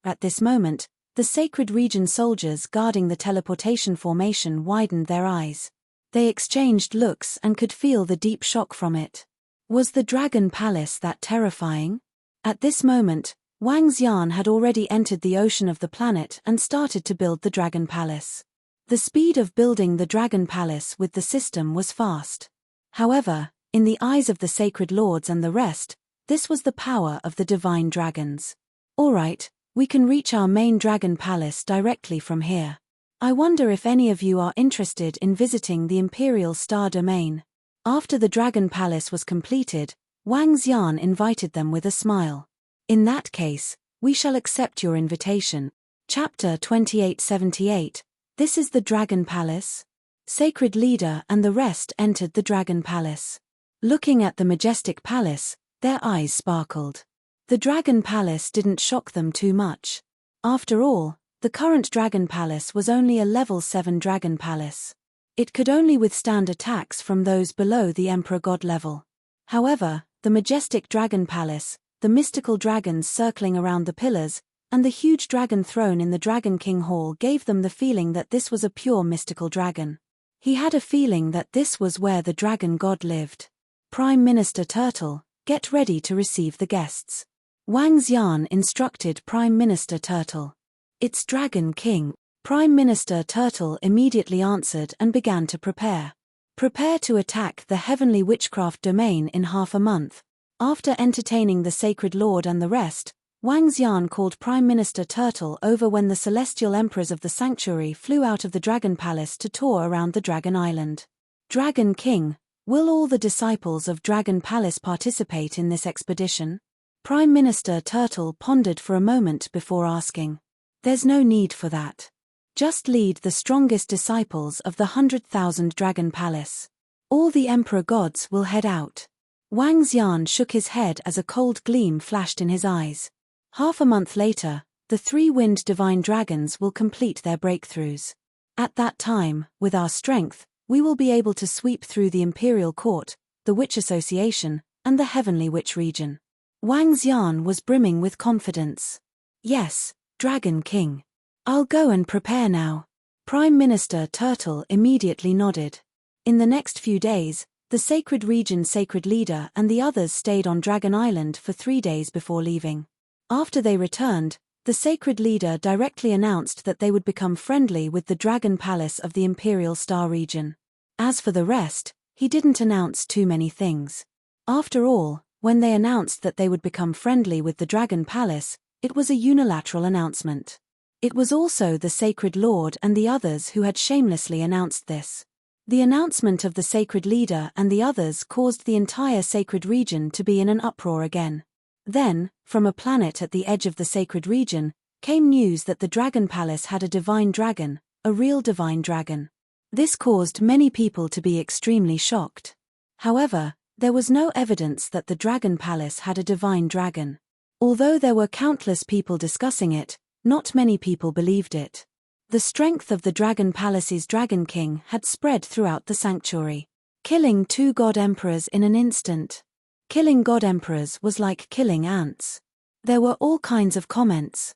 At this moment, the Sacred Region soldiers guarding the teleportation formation widened their eyes. They exchanged looks and could feel the deep shock from it. Was the Dragon Palace that terrifying? At this moment, Wang Xian had already entered the ocean of the planet and started to build the Dragon Palace. The speed of building the Dragon Palace with the system was fast. However, in the eyes of the Sacred Lords and the rest, this was the power of the Divine Dragons. Alright, we can reach our main Dragon Palace directly from here. I wonder if any of you are interested in visiting the Imperial Star Domain. After the Dragon Palace was completed, Wang Xian invited them with a smile. In that case, we shall accept your invitation. Chapter 2878. This is the Dragon Palace? Sacred leader and the rest entered the dragon palace. Looking at the majestic palace, their eyes sparkled. The dragon palace didn't shock them too much. After all, the current dragon palace was only a level 7 dragon palace. It could only withstand attacks from those below the Emperor God level. However, the majestic dragon palace, the mystical dragons circling around the pillars, and the huge dragon throne in the Dragon King Hall gave them the feeling that this was a pure mystical dragon. He had a feeling that this was where the dragon god lived. Prime Minister Turtle, get ready to receive the guests. Wang Xian instructed Prime Minister Turtle. It's Dragon King. Prime Minister Turtle immediately answered and began to prepare. Prepare to attack the heavenly witchcraft domain in half a month. After entertaining the Sacred Lord and the rest, Wang Xian called Prime Minister Turtle over when the celestial emperors of the sanctuary flew out of the Dragon Palace to tour around the Dragon Island. Dragon King, will all the disciples of Dragon Palace participate in this expedition? Prime Minister Turtle pondered for a moment before asking. There's no need for that. Just lead the strongest disciples of the 100,000 Dragon Palace. All the Emperor gods will head out. Wang Xian shook his head as a cold gleam flashed in his eyes. Half a month later, the 3 winged divine dragons will complete their breakthroughs. At that time, with our strength, we will be able to sweep through the Imperial Court, the Witch Association, and the Heavenly Witch region. Wang Xian was brimming with confidence. Yes, Dragon King. I'll go and prepare now. Prime Minister Turtle immediately nodded. In the next few days, the Sacred Region Sacred Leader and the others stayed on Dragon Island for 3 days before leaving. After they returned, the Sacred Leader directly announced that they would become friendly with the Dragon Palace of the Imperial Star region. As for the rest, he didn't announce too many things. After all, when they announced that they would become friendly with the Dragon Palace, it was a unilateral announcement. It was also the Sacred Lord and the others who had shamelessly announced this. The announcement of the Sacred Leader and the others caused the entire Sacred Region to be in an uproar again. Then, from a planet at the edge of the Sacred Region, came news that the Dragon Palace had a divine dragon, a real divine dragon. This caused many people to be extremely shocked. However, there was no evidence that the Dragon Palace had a divine dragon. Although there were countless people discussing it, not many people believed it. The strength of the Dragon Palace's Dragon King had spread throughout the sanctuary, killing 2 god emperors in an instant. Killing god emperors was like killing ants. There were all kinds of comments.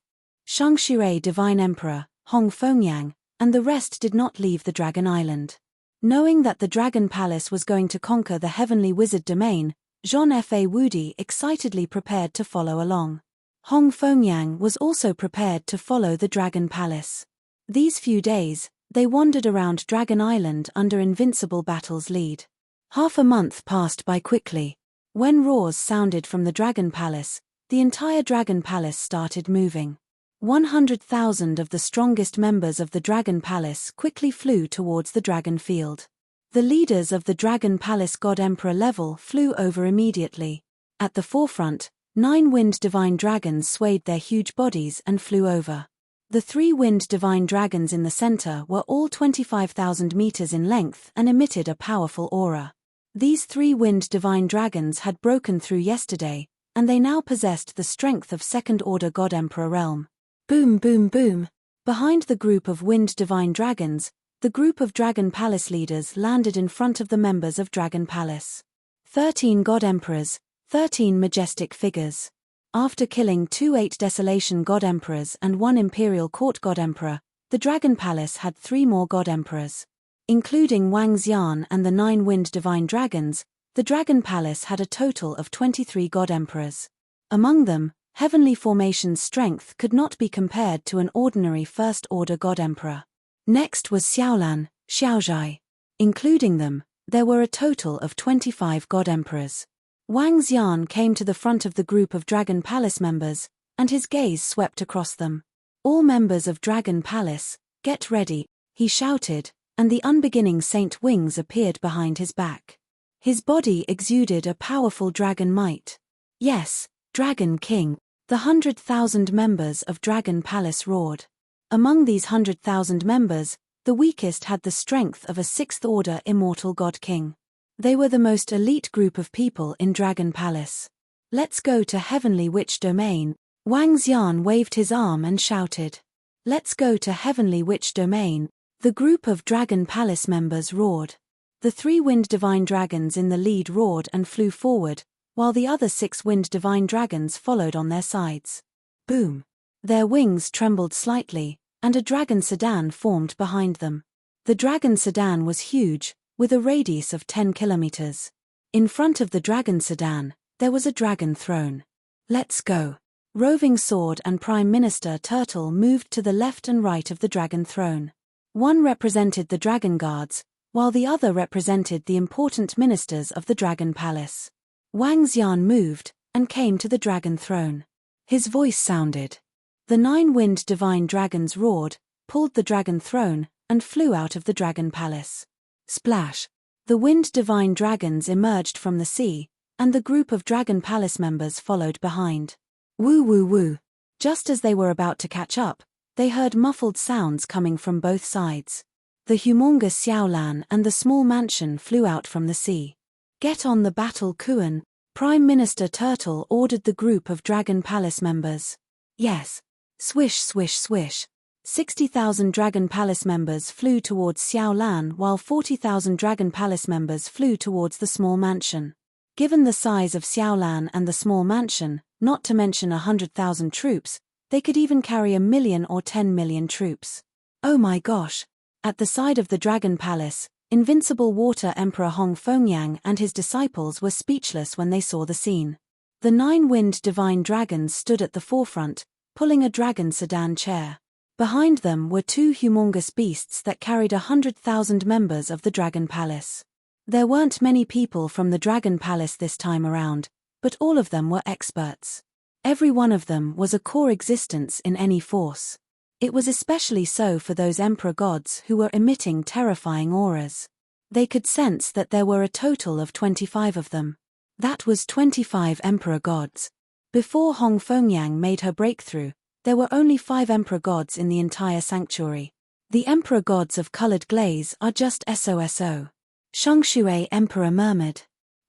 Shangshirei Divine Emperor, Hong Fengyang, and the rest did not leave the Dragon Island. Knowing that the Dragon Palace was going to conquer the Heavenly Wizard domain, Jean-Fa Woody excitedly prepared to follow along. Hong Fengyang was also prepared to follow the Dragon Palace. These few days, they wandered around Dragon Island under Invincible Battle's lead. Half a month passed by quickly. When roars sounded from the Dragon Palace, the entire Dragon Palace started moving. 100,000 of the strongest members of the Dragon Palace quickly flew towards the Dragon Field. The leaders of the Dragon Palace God Emperor level flew over immediately. At the forefront, 9 winged divine dragons swayed their huge bodies and flew over. The 3 winged divine dragons in the center were all 25,000 meters in length and emitted a powerful aura. These 3 winged divine dragons had broken through yesterday, and they now possessed the strength of second-order God Emperor realm. Boom boom boom. Behind the group of winged divine dragons, the group of Dragon Palace leaders landed in front of the members of Dragon Palace. 13 God Emperors, 13 majestic figures. After killing 2 8 Desolation God Emperors and 1 Imperial Court God Emperor, the Dragon Palace had 3 more God Emperors. Including Wang Xian and the 9 winged divine dragons, the Dragon Palace had a total of 23 God Emperors. Among them, Heavenly Formation's strength could not be compared to an ordinary first-order God Emperor. Next was Xiaolan, Xiaozhai. Including them, there were a total of 25 God Emperors. Wang Xian came to the front of the group of Dragon Palace members, and his gaze swept across them. All members of Dragon Palace, get ready, he shouted, and the unbeginning saint wings appeared behind his back. His body exuded a powerful dragon might. Yes, Dragon King, the 100,000 members of Dragon Palace roared. Among these 100,000 members, The weakest had the strength of a sixth-order immortal god king. They were the most elite group of people in Dragon Palace. Let's go to Heavenly Witch Domain. Wang Xian waved his arm and shouted. Let's go to Heavenly Witch Domain. The group of Dragon Palace members roared. The 3 Wind Divine Dragons in the lead roared and flew forward, while the other 6 Wind Divine Dragons followed on their sides. Boom! Their wings trembled slightly, and a dragon sedan formed behind them. The dragon sedan was huge, with a radius of 10 kilometers. In front of the dragon sedan, there was a dragon throne. Let's go. Roving Sword and Prime Minister Turtle moved to the left and right of the dragon throne. One represented the dragon guards, while the other represented the important ministers of the Dragon Palace. Wang Xian moved, and came to the dragon throne. His voice sounded. The 9 Wind Divine Dragons roared, pulled the dragon throne, and flew out of the Dragon Palace. Splash! The Wind Divine Dragons emerged from the sea, and the group of Dragon Palace members followed behind. Woo woo woo! Just as they were about to catch up, they heard muffled sounds coming from both sides. The humongous Xiaolan and the small mansion flew out from the sea. Get on the battle, Kuan, Prime Minister Turtle ordered the group of Dragon Palace members. Yes. Swish swish swish. 60,000 Dragon Palace members flew towards Xiaolan while 40,000 Dragon Palace members flew towards the small mansion. Given the size of Xiaolan and the small mansion, not to mention 100,000 troops, they could even carry 1 million or 10 million troops. Oh my gosh! At the side of the Dragon Palace, Invincible Water Emperor Hong Fengyang and his disciples were speechless when they saw the scene. The 9 Wind Divine Dragons stood at the forefront, pulling a dragon sedan chair. Behind them were 2 humongous beasts that carried 100,000 members of the Dragon Palace. There weren't many people from the Dragon Palace this time around, but all of them were experts. Every one of them was a core existence in any force. It was especially so for those emperor gods who were emitting terrifying auras. They could sense that there were a total of 25 of them. That was 25 emperor gods. Before Hong Fengyang made her breakthrough, there were only 5 emperor gods in the entire sanctuary. The emperor gods of colored glaze are just SOSO. Shungshui Emperor murmured.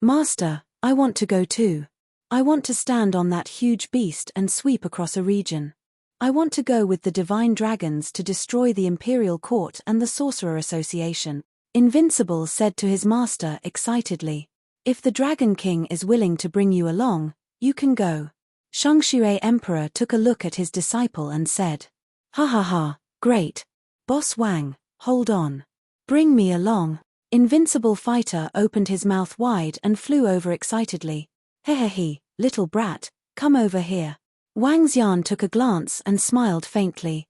Master, I want to go too. I want to stand on that huge beast and sweep across a region. I want to go with the divine dragons to destroy the Imperial Court and the Sorcerer Association, Invincible said to his master excitedly. If the Dragon King is willing to bring you along, you can go. Shungshui Emperor took a look at his disciple and said, Ha ha ha, great. Boss Wang, hold on. Bring me along. Invincible Fighter opened his mouth wide and flew over excitedly. Hehehe, little brat, come over here. Wang Xian took a glance and smiled faintly.